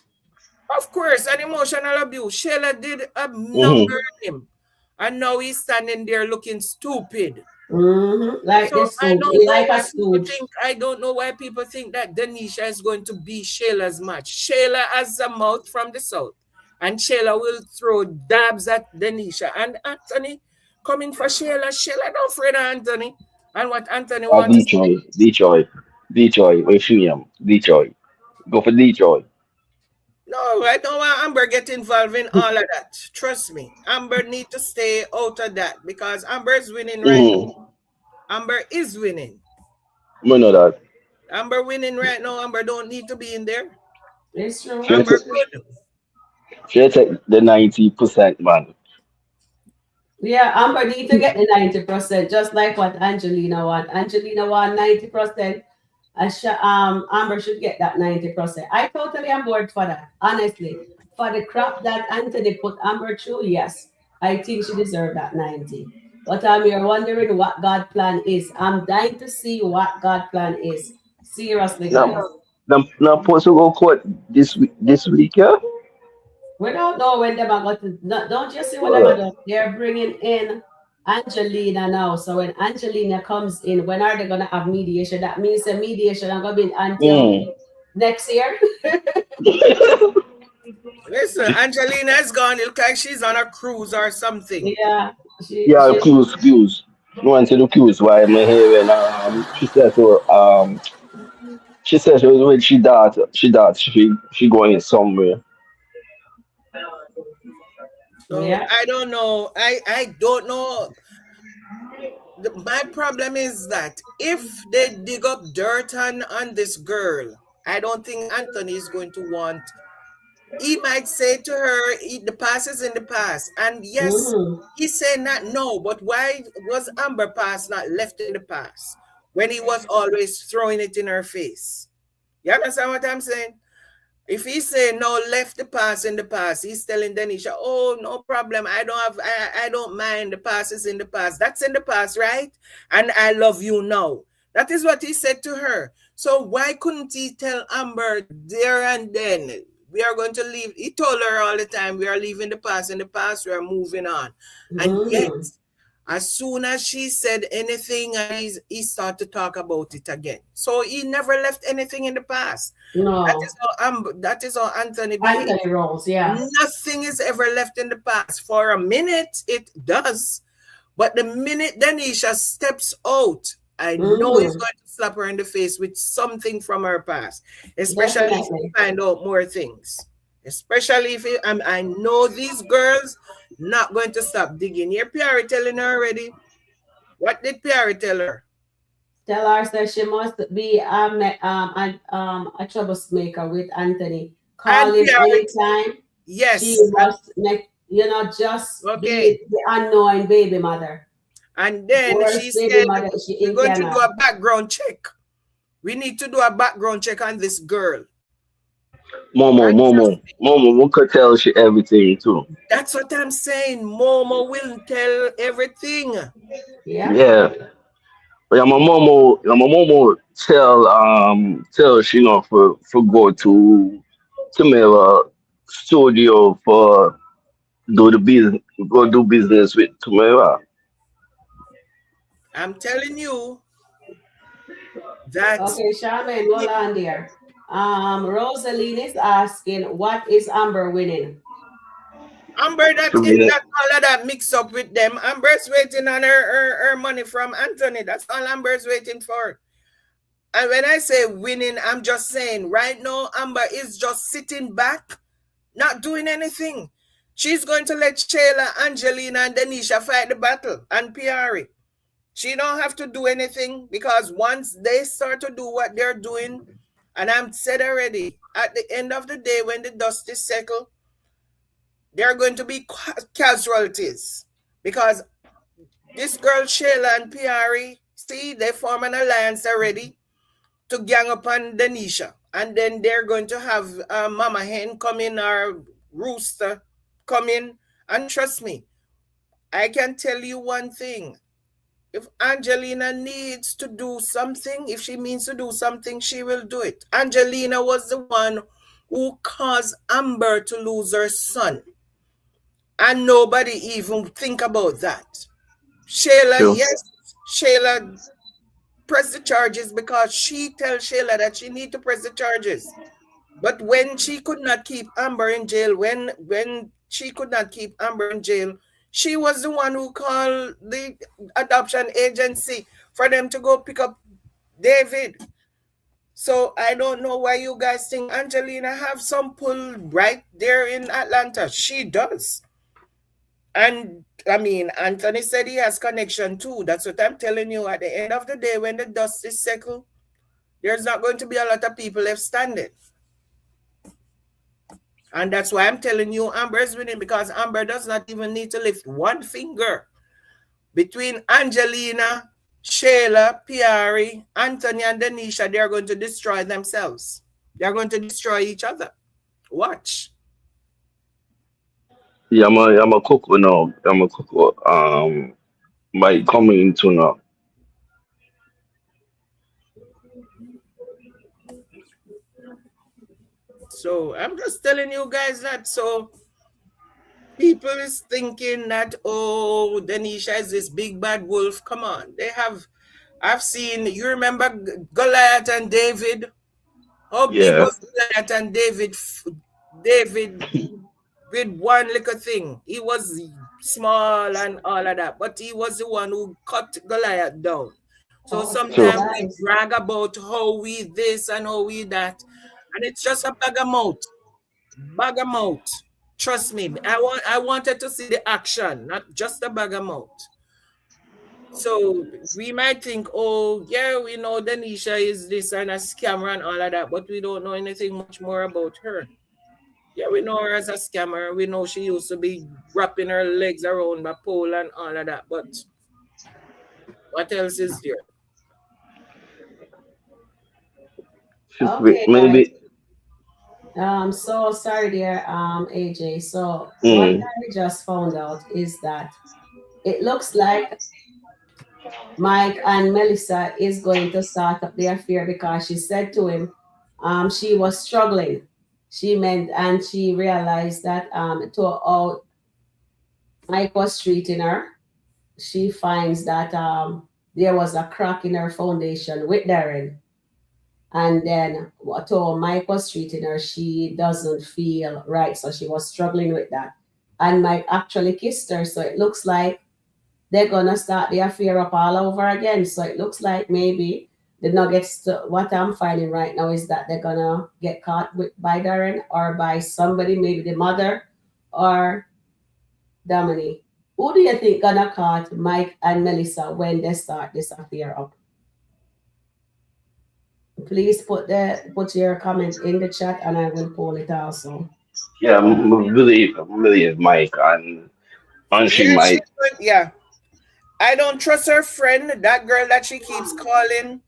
Of course, an emotional abuse. Shayla did a number Mm-hmm. on him. And now he's standing there looking stupid. Mm-hmm. Like So this Stooge. He like a Stooge. I don't know why people think that Denisha is going to be Shayla's match. Shayla has a mouth from the south, and Shayla will throw dabs at Denisha. And Anthony, coming for Shayla. Shayla don't afraid of Anthony. And what Anthony wants to say. Detroit. Where she am? Detroit. Go for Detroit. No, I don't want Amber get involved in all of that. Trust me. Amber need to stay out of that because Amber is winning right Mm-hmm. now. Amber is winning. We know that. Amber winning right now. Amber don't need to be in there. It's true. She Amber take, good. she take the 90%, man. Yeah, Amber need to get the 90%, just like what Angelina want. Angelina want 90%. Amber should get that 90%. I totally am board for that. Honestly, for the crap that Anthony put Amber through, yes, I think she deserved that 90. But I'm here wondering what God plan is. I'm dying to see what God plan is. Seriously, guys. Now, now supposed to go court this week, yeah? We don't know when they're going to. No, don't you see what they're Well, doing? They're bringing in Angelina now. So when Angelina comes in, when are they going to have mediation? That means the mediation are going to be until mm. next year. Listen, Angelina is gone. It look like she's on a cruise or something. Yeah, Yeah, she cues. No one to the cues why I'm hearing she said she was when she going somewhere. So yeah. I don't know. I don't know. My problem is that if they dig up dirt on this girl, I don't think Anthony is going to want. He might say to her, the past is in the past. And yes, Mm, he's saying that no, but why was Amber past not left in the past when he was always throwing it in her face? You understand what I'm saying? If he say no, left the past in the past, he's telling Denisha, oh, no problem. I don't mind. The past is in the past. That's in the past, right? And I love you now. That is what he said to her. So why couldn't he tell Amber there and then? We are going to leave. He told her all the time, we are leaving the past in the past. We are moving on. And yet, mm, as soon as she said anything, he started to talk about it again. So he never left anything in the past. no. That is how Anthony behaves. Anthony Rose, yeah. Nothing is ever left in the past. For a minute, it does. But the minute Denisha steps out, I know he's Mm, going to slap her in the face with something from her past, especially if he definitely. find out more things. Especially if I know these girls not going to stop digging. Here, Piarry telling her already. What did Piarry tell her? Tell her that she must be a troublemaker with Anthony. Call And him Piarry, anytime. She yes, must make, just okay. be the annoying baby mother. And then she Worst baby said, mother she we're in going to do Canada. a background check. We need to do a background check on this girl. And trust me, Momo, we could tell she everything too. that's what I'm saying. Momo will tell everything. Yeah. Yeah. But my momo tell she for go to my studio for do the business go do business with Tamara. I'm telling you that Okay, Charmaine, hold on there. Rosaline is asking, what is Amber winning? Amber, To that is be that all of that mix up with them. Amber's waiting on her money from Anthony. That's all Amber's waiting for. And when I say winning, I'm just saying right now, Amber is just sitting back, not doing anything. She's going to let Shayla, Angelina, and Denisha fight the battle and Piarry. She don't have to do anything because once they start to do what they're doing, and I'm said already, at the end of the day, when the dust is settled, there are going to be casualties because this girl Shayla and Piarry, see, they form an alliance already to gang up on Denisha, and then they're going to have Mama Hen come in or Rooster come in, and trust me, I can tell you one thing. If Angelina needs to do something, if she means to do something, she will do it. Angelina was the one who caused Amber to lose her son. And nobody even think about that. Shayla, true. yes, Shayla pressed the charges because she tells Shayla that she need to press the charges. But when she could not keep Amber in jail, when she could not keep Amber in jail, She was the one who called the adoption agency for them to go pick up David. So I don't know why you guys think Angelina have some pull right there in Atlanta. She does. And I mean, Anthony said he has connection too. That's what I'm telling you. At the end of the day, when the dust is settled, there's not going to be a lot of people left standing. And that's why I'm telling you Amber is winning, because Amber does not even need to lift one finger. Between Angelina, Shayla, Piarry, Anthony, and Denisha, they're going to destroy themselves. They're going to destroy each other. Watch. Yeah, I'm a cocoa now. I'm a cocoa. Might coming into now. So I'm just telling you guys that. So people is thinking that, oh, Denisha is this big bad wolf. Come on. I've seen, you remember Goliath and David? How big Yeah. was Goliath and David? David with one little thing. He was small and all of that, but he was the one who cut Goliath down. So Okay, So sometimes we guys. brag about how we this and how we that, and it's just a bag of mouth. Bag of mouth. Trust me. I wanted to see the action, not just a bag of mouth. So we might think, oh yeah, we know Denisha is this and a scammer and all of that, but we don't know anything much more about her. Yeah, we know her as a scammer. We know she used to be wrapping her legs around the pole and all of that. But what else is there? Okay, guys. maybe. So sorry there, AJ. So what Mm, I just found out is that it looks like Mike and Melissa is going to start up the affair because she said to him, she was struggling. She meant, and she realized that to how Mike was treating her, she finds that there was a crack in her foundation with Darren. And then what how Mike was treating her, she doesn't feel right. So she was struggling with that. And Mike actually kissed her. So it looks like they're gonna start the affair up all over again. So it looks like maybe the Nuggets. What I'm finding right now is that they're gonna get caught with by Darren or by somebody, maybe the mother or Dominique. Who do you think gonna caught Mike and Melissa when they start this affair up? Please put your comment in the chat and I will poll it also. yeah, believe Mike and she Yeah, she might. could. Yeah, I don't trust her friend, that girl that she keeps calling.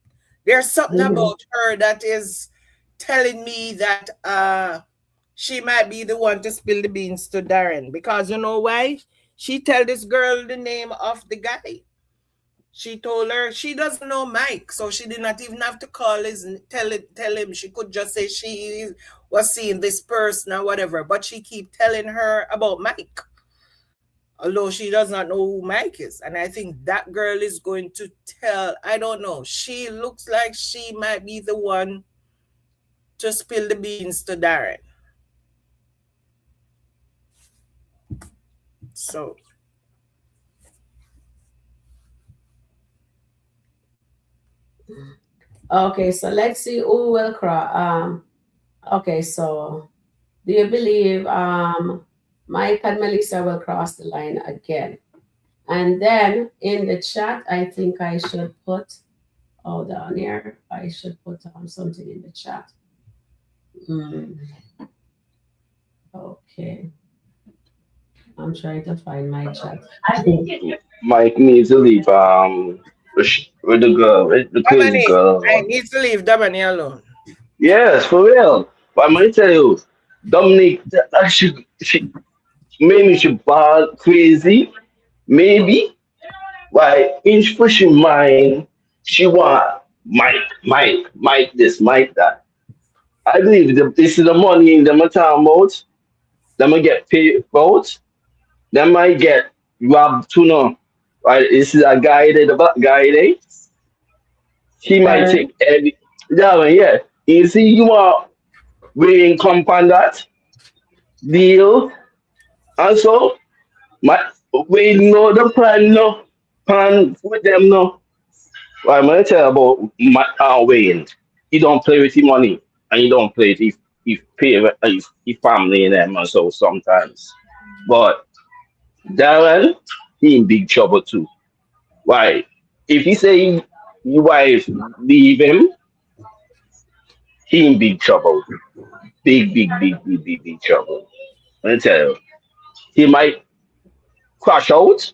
There's something Mhm. about her that is telling me that she might be the one to spill the beans to Darren. Because you know why? She tell this girl the name of the guy. She told her she doesn't know Mike, so she did not even have to call his tell him. She could just say she was seeing this person or whatever. But she keep telling her about Mike, although she does not know who Mike is. And I think that girl is going to tell. I don't know. She looks like she might be the one to spill the beans to Darren. So Okay, so let's see who will cry. Okay, so do you believe Mike and Melissa will cross the line again? And then in the chat, I think I should put, oh, down here, I should put something in the chat. Mm, okay, I'm trying to find my chat. Mike needs to leave. With the girl, with the crazy Dominic, girl I alone. need to leave Dominic alone. Yes, for real. But I'm gonna tell you, Dominic, that she maybe she bad crazy, maybe. Why inch pushing mine, she want Mike this, Mike that. I believe this is the money them a talking about. Them a get paid out. Them might get robbed too no. Right, this is a guy there, the black guy there. He might Darren, take every yeah, man, yeah. You see you are we in compound that deal also my We know the plan, no. Plan with them, no. Well, I'm gonna tell you about my Wayne. You don't play with your money, and you don't play with if parent, if family and them and so sometimes. But Darren, he in big trouble too. Why? If he say your wife leave him, he in big trouble. Big trouble. Let me tell you, he might crash out.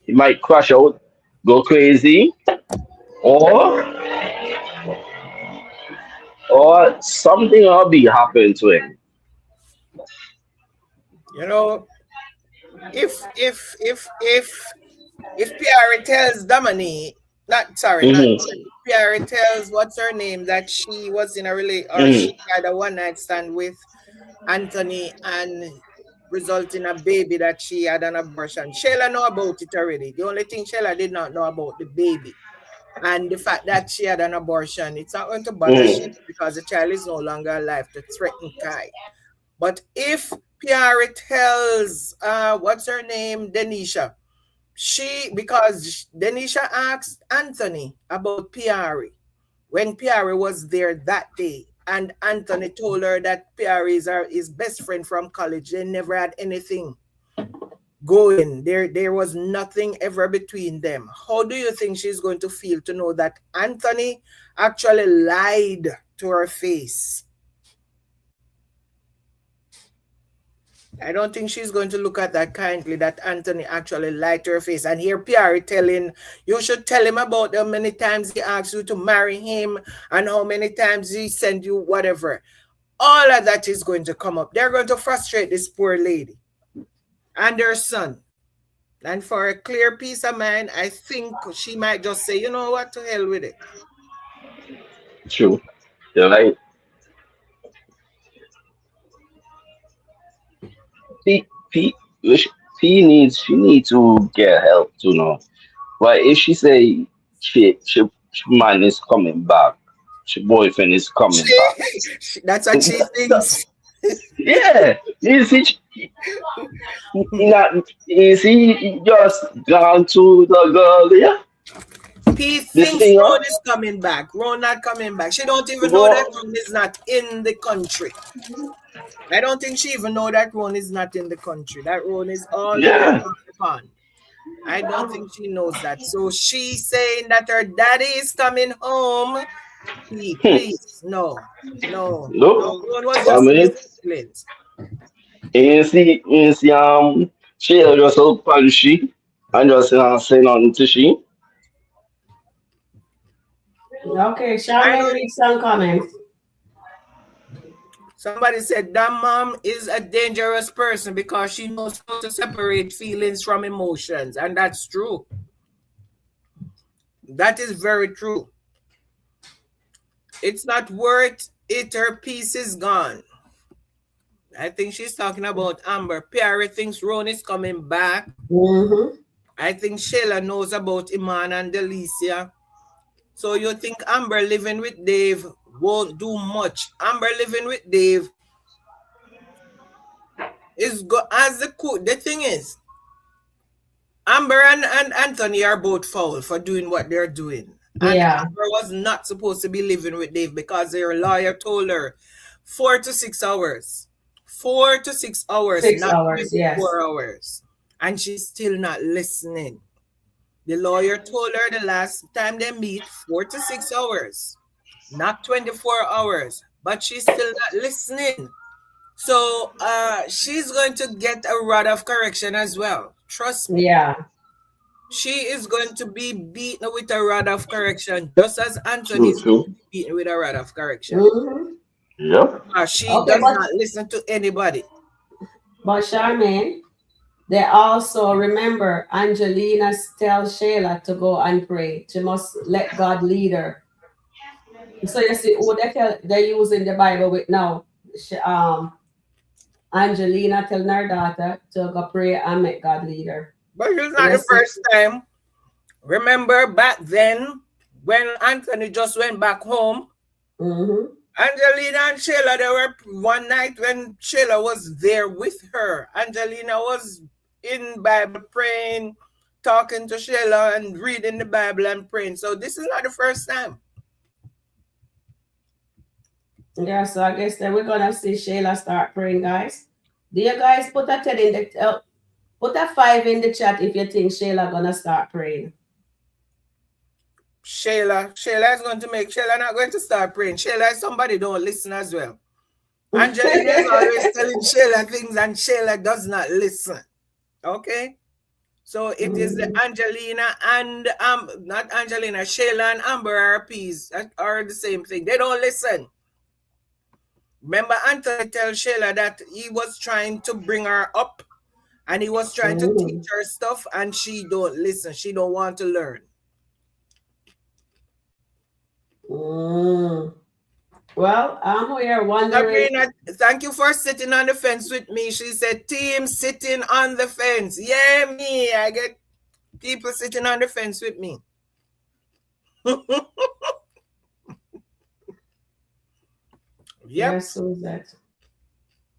He might crash out, go crazy, or something will be happening to him. You know, if Piarry tells Dominique, not sorry, not Hmm. Piarry tells what's her name that she was in a or she Hmm. had a one night stand with Anthony and result in a baby that she had an abortion. Shayla know about it already. The only thing Shayla did not know about the baby and the fact that she had an abortion. It's not going to bother Shayla Hmm. because the child is no longer alive to threaten Kai. But if Piarry tells what's her name, Denisha, because Denisha asked Anthony about Piarry when Piarry was there that day. And Anthony told her that Piarry is his best friend from college. They never had anything going. There was nothing ever between them. How do you think she's going to feel to know that Anthony actually lied to her face? I don't think she's going to look at that kindly, that Anthony actually lied to her face. And here Piarry telling, you should tell him about how many times he asked you to marry him and how many times he sent you whatever. All of that is going to come up. They're going to frustrate this poor lady and her son. And for a clear peace of mind, I think she might just say, you know what, to hell with it. True. You're right. P, P, she needs to get help to know. Why if she say she man is coming back, she boyfriend is coming back. That's what she thinks. Yeah, you see, not you see, he just gone to the girl. Yeah, He the thinks singer. Ron is coming back. Ron not coming back. She don't even know that Go, Ron is not in the country. I don't think she even know that Ron is not in the country. That Ron is all the way yeah, across the pond. I don't think she knows that. So she's saying that her daddy is coming home. Please, no, no, look. no. Ron was I just in his mean, feelings. you see, she just so punchy and just say nothing to she. Okay, I Charmaine, know read some comments. somebody said that mom is a dangerous person because she knows how to separate feelings from emotions. And that's true. That is very true. It's not worth it. Her piece is gone. I think she's talking about Amber. Piarry thinks Ron is coming back. Mm-hmm. I think Shayla knows about Iman and Delicia. So you think Amber living with Dave won't do much? Amber living with Dave is go as the thing is, Amber and Anthony are both foul for doing what they're doing. And Yeah, Amber was not supposed to be living with Dave because their lawyer told her 4 to 6 hours. 4 to 6 hours, six not hours. Yes. 24 hours. And she's still not listening. The lawyer told her the last time they meet 4 to 6 hours, not 24 hours. But she's still not listening. So she's going to get a rod of correction as well. Trust me. Yeah. She is going to be beaten with a rod of correction, just as Anthony True, is going to true. be beaten with a rod of correction. Mm-hmm. Yep. She Okay, does not listen to anybody. but Charmaine, they also remember Angelina tells Shayla to go and pray. She must let God lead her. So you see, who they use in the Bible with now. Angelina telling her daughter to go pray and make God lead her. But it's So not you the see, first time. Remember back then when Anthony just went back home, mm-hmm. Angelina and Shayla, they were one night when Shayla was there with her. Angelina was in Bible praying, talking to Shayla and reading the Bible and praying. So this is not the first time. Yeah, so I guess then we're gonna see Shayla start praying, guys. Do you guys put a 10 in the put a 5 in the chat if you think Shayla gonna start praying? Shayla is going to make Shayla not going to start praying. Shayla is somebody don't listen as well. Angelina is always telling Shayla things and Shayla does not listen. Okay? So it is the Angelina and not Angelina, Shayla and Amber RPs are the same thing. They don't listen. Remember Anthony tell Shayla that he was trying to bring her up and he was trying to teach her stuff and she don't listen. She don't want to learn. Well, I'm here wondering. Sabrina, thank you for sitting on the fence with me. She said, team sitting on the fence. Yeah, me. I get people sitting on the fence with me. Yes, Suzette.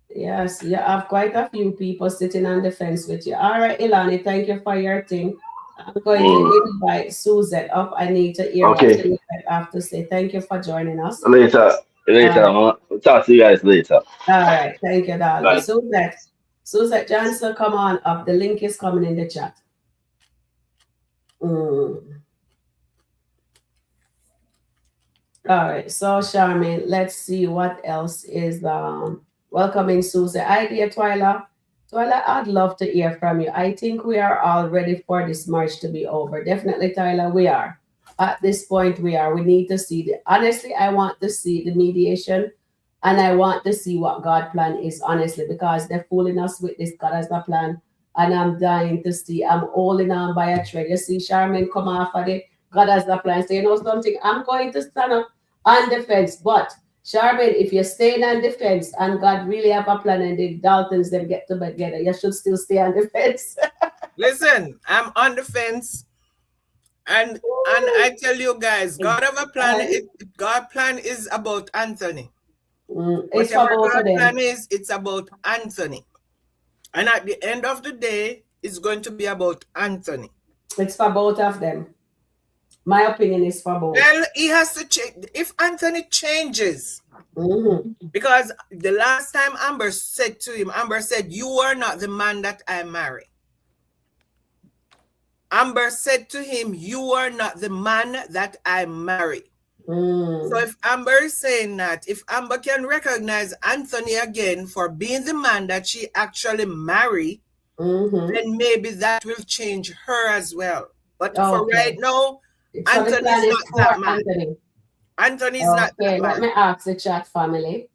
Yes, you have quite a few people sitting on the fence with you. All right, Ilani, thank you for your thing. I'm going to invite Suzette up. I need to hear what Suzette have to say. Thank you for joining us. Later. I'll talk to you guys later. All right, thank you, darling. Suzette Johnson, come on up. The link is coming in the chat. All right, so Charmaine, let's see what else is welcoming Susan. Hi, dear Twyla. Twyla, I'd love to hear from you. I think we are all ready for this march to be over. Definitely, Tyler, we are. At this point, we are. We need to see honestly, I want to see the mediation and I want to see what God plan is, honestly, because they're fooling us with this God has a plan. And I'm dying to see. I'm holding on by a thread. You see, Charmaine come off of it. God has a plan. So you know something, I'm going to stand up on the fence. But Charmaine, if you're staying on the fence and God really have a plan and the Daltons them get together, you should still stay on the fence. Listen, I'm on the fence. And I tell you guys, God have a plan. God plan is about Anthony. Whatever God plan is, it's about Anthony. And at the end of the day, it's going to be about Anthony. It's for both of them. My opinion is for both. Well, he has to change. If Anthony changes, because the last time Amber said to him, Amber said, "You are not the man that I marry." Amber said to him, "You are not the man that I marry." So if Amber is saying that, if Amber can recognize Anthony again for being the man that she actually married, then maybe that will change her as well. But for right now, Anthony is not that man. Anthony is not that man. Let me ask the chat family.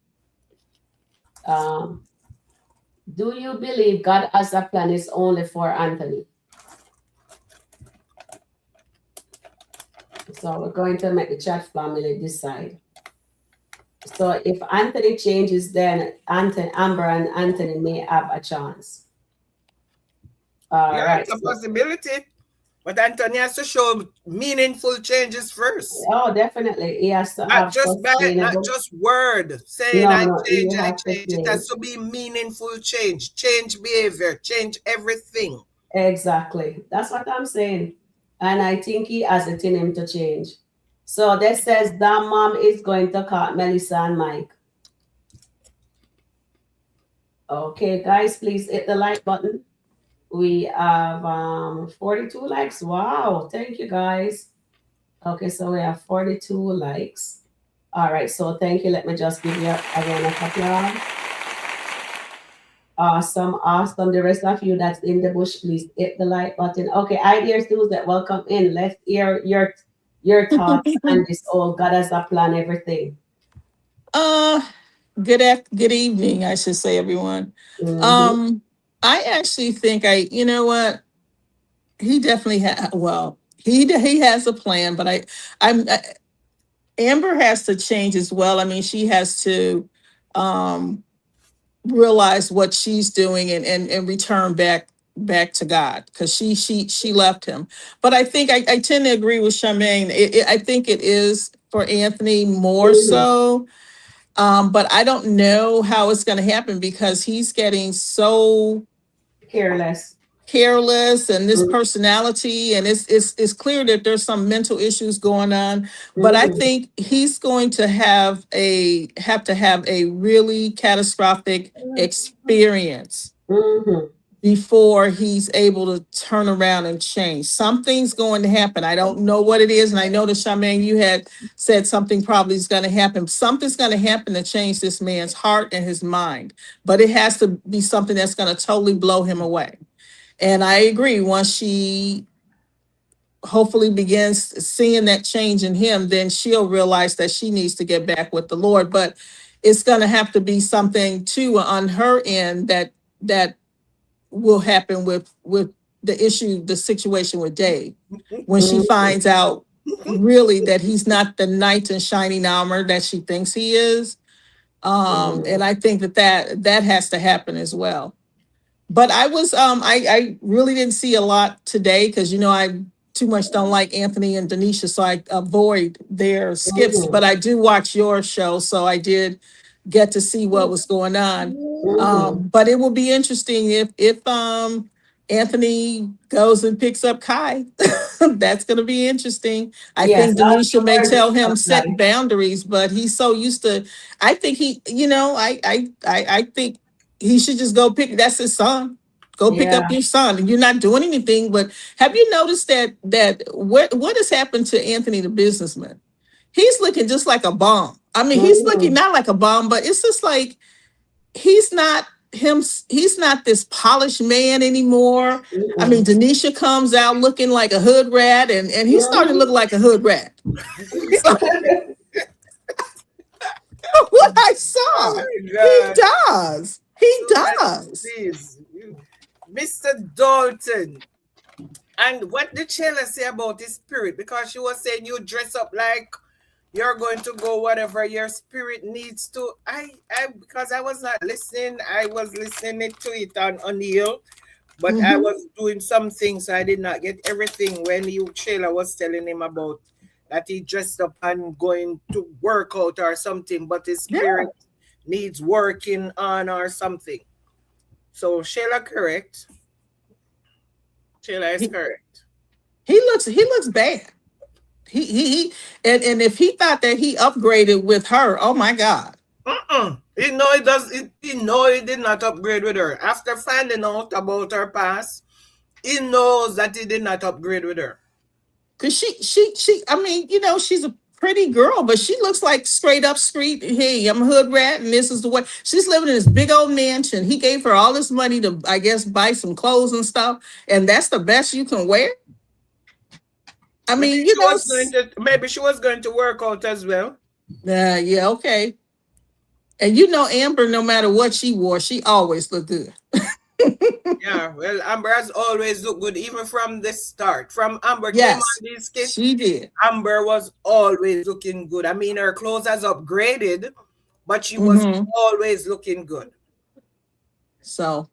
Do you believe God has a plan is only for Anthony? So we're going to make the chat family decide. So if Anthony changes, then Amber and Anthony may have a chance. Right. It's a possibility. But Anthony has to show meaningful changes first. Oh, definitely. He has to not just word saying I change. It has to be meaningful change. Change behavior, change everything. Exactly. That's what I'm saying. And I think he has it in him to change. So that says that mom is going to call Melissa and Mike. Okay, guys, please hit the like button. We have 42 likes. Wow, thank you, guys. Okay, so we have 42 likes. All right, so thank you. Let me just give you again a couple of. Awesome. The rest of you that's in the bush, please hit the like button. Okay, ideas Tuesday, welcome in. Let's hear your thoughts on this all God has a plan, everything. Good evening, I should say, everyone. I actually think you know what? He definitely he has a plan, but Amber has to change as well. I mean, she has to realize what she's doing and return back to God, because she left him. But I think I tend to agree with Charmaine. I think it is for Anthony more so. But I don't know how it's going to happen because he's getting so careless. careless and this Mhm. personality, and it's clear that there's some mental issues going on. But I Mhm. think he's going to have a really catastrophic experience Mhm. before he's able to turn around and change. Something's going to happen. I don't know what it is. And I know that Charmaine, you had said something probably is going to happen. Something's going to happen to change this man's heart and his mind. But it has to be something that's going to totally blow him away. And I agree, once she hopefully begins seeing that change in him, then she'll realize that she needs to get back with the Lord. But it's going to have to be something too on her end that will happen with the issue, the situation with Dave, when she Mhm. finds out really that he's not the knight in shining armor that she thinks he is. And I think that has to happen as well. But I really didn't see a lot today because I too much don't like Anthony and Denisha, so I avoid their skips. Mhm. But I do watch your show, so I did get to see what was going on. Mhm. But it will be interesting if Anthony goes and picks up Kai. That's going to be interesting. I Yes, think I'll Denisha may forward tell this him up, set guys. boundaries, but he's so used to. I think I think he should just go pick. That's his son. Go pick Yeah. up your son, and you're not doing anything. But have you noticed that what has happened to Anthony the businessman? He's looking just like a bomb. I mean, he's looking Mhm. not like a bomb, but it's just like he's not him. He's not this polished man anymore. I mean, Mhm. Denisha comes out looking like a hood rat, and he's starting to Mhm. look like a hood rat. So what I Oh saw, my he God. does. He Susan, does. please. Mr. Dalton. And what did Shayla say about his spirit? Because she was saying you dress up like you're going to go whatever your spirit needs to. I because I was not listening, I was listening to it on O'Neill, but I Mhm. was doing something, so I did not get everything when you Shayla was telling him about that he dressed up and going to work out or something, but his Yeah. spirit needs working on or something. So Shayla correct. Shayla is He, correct. he looks bad. He and if he thought that he upgraded with her, oh my God. He know he does. He know he did not upgrade with her. After finding out about her past, he knows that he did not upgrade with her. Cause I mean, she's a pretty girl, but she looks like straight up street. Hey, I'm a hood rat, and this is the way she's living in this big old mansion. He gave her all this money to, I guess, buy some clothes and stuff, and that's the best you can wear. I Maybe mean, she was going to. Maybe she was going to work out as well. yeah, okay. And Amber, no matter what she wore, she always looked good. Yeah. Well, Amber has always looked good, even from the start. From Amber came on Yes, this skit, she did. Amber was always looking good. I mean, her clothes has upgraded, but she was Hmm. always looking good. So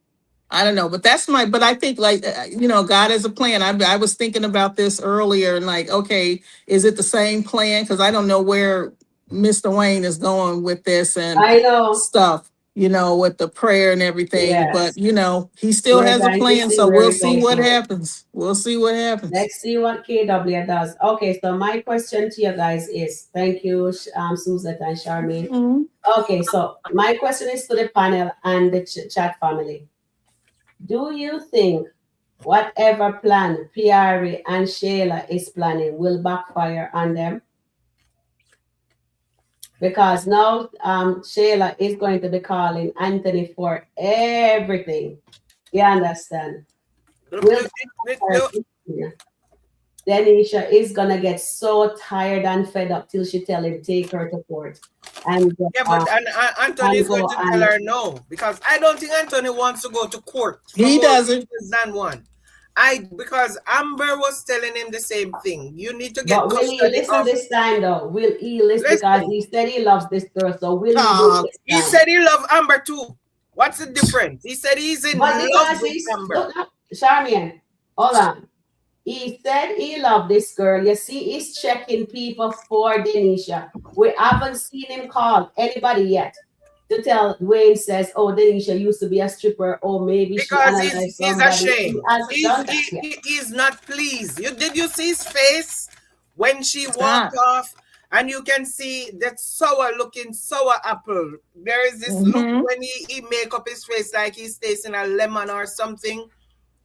I don't know, but but I think like, God has a plan. I was thinking about this earlier and like, okay, is it the same plan? Because I don't know where Mr. Wayne is going with this and I know. stuff, with the prayer and everything. But, Yes. he still We're has a going to plan. see So where we'll it see goes what now. happens. We'll see what happens. Let's see what KW does. Okay, so my question to you guys is, thank you, Suzette and Charmaine. Mhm. Okay, so my question is to the panel and the chat family. Do you think whatever plan Piarry and Shayla is planning will backfire on them? Because now Shayla is going to be calling Anthony for everything. You understand? Will The- backfire on him? Denisha is gonna get so tired and fed up till she tell him take her to court and Yeah, uh, but Anthony and is going go to tell and her no because I don't think Anthony wants to go to court for He more doesn't. reasons than one. I because Amber was telling him the same thing. You need to get but will he custody listen of. this time though? Will he listen because Listen, he said he loves this girl, so will he do it Uh, this he time? said he loved Amber too. What's the difference? He said he's in But love because with he's Amber. look, Charmian, hold on. He said he loved this girl. You see, he's checking people for Denisha. We haven't seen him call anybody yet. to tell Wayne says, oh, Denisha used to be a stripper, or maybe she Because analyzed he's somebody. He ashamed. hasn't done that yet. He's not pleased. Did you see his face when she walked Stop. off? And you can see that looking sour apple. There is this look Mm-hmm. when he make up his face like he's tasting a lemon or something.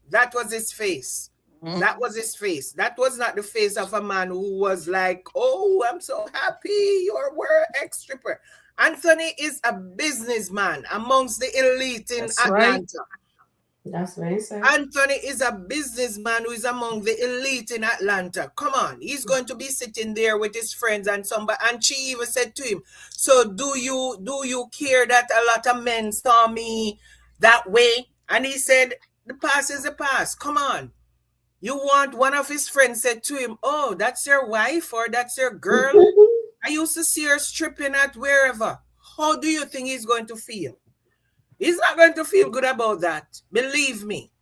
That was his face. That was his face. That was not the face of a man who was like, oh, I'm so happy we're ex-stripper. Anthony is a businessman amongst the elite in That's right. Atlanta. That's what he said. Anthony is a businessman who is among the elite in Atlanta. Come on, he's going to be sitting there with his friends and somebody. And she even said to him, "So do you care that a lot of men saw me that way?" And he said, "The past is the past. Come on." You want one of his friends said to him, "Oh, that's your wife or that's your girl? I used to see her stripping at wherever." How do you think he's going to feel? He's not going to feel good about that. Believe me.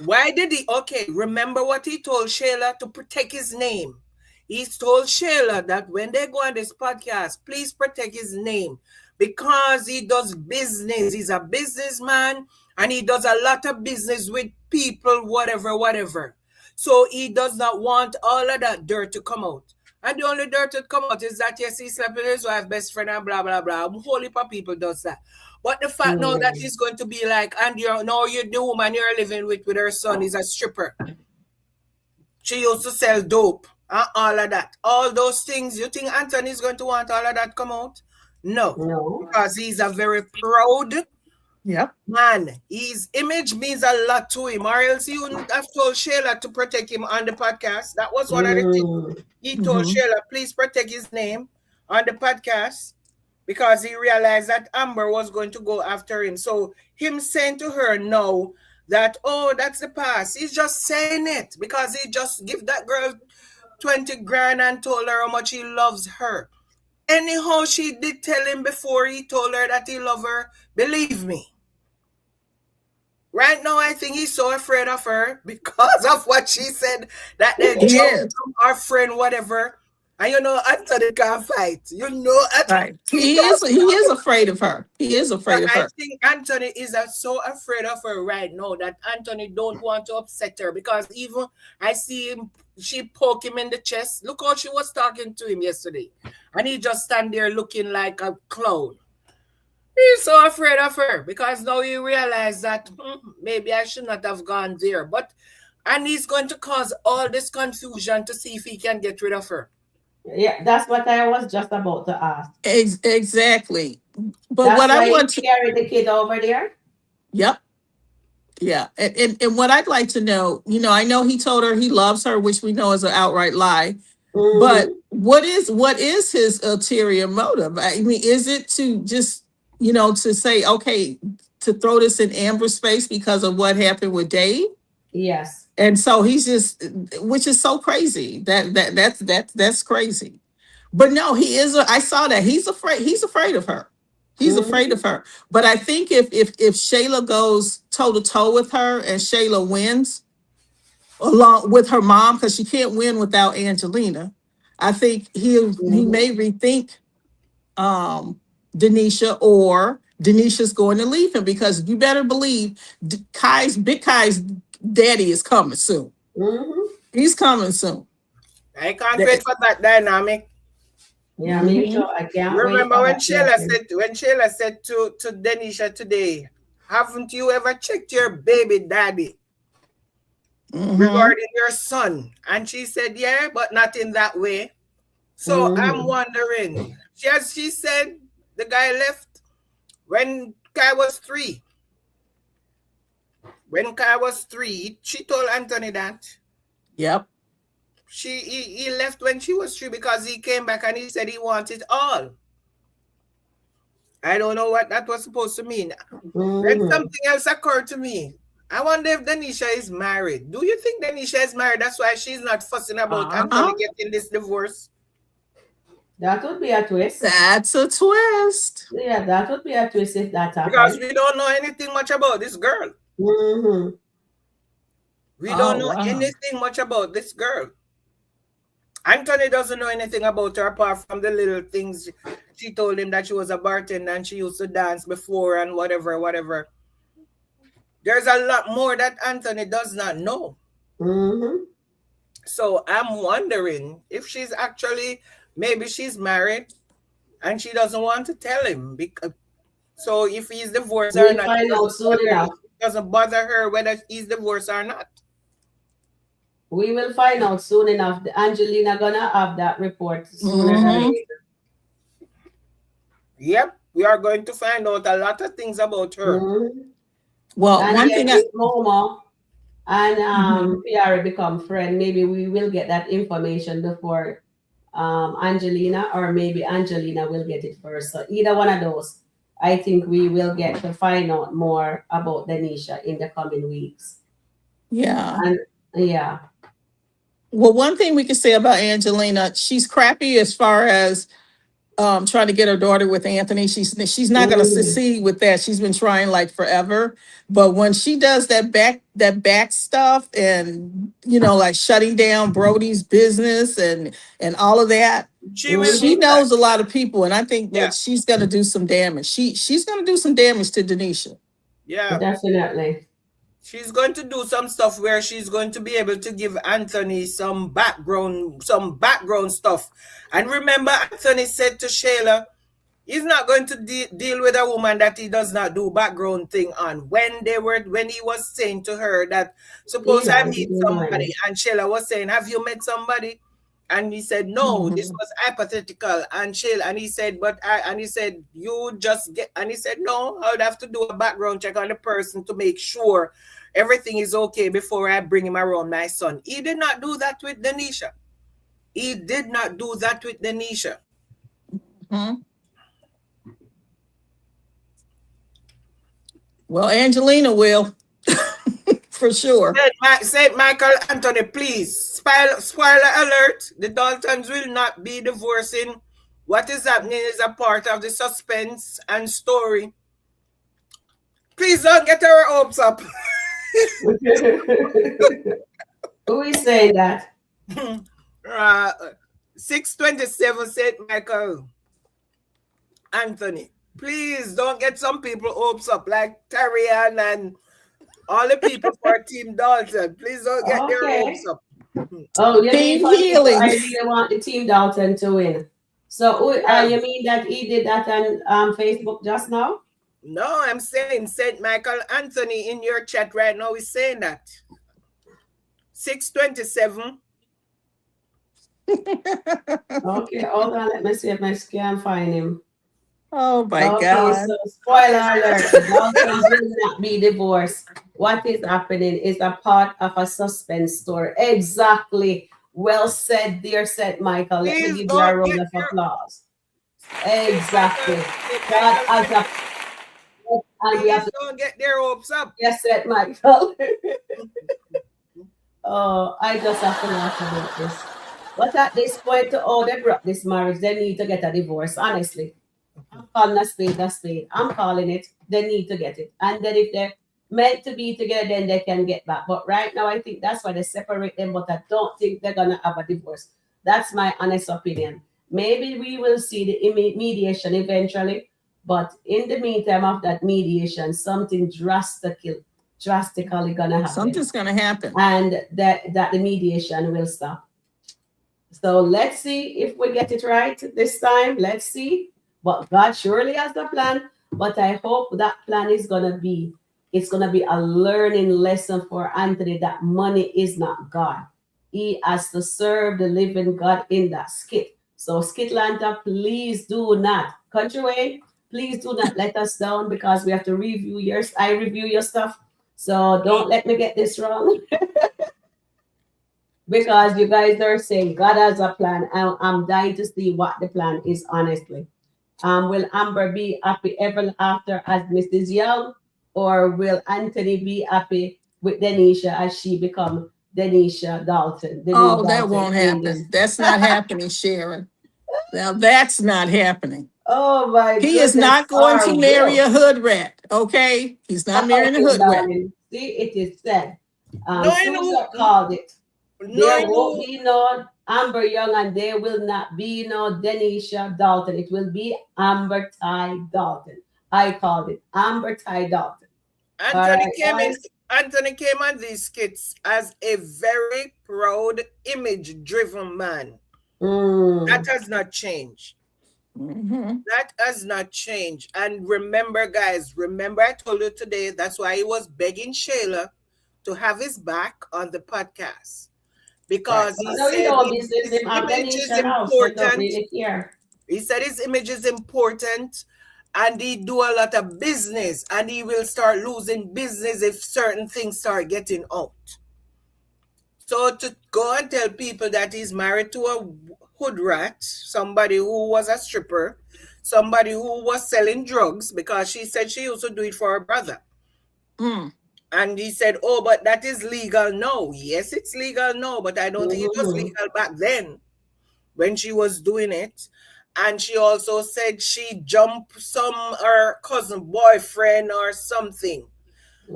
Why did he? Okay, remember what he told Shayla to protect his name. He told Shayla that when they go on this podcast, please protect his name because he does business. He's a businessman and he does a lot of business with people, whatever. So he does not want all of that dirt to come out. And the only dirt that come out is that, yes, he slept with his wife, best friend, and blah, blah, blah. A whole heap of people does that. But the fact now that he's going to be like, and you're the woman you're living with her son is a stripper. She used to sell dope and all of that. All those things, you think Anthony's going to want all of that come out? No. Because he's a very proud man. His image means a lot to him, or else he wouldn't have told Shayla to protect him on the podcast. That was one of the things he told Shayla, please protect his name on the podcast, because he realized that Amber was going to go after him. So him saying to her no, that, oh, that's the past, he's just saying it because he just give that girl 20 grand and told her how much he loves her. Anyhow, she did tell him before he told her that he loved her. Believe me. Right now, I think he's so afraid of her because of what she said, that they jumped our friend, whatever. And Anthony can't fight. Right. He is afraid of her. He is afraid of her. I think Anthony is so afraid of her right now that Anthony don't want to upset her, because even I see him, she poke him in the chest. Look how she was talking to him yesterday. And he just stand there looking like a clown. He's so afraid of her because now he realized that maybe I should not have gone there. And he's going to cause all this confusion to see if he can get rid of her. Yeah, that's what I was just about to ask. Exactly. But that's what why I want to carry the kid over there. Yep. Yeah. And what I'd like to know, I know he told her he loves her, which we know is an outright lie. But what is his ulterior motive? I mean, is it to just, to say, okay, to throw this in Amber's space because of what happened with Dave? Yes. And so he's just, which is so crazy. That's crazy. But no, he is. I saw that he's afraid. He's afraid of her. He's afraid of her. But I think if Shayla goes toe to toe with her and Shayla wins, along with her mom, because she can't win without Angelina, I think he may rethink Denisha, or Denisha's going to leave him, because you better believe Big Kai's daddy is coming soon. He's coming soon. I can't wait for that dynamic. Yeah, me too. I can't remember wait when Shayla said to Denisha today, haven't you ever checked your baby daddy regarding your son? And she said, yeah, but not in that way. So I'm wondering, she said the guy left when Kai was 3. When Kai was 3, she told Anthony that. Yep. He left when she was 3 because he came back and he said he wanted all. I don't know what that was supposed to mean. Then something else occurred to me. I wonder if Denisha is married. Do you think Denisha is married? That's why she's not fussing about Anthony getting this divorce. That would be a twist. That's a twist. Yeah, that would be a twist if that happened. Because we don't know anything much about this girl. We don't know anything much about this girl. Anthony doesn't know anything about her apart from the little things she told him that she was a bartender and she used to dance before and whatever, whatever. There's a lot more that Anthony does not know. Mm-hmm. So I'm wondering if she's actually, maybe she's married and she doesn't want to tell him. Because, so if he's divorced or We'll not, find out soon enough. it doesn't bother her whether he's divorced or not. We will find out soon enough. Angelina gonna have that report sooner than Mhm. later. Yep, we are going to find out a lot of things about her. Mhm. Well, And one then thing if Momo and Mhm. Piarry become friend, maybe we will get that information before Angelina, or maybe Angelina will get it first. So either one of those, I think we will get to find out more about Denisha in the coming weeks. Yeah. And yeah, Well, one thing we can say about Angelina, she's crappy as far as trying to get her daughter with Anthony. She's not going to mm, succeed with that. She's been trying like forever. But when she does that back stuff, and like shutting down Brody's business and all of that, She will mm-hmm. she do that. knows a lot of people, and I think Yeah, that she's going to do some damage. She's going to do some damage to Denisha. yeah. Definitely. She's going to do some stuff where she's going to be able to give Anthony some background stuff. And remember, Anthony said to Shayla, he's not going to deal with a woman that he does not do background thing on. When he was saying to her that suppose I Eli meet didn't know somebody, any. and Shayla was saying, have you met somebody? And he said, no, this Mhm. was hypothetical. And Shayla, and he said, and he said, you just get, and he said, no, I would have to do a background check on the person to make sure everything is okay before I bring him around my son. He did not do that with Denisha. He did not do that with Denisha. Mhm. Well, Angelina will, for sure. Saint Michael Anthony, please. Spoiler alert. The Daltons will not be divorcing. What is happening is a part of the suspense and story. Please don't get our hopes up. Who is saying that? 627 Saint Michael Anthony. Please don't get some people hopes up like Tarian and all the people for Team Dalton. Please don't get their Okay. hopes up. Oh, you mean Team some people healing. I really want the team Dalton to win. So you mean that he did that on Facebook just now? No, I'm saying Saint Michael Anthony in your chat right now is saying that. 627. Okay, hold on, let me see if I can find him. Oh my Okay, God. so spoiler alert, the Daltons will not be divorced. What is happening is a part of a suspense story. Exactly. Well said, dear Saint Michael. Let me Please give you a don't round get of your applause. Exactly. God has a and we have Please to don't get their hopes up. yes, Saint Michael. Oh, I just have to laugh about this. But at this point, to all they broke this marriage, they need to get a divorce, honestly. I'm calling a spade a spade. I'm calling it. They need to get it. And then if they're meant to be together, then they can get back. But right now, I think that's why they separate them. But I don't think they're going to have a divorce. That's my honest opinion. Maybe we will see the mediation eventually. But in the meantime of that mediation, something drastically going to happen. Something's going to happen. And that the mediation will stop. So let's see if we get it right this time. Let's see. But God surely has a plan. But I hope that plan is gonna be a learning lesson for Anthony that money is not God. He has to serve the living God in that skit. So SkitLanta, please do not. Kountry Wayne, please do not let us down because we have to review I review your stuff. So don't let me get this wrong. Because you guys are saying God has a plan. I'm dying to see what the plan is, honestly. Will Amber be happy ever after as Mrs. Young, or will Anthony be happy with Denisha as she become Denisha Dalton? Oh, that won't happen. That's not happening, Sharon. Now that's not happening. Oh my He goodness. is not going to marry Will. a hood rat. Okay, he's not marrying a Okay, hood rat. darling. See, it is said. No, I know. Susan called it. There won't be no Amber Young, and there will not be no Denisha Dalton. It will be Amber Ty Dalton. I called it Amber Ty Dalton. All Anthony right, came in. guys. Anthony came on these skits as a very proud, image-driven man. That Mm, has not changed. Mm-hmm. That has not changed. And remember, guys, remember I told you today that's why he was begging Shayla to have his back on the podcast. right. Because he No, you said know business. his Him have image is Denisha house. They don't important. really care. He said his image is important and he do a lot of business and he will start losing business if certain things start getting out. So to go and tell people that he's married to a hood rat, somebody who was a stripper, somebody who was selling drugs, because she said she used to do it for her brother. Mm. And he said, oh, but that is legal now. Yes, it's legal now, but I don't think it was Mm-hmm. legal back then when she was doing it. And she also said she jumped some her cousin boyfriend or something.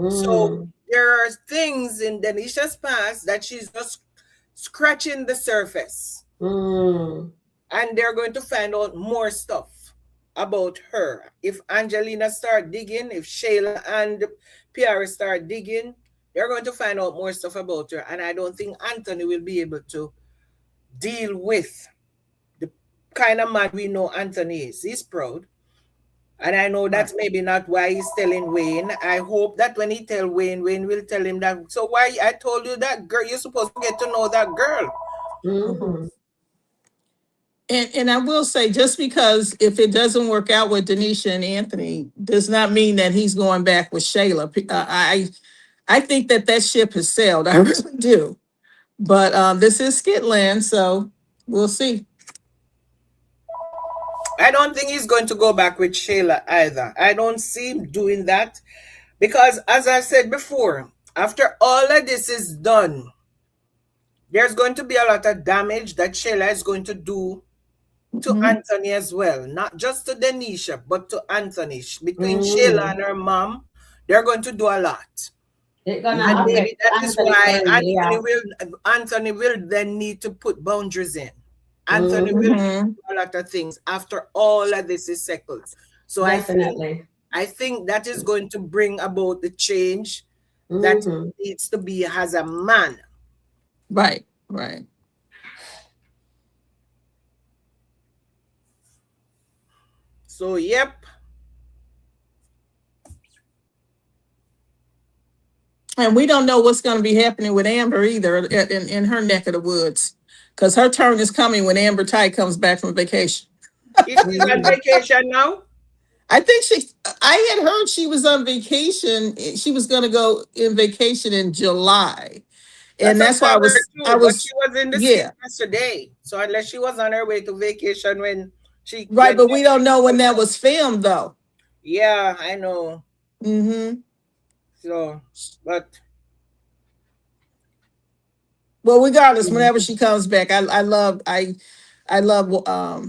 So Mm, there are things in Denisha's past that she's just scratching the surface. mm, And they're going to find out more stuff about her. If Angelina start digging, if Shayla and Piarry start digging, they're going to find out more stuff about her. And I don't think Anthony will be able to deal with the kind of man we know Anthony is. He's proud. And I know right. that's maybe not why he's telling Wayne. I hope that when he tell Wayne, Wayne will tell him that. So why I told you that girl, you're supposed to get to know that girl. Mm-hmm. Mm-hmm. And I will say, just because if it doesn't work out with Denisha and Anthony, does not mean that he's going back with Shayla. I think that that ship has sailed. I really do. But this is Skitland, so we'll see. I don't think he's going to go back with Shayla either. I don't see him doing that because, as I said before, after all of this is done, there's going to be a lot of damage that Shayla is going to do to Mhm. Anthony as well. Not just to Denisha, but to Anthony. Between Shayla Mm. and her mom, they're going to do a lot. It's gonna And Mhm. maybe affect that is Anthony why career. Yeah. Anthony will then need to put boundaries in. Anthony will Mm-hmm. do Mhm. a lot of things after all of this is settled. So Definitely. I think that is going to bring about the change that Mm-hmm. needs to be as a man. Right, right. So yep. And we don't know what's going to be happening with Amber either in her neck of the woods, because her turn is coming when Amber Tye comes back from vacation. She's on Mm-hmm. vacation now. I think I had heard she was on vacation. She was going to go in vacation in July. That's And what that's why I heard I too. But she was, was in the skit yeah, yesterday. So unless she was on her way to vacation when she right. get But we back, don't know when that was filmed though. yeah, I know. Hmm. So but Well, regardless, whenever Mm-hmm. she comes back, I love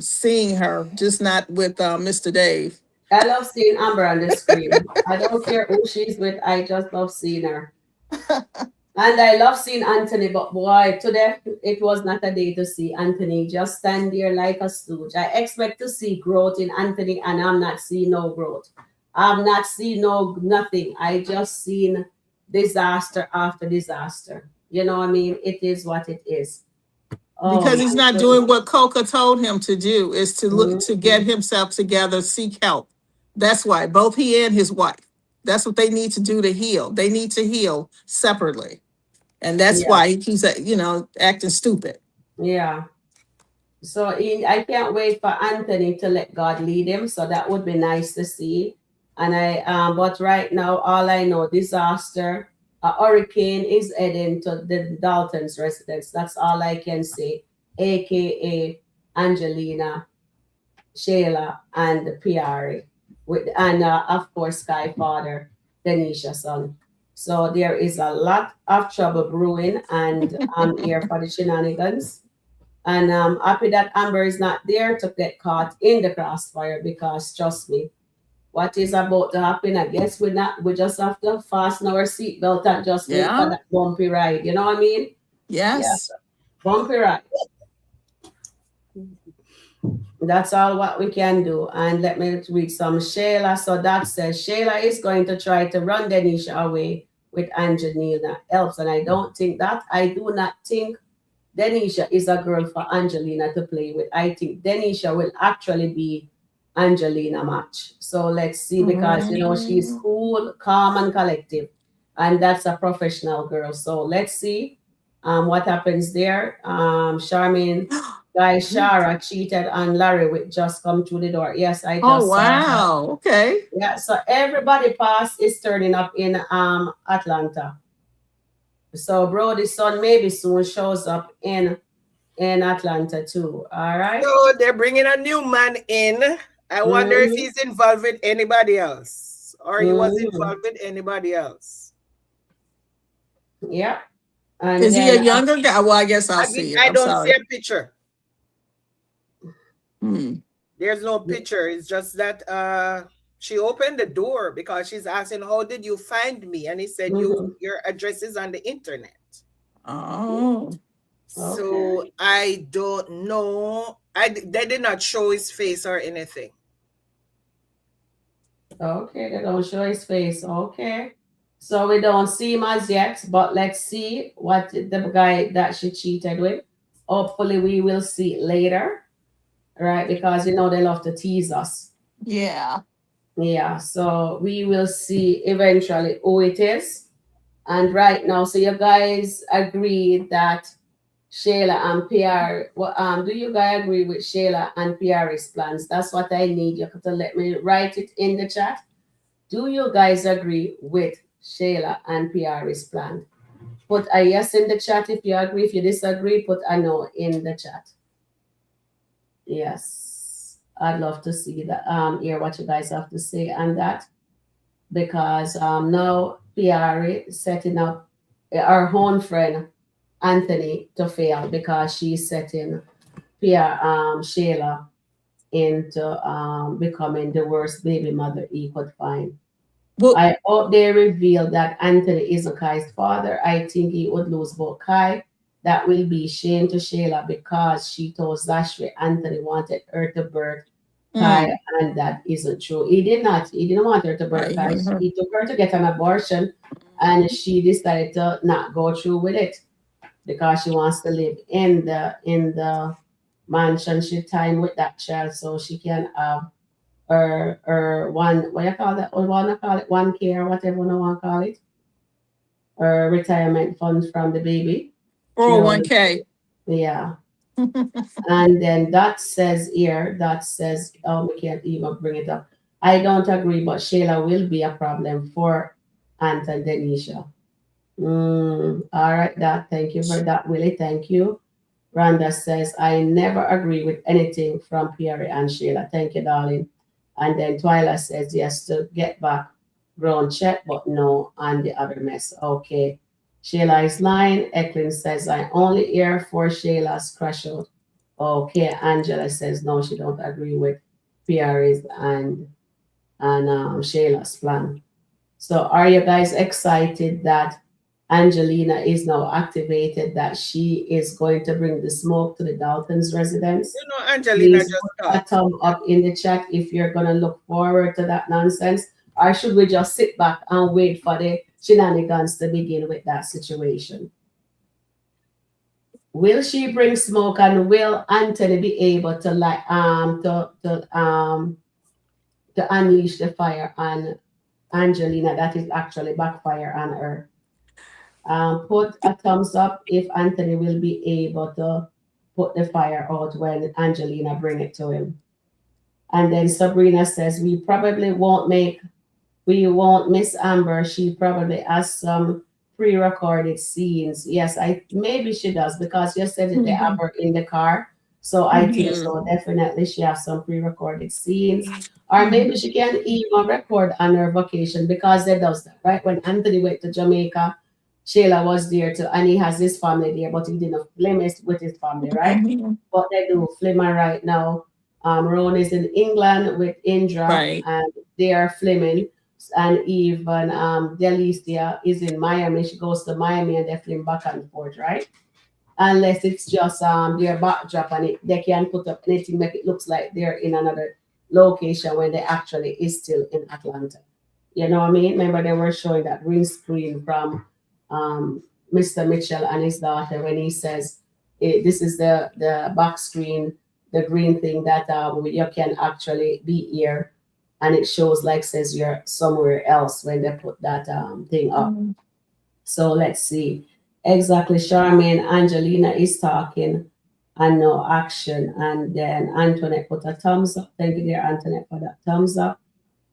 seeing her, just not with Mr. Dave. I love seeing Amber on the screen. I don't care who she's with. I just love seeing her. And I love seeing Anthony, but boy, today it was not a day to see Anthony just stand there like a stooge. I expect to see growth in Anthony, and I'm not seeing no growth. I'm not seeing no nothing. I just seen disaster after disaster. You know what I mean? It is what it is. Oh Because my he's not doing goodness. what Coca told him to do, is to look to get Mhm. himself together, seek help. That's why both he and his wife. That's what they need to do to heal. They need to heal separately, and that's Yeah, why he's acting stupid. yeah. So I can't wait for Anthony to let God lead him. So that would be nice to see. And but right now, all I know, disaster, a hurricane is heading to the Dalton's residence. That's all I can say, aka Angelina, Shayla, and Piarry, with and of course Sky Father, Denisha's son. So there is a lot of trouble brewing, and I'm here for the shenanigans. And I'm happy that Amber is not there to get caught in the crossfire because trust me, what is about to happen, I guess we just have to fasten our seatbelt and just wait for Yeah. that bumpy ride. You know what I mean? Yes, Yes. bumpy ride. That's all what we can do. And let me read some Shayla. So that says Shayla is going to try to run Denisha away with Angelina helps. And I don't think that. I do not think Denisha is a girl for Angelina to play with. I think Denisha will actually be Angelina match. So let's see, because she's cool, calm, and collective, and that's a professional girl. So let's see what happens there. Charmaine, guy Shara cheated on Larry with just come through the door. Yes, I Oh, just saw that. wow. Okay. Yeah, so everybody past is turning up in Atlanta. So Brody's son maybe soon shows up in Atlanta too. All right. So they're bringing a new man in. I wonder if he's involved with anybody else, or he was involved with anybody else. Yeah. And Is he a then younger guy? Well, I guess I'll see it. I I'm don't sorry. see a picture. There's no picture. It's just that she opened the door because she's asking, "How did you find me?" And he said, "Your address is on the internet." Oh. So okay. I don't know. They did not show his face or anything. Okay, they don't show his face. Okay. So we don't see him as yet, but let's see what the guy that she cheated with. Hopefully we will see it later. Right? Because they love to tease us. Yeah. Yeah. So we will see eventually who it is. And right now, so you guys agree that Shayla and Piarry, do you guys agree with Shayla and Piarry's plans? That's what I need you to let me write it in the chat. Do you guys agree with Shayla and Piarry's plan? Put a yes in the chat if you agree. If you disagree, put a no in the chat. Yes. I'd love to see that, hear what you guys have to say on that. Because now Piarry setting up our own friend Anthony to fail because she's setting Shayla into becoming the worst baby mother he could find. Well, I hope they reveal that Anthony isn't Kai's father. I think he would lose both Kai. That will be shame to Shayla because she told Zashri Anthony wanted her to birth Kai, and that isn't true. He did not. He didn't want her to birth Kai. He took her to get an abortion, and she decided to not go through with it because she wants to live in the mansion. She time with that child so she can have or one, what you call that? Or wanna call it 1K or whatever you want to call it, or retirement funds from the baby. 401k. Yeah. And then that says here, we can't even bring it up. I don't agree, but Shayla will be a problem for Aunt and Denisha. All right, thank you for that, Willie. Thank you. Rhonda says, I never agree with anything from Piarry and Shayla. Thank you, darling. And then Twyla says, yes, to get back grown check, but no on the other mess. Okay. Shayla is lying. Eklund says, I only hear for Shayla's crush out. Okay. Angela says, no, she don't agree with Piarry's and Shayla's plan. So are you guys excited that Angelina is now activated, that she is going to bring the smoke to the Daltons residence? Angelina Please just put a thumb up in the chat if you're going to look forward to that nonsense. Or should we just sit back and wait for the shenanigans to begin with that situation? Will she bring smoke, and will Anthony be able to to unleash the fire on Angelina that is actually backfire on her? Put a thumbs up if Anthony will be able to put the fire out when Angelina bring it to him. And then Sabrina says, we won't miss Amber. She probably has some pre-recorded scenes. Yes, maybe she does, because you said that they have her in the car. So I think so. Definitely she has some pre-recorded scenes. Or maybe she can even record on her vacation, because they does that, right? When Anthony went to Jamaica, Shayla was there too, and he has his family there, but he didn't film it with his family, right? But they do filming right now. Ron is in England with Indra, and they are filming. And even Delicia is in Miami. She goes to Miami and they film back and forth, right? unless it's just their backdrop and they can put up anything make it looks like they're in another location when they actually is still in Atlanta. You know what I mean? Remember they were showing that green screen from Mr. Mitchell and his daughter when he says this is the back screen, the green thing that you can actually be here, and it shows like says you're somewhere else when they put that thing up. So let's see. Exactly, Charmaine, Angelina is talking and no action. And then Antoinette put a thumbs up. Thank you, dear Antoinette, for that thumbs up.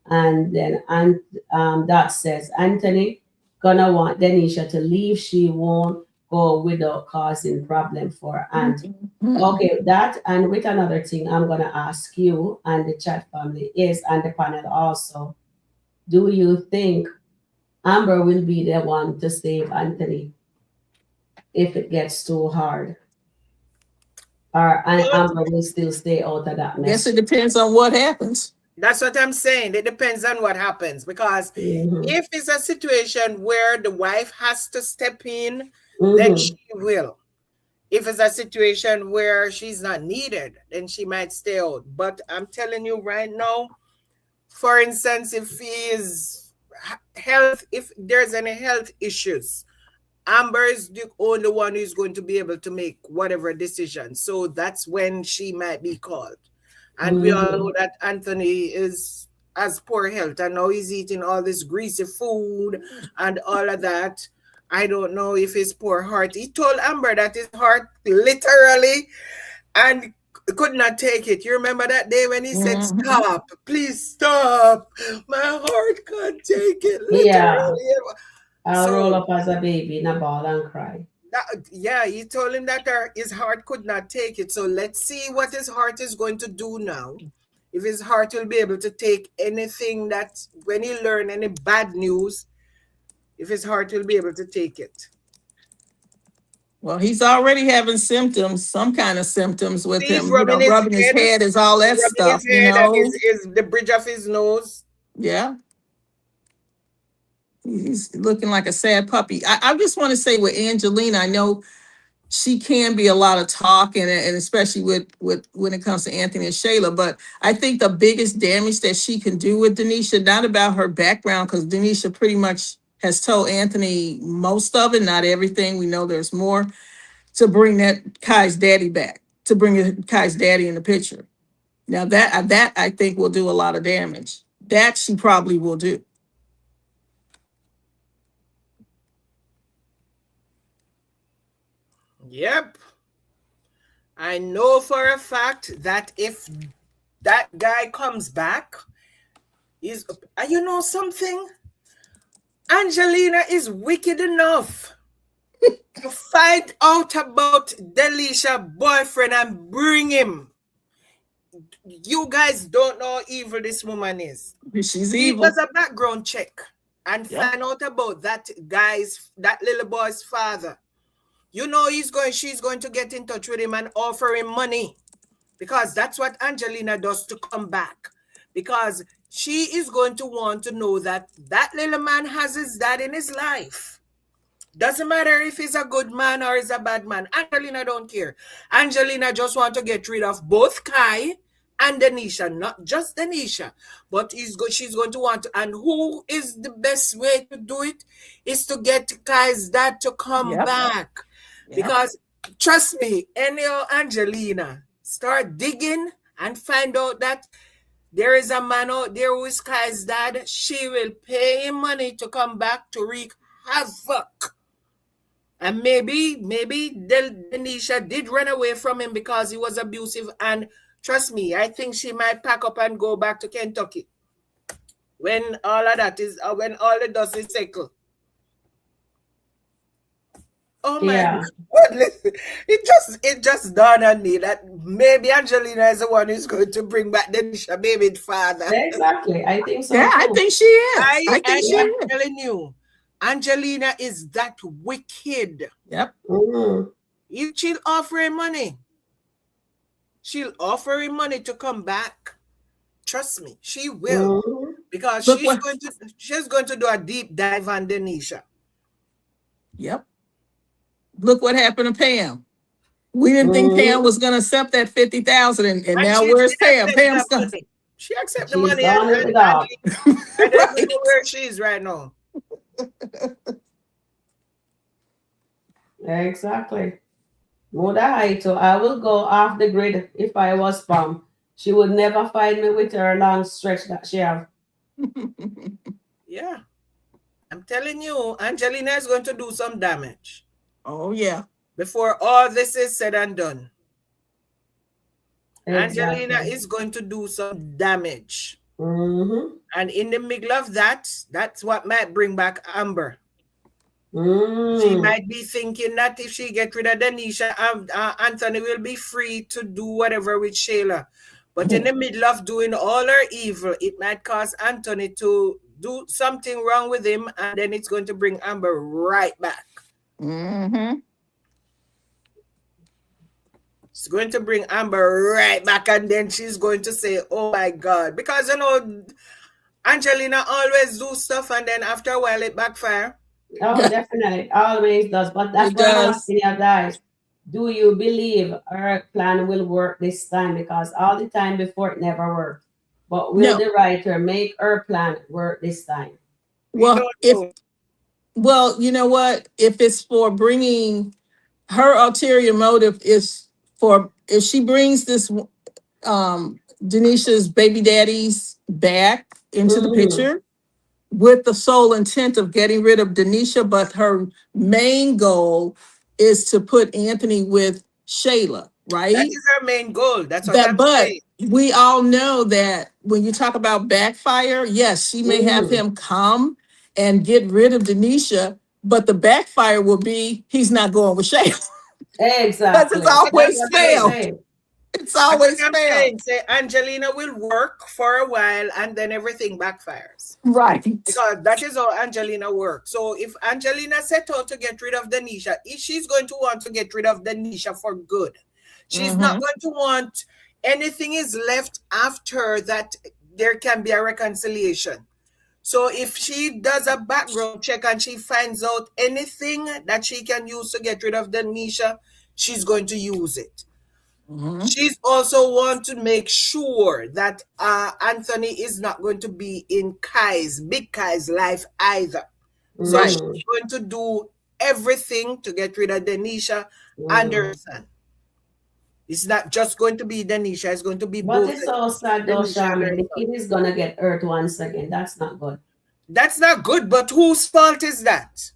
And then that says, Anthony gonna want Denisha to leave. She won't go without causing problem for Aunt. Okay, that and with another thing I'm gonna ask you and the chat family is and the panel also. Do you think Amber will be the one to save Anthony if it gets too hard? Or Amber will still stay out of that mess? Guess it depends on what happens. That's what I'm saying. It depends on what happens. Because if it's a situation where the wife has to step in, then she will. If it's a situation where she's not needed, then she might stay out. But I'm telling you right now, for instance, if there's any health issues, Amber is the only one who's going to be able to make whatever decision. So that's when she might be called. And we all know that Anthony has poor health, and now he's eating all this greasy food and all of that. I don't know if his poor heart. He told Amber that his heart literally and could not take it. You remember that day when he said, "Stop, please stop. My heart can't take it." Literally. Yeah. I'll roll up as a baby in a ball and cry. He told him that his heart could not take it. So let's see what his heart is going to do now. If his heart will be able to take anything that when he learn any bad news, if his heart will be able to take it. Well, he's already having symptoms, some kind of symptoms with He's him. rubbing His head is all that stuff, his head and is the bridge of his nose. Yeah. He's looking like a sad puppy. I just want to say with Angelina, I know she can be a lot of talk and especially with when it comes to Anthony and Shayla, but I think the biggest damage that she can do with Denisha, not about her background, because Denisha pretty much has told Anthony most of it, not everything. We know there's more, to bring that Kai's daddy back, to bring Kai's daddy in the picture. Now that I think will do a lot of damage. That she probably will do. Yep. I know for a fact that if that guy comes back, you know something? Angelina is wicked enough to find out about Delisha's boyfriend and bring him. You guys don't know how evil this woman is. She's He evil. does a background check and find out about that little boy's father. You know she's going to get in touch with him and offer him money, because that's what Angelina does to come back. Because she is going to want to know that that little man has his dad in his life. Doesn't matter if he's a good man or he's a bad man. Angelina don't care. Angelina just want to get rid of both Kai and Denisha, not just Denisha, but she's going to want to. And who is the best way to do it? Is to get Kai's dad to come back. Because trust me, Angelina, start digging and find out that there is a man out there who is Kai's dad. She will pay him money to come back to wreak havoc. And maybe Denisha did run away from him because he was abusive. And trust me, I think she might pack up and go back to Kentucky when all of that is, when all the dust is settled. Oh my God. Listen, it just dawned on me that maybe Angelina is the one who's going to bring back Denisha baby's father. Exactly. I think so. Yeah, I think she is. I think she is. I'm telling you, Angelina is that wicked. Yep. She'll offer him money. She'll offer him money to come back. Trust me, she will. Because she's going to do a deep dive on Denisha. Yep. Look what happened to Pam. We didn't think Pam Mhm. was gonna accept that 50,000, and And now she where's did Pam? accept Pam's that gonna money. She accept the She's money, gone with the and dog. I don't even right. know where she is right now. Exactly. Would I too? I will go off the grid if I was Pam. She would never find me with her long stretch that she have. Yeah, I'm telling you, Angelina is going to do some damage Oh yeah. before all this is said and done. Angelina Exactly. is going to do some damage. Mm-hmm. And in the middle of that, that's what might bring back Amber. She Mm. might be thinking that if she get rid of Denisha, Anthony will be free to do whatever with Shayla. But in the middle of doing all her evil, it might cause Anthony to do something wrong with him, and then it's going to bring Amber right back. Mm-hmm. It's going to bring Amber right back, and then she's going to say, "Oh my God," because Angelina always do stuff, and then after a while it backfire. Oh, definitely. It always does. But that's It why I'm does. asking you guys. Do you believe our plan will work this time? Because all the time before it never worked. But will No. the writer make her plan work this time? We Well, don't know. you know what? If it's for bringing her ulterior motive is for if she brings this Denisha's baby daddies back into the Mm-hmm. picture with the sole intent of getting rid of Denisha, but her main goal is to put Anthony with Shayla, That right? is our main goal. That's what That, I'm but saying. we all know that when you talk about backfire, yes, she may have Mm-hmm. him come and get rid of Denisha, but the backfire will be he's not going with Shayla because it's Exactly. But that's That's always what what I'm I'm saying. failed. saying. It's That's what always I'm failed. saying. Say Angelina will work for a while and then everything backfires. Right. Because that is how Angelina works. So if Angelina set out to get rid of Denisha, if she's going to want to get rid of Denisha for good. She's not Mm-hmm. going to want anything is left after that there can be a reconciliation. So if she does a background check and she finds out anything that she can use to get rid of Denisha, she's going to use it. Mm-hmm. She's also want to make sure that Anthony is not going to be in Big Kai's life either. So Right. she's Mm-hmm. going to do everything to get rid of Denisha and her Mm. son. It's not just going to be Denisha, it's going to be But both it's so sad though, Denisha and her Charmaine. The son. kid is gonna get hurt once again. That's not good. That's not good, but whose fault is that?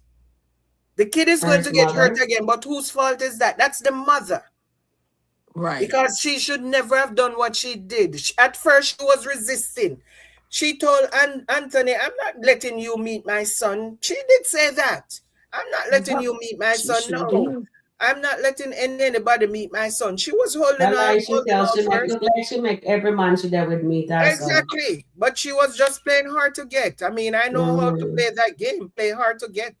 The kid is going to His get hurt mother. again, but whose fault is that? That's the mother. Right. Because she should never have done what she did. At first, she was resisting. She told Anthony, I'm not letting you meet my son. She did say that. I'm not letting Yep. you meet my She son. sure No. did. I'm not letting anybody meet my son. She was The holding lie she holding tells, out she make first. look like she make every man she there would meet her son. Exactly. But she was just playing hard to get. I mean, I know how to Mm-hmm. play that game. Play hard to get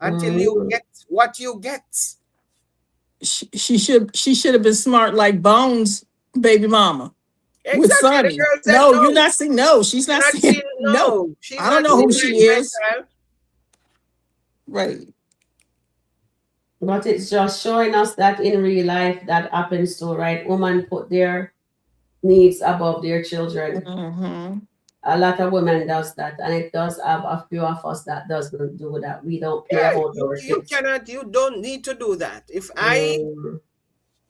until you Mm-hmm. get what you get. She should have been smart like Bones baby mama with Exactly. The Sonny. girl said No, you're no. not seeing. No, she's She's not not seeing seeing. No, no. She's I don't not know seeing who my, she my is. child. Right. But it's just showing us that in real life that happens to right. Women put their needs above their children. Mm-hmm. A lot of women does that, and it does have a few of us that doesn't do that. We don't care Yeah, about our kids. you don't need to do that. If Mm,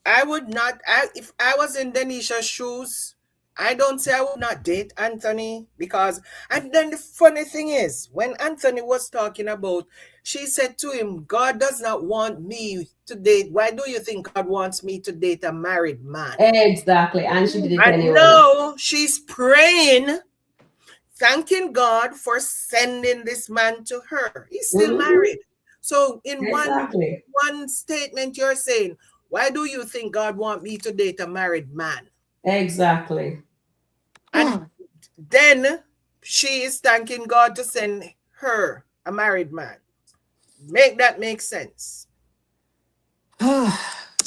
I would not, if I was in Denisha's shoes, I don't say I would not date Anthony because, and then the funny thing is, when Anthony was talking about, she said to him, God does not want me to date. Why do you think God wants me to date a married man? exactly, and she did it And anyway. now she's praying, thanking God for sending this man to her. He's still Hmm. married. So in Exactly. one statement you're saying, why do you think God want me to date a married man? Exactly. And then she is thanking God to send her a married man. Make that make sense.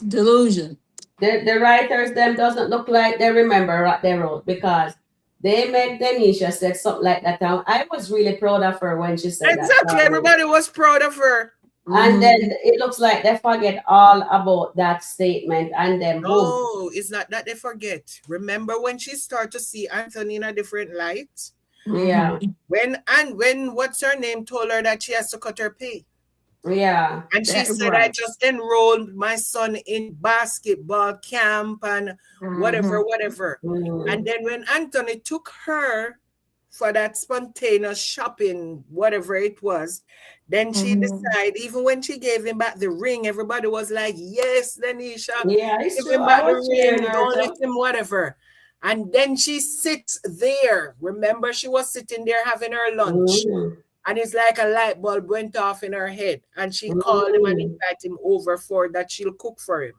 Delusion. The writers them doesn't look like they remember what they wrote because they made Denisha said something like that. And I was really proud of her when she said that. Exactly. Charmaine. Everybody was proud of her. And then it looks like they forget all about that statement, and then boom. No, it's not that they forget. Remember when she started to see Anthony in a different light? Yeah, When what's her name told her that she has to cut her pay. yeah, And she said, I Right. just enrolled my son in basketball camp and whatever, whatever. And then when Anthony took her for that spontaneous shopping, whatever it was, then she decided, even when she gave him back the ring, everybody was like, yes, Denisha, yeah. It's give true. him I back the was cheering ring, her don't let too. him whatever. And then she sits there. Remember, she was sitting there having her lunch. And it's like a light bulb went off in her head. And she called him and invited him over for that she'll cook for him.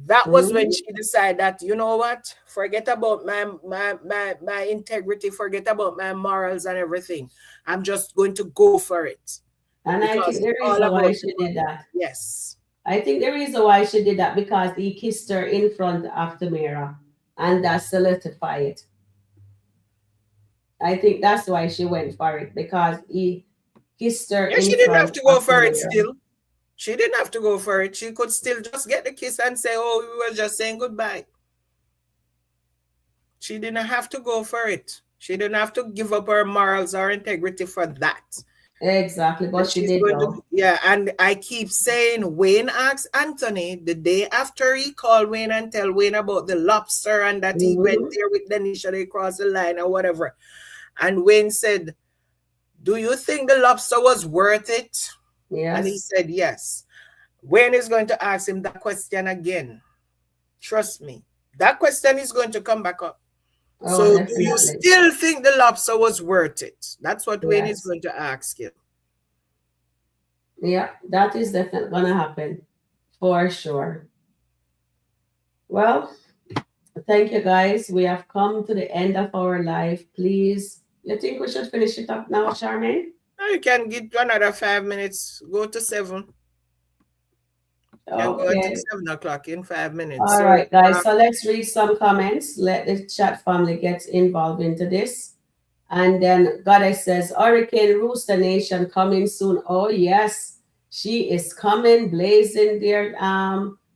That was when she decided that, you know what? Forget about my integrity, forget about my morals and everything. I'm just going to go for it. And I Because think it's the all reason why about she did that. yes. I think the reason why she did that because he kissed her in front of the mirror, and that solidified it. I think that's why she went for it, because he kissed her Yeah, she in didn't have front to of go the for it mirror. still. She didn't have to go for it. She could still just get the kiss and say, oh, we were just saying goodbye. She didn't have to go for it. She didn't have to give up her morals or integrity for that. Exactly, but And she she's did going though. to, yeah. And I keep saying, Wayne asked Anthony the day after he called Wayne and tell Wayne about the lobster and that he went there with Denisha, they crossed the line or whatever. And Wayne said, do you think the lobster was worth it? And he Yes. said, yes. Wayne is going to ask him that question again. Trust me. That question is going to come back up. Oh, So do you definitely. still think the lobster was worth it? That's what Wayne is Yes. going to ask you. Yeah, that is definitely gonna happen for sure. Well, thank you guys. We have come to the end of our life. Please, you think we should finish it up now, Charmaine? Now you can get another 5 minutes. Go to 7. You can go until Okay. 7 o'clock in 5 minutes. All So right, guys. So let's read some comments. Let the chat family get involved into this. And then Goddess says, Hurricane Rooster Nation coming soon. Oh, yes. She is coming, blazing there,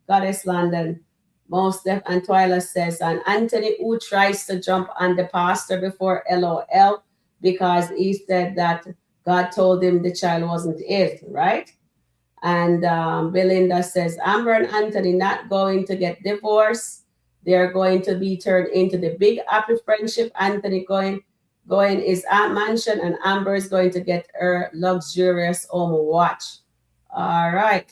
Goddess London. Most def. And Twyla says, and Anthony, who tries to jump on the pastor before LOL because he said that God told him the child wasn't his, right? And Belinda says, Amber and Anthony not going to get divorced. They're going to be turned into the big happy friendship. Anthony going is Aunt Mansion, and Amber is going to get her luxurious home watch. All right.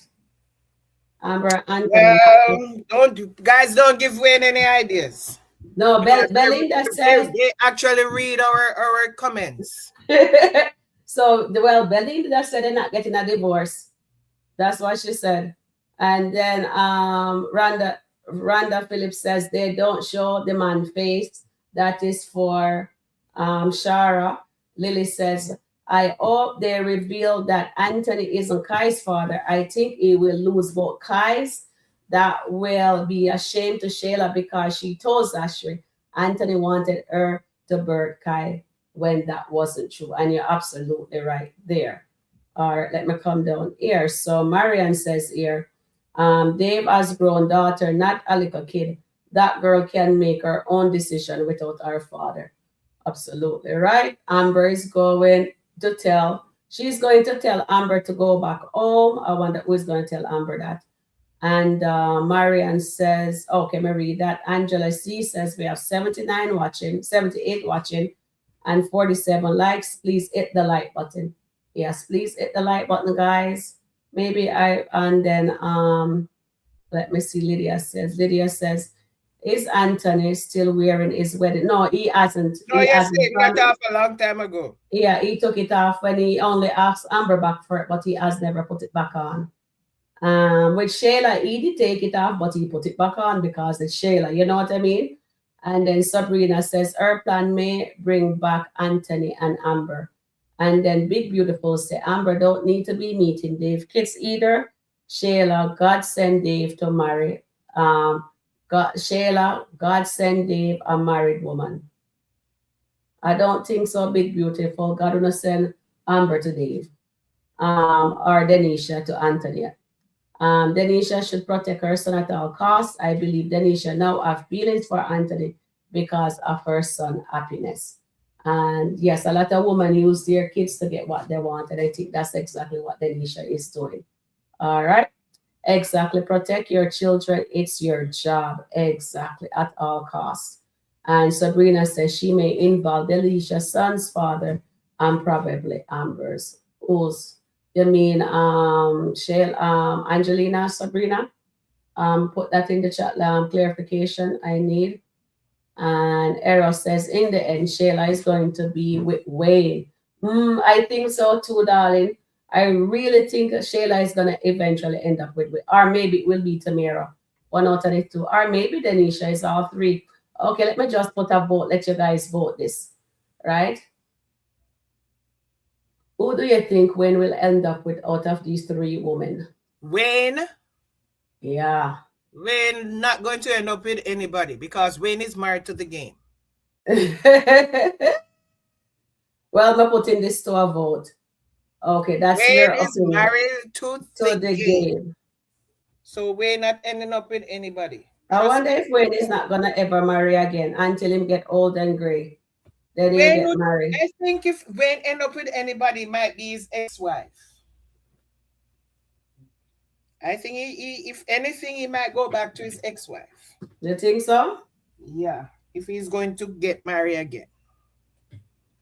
Amber, Anthony. don't give Wayne any ideas. No, Belinda says. They actually read our comments. So, well, Belinda said they're not getting a divorce. That's what she said. And then Rhonda Phillips says they don't show the man face. That is for Shara. Lily says, I hope they reveal that Anthony isn't Kai's father. I think he will lose both Kai's. That will be a shame to Shayla because she told Ashri Anthony wanted her to birth Kai when that wasn't true. And you're absolutely right there. All right, let me come down here. So Marian says here, Dave has grown daughter, not a little kid. That girl can make her own decision without her father. Absolutely right. Amber is going to tell, she's going to tell Amber to go back home. I wonder who's going to tell Amber that. And Marian says, okay, me read that. Angela C says we have 79 watching, 78 watching, and 47 likes. Please hit the like button. Yes, please hit the like button, guys. Maybe and then let me see. Lydia says, is Anthony still wearing his wedding? No, he hasn't. No, He yes, hasn't taken that off a long time ago. Yeah, he took it off when he only asked Amber back for it, but he has never put it back on. With Shayla, he did take it off, but he put it back on because it's Shayla, you know what I mean? And then Sabrina says her plan may bring back Anthony and Amber. And then Big Beautiful say Amber don't need to be meeting Dave kids either. Shayla, God send Dave to marry. Shayla, God send Dave a married woman. I don't think so, Big Beautiful. God will not send Amber to Dave. or Denisha to Anthony. Denisha should protect her son at all costs. I believe Denisha now have feelings for Anthony because of her son's happiness. And yes, a lot of women use their kids to get what they want, and I think that's exactly what Denisha is doing. All right. Exactly. Protect your children. It's your job. Exactly. At all costs. And Sabrina says she may involve Delicia's son's father and probably Amber's. Who's you mean Shayla, Angelina, Sabrina? Put that in the chat clarification I need. And Eros says in the end, Shayla is going to be with Wayne. I think so too, darling. I really think Shayla is gonna eventually end up with, or maybe it will be Tamara, one out of the two, or maybe Denisha is all three. Okay, let me just put a vote. Let you guys vote this, right? Who do you think Wayne will end up with out of these three women? Wayne. Yeah. Wayne not going to end up with anybody because Wayne is married to the game. Well, I'm putting this to a vote. Okay, that's Wayne your is opinion. married to the game. So Wayne not ending up with anybody. I wonder if Wayne is not gonna ever marry again until him get old and gray. Then he'll get married. I think if Wayne end up with anybody, it might be his ex-wife. I think he, if anything, he might go back to his ex-wife. You think so? Yeah, if he's going to get married again.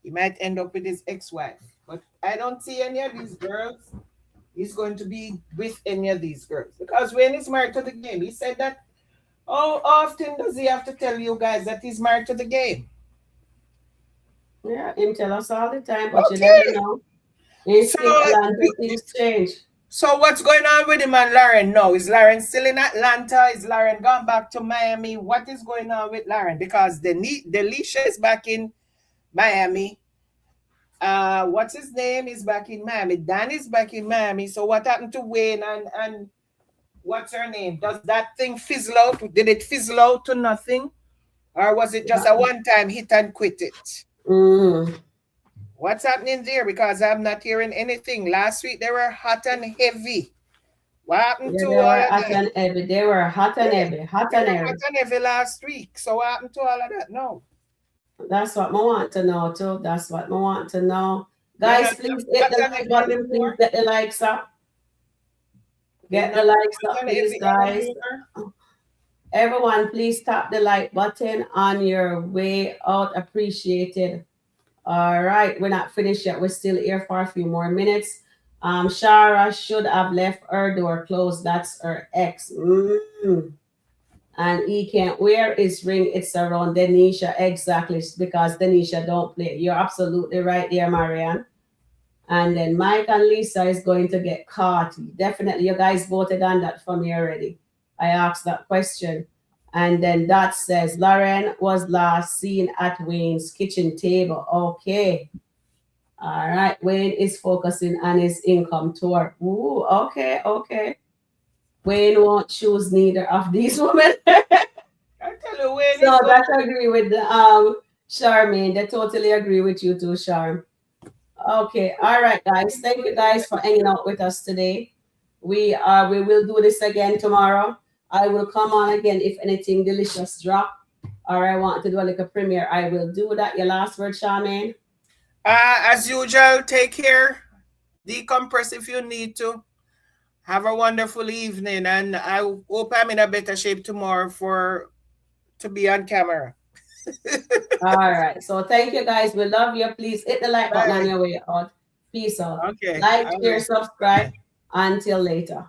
He might end up with his ex-wife. But I don't see any of these girls he's going to be with any of these girls. Because when he's married to the game, he said that, how often does he have to tell you guys that he's married to the game? Yeah, him tell us all the time, but you never know. Things change. So what's going on with him and Lauren now? Is Lauren still in Atlanta? Is Lauren gone back to Miami? What is going on with Lauren? Because Delisha is back in Miami. What's his name is back in Miami. Dan is back in Miami. So what happened to Wayne and what's her name? Does that thing fizzle out? Did it fizzle out to nothing? Or was it just a one-time hit and quit it? What's happening there? Because I'm not hearing anything. Last week they were hot and heavy. What happened to all of that? They were hot and heavy. Hot and heavy last week. So what happened to all of that? No. That's what I want to know too. That's what I want to know. Guys, please hit the like button. Please get the likes up. Get the likes up, please, guys. Everyone, please tap the like button on your way out. Appreciated. All right, we're not finished yet. We're still here for a few more minutes. Shara should have left her door closed. That's her ex. And he can't wear his ring. It's around Denisha. Exactly, because Denisha don't play. You're absolutely right there, Marianne. And then Mike and Lisa is going to get caught. Definitely, you guys voted on that for me already. I asked that question. And then that says, Lauren was last seen at Wayne's kitchen table. Okay. All right. Wayne is focusing on his income tour. Ooh, okay. Wayne won't choose neither of these women. I tell you, Wayne. So that's agree with the Charmaine. They totally agree with you too, Charm. Okay. All right, guys. Thank you guys for hanging out with us today. We will do this again tomorrow. I will come on again if anything delicious drop, or I want to do a little premiere. I will do that. Your last word, Charmaine? As usual, take care. Decompress if you need to. Have a wonderful evening, and I hope I'm in a better shape tomorrow to be on camera. All right. So thank you, guys. We love you. Please hit the like button on your way out. Peace out. Okay. Like, share, subscribe. Until later.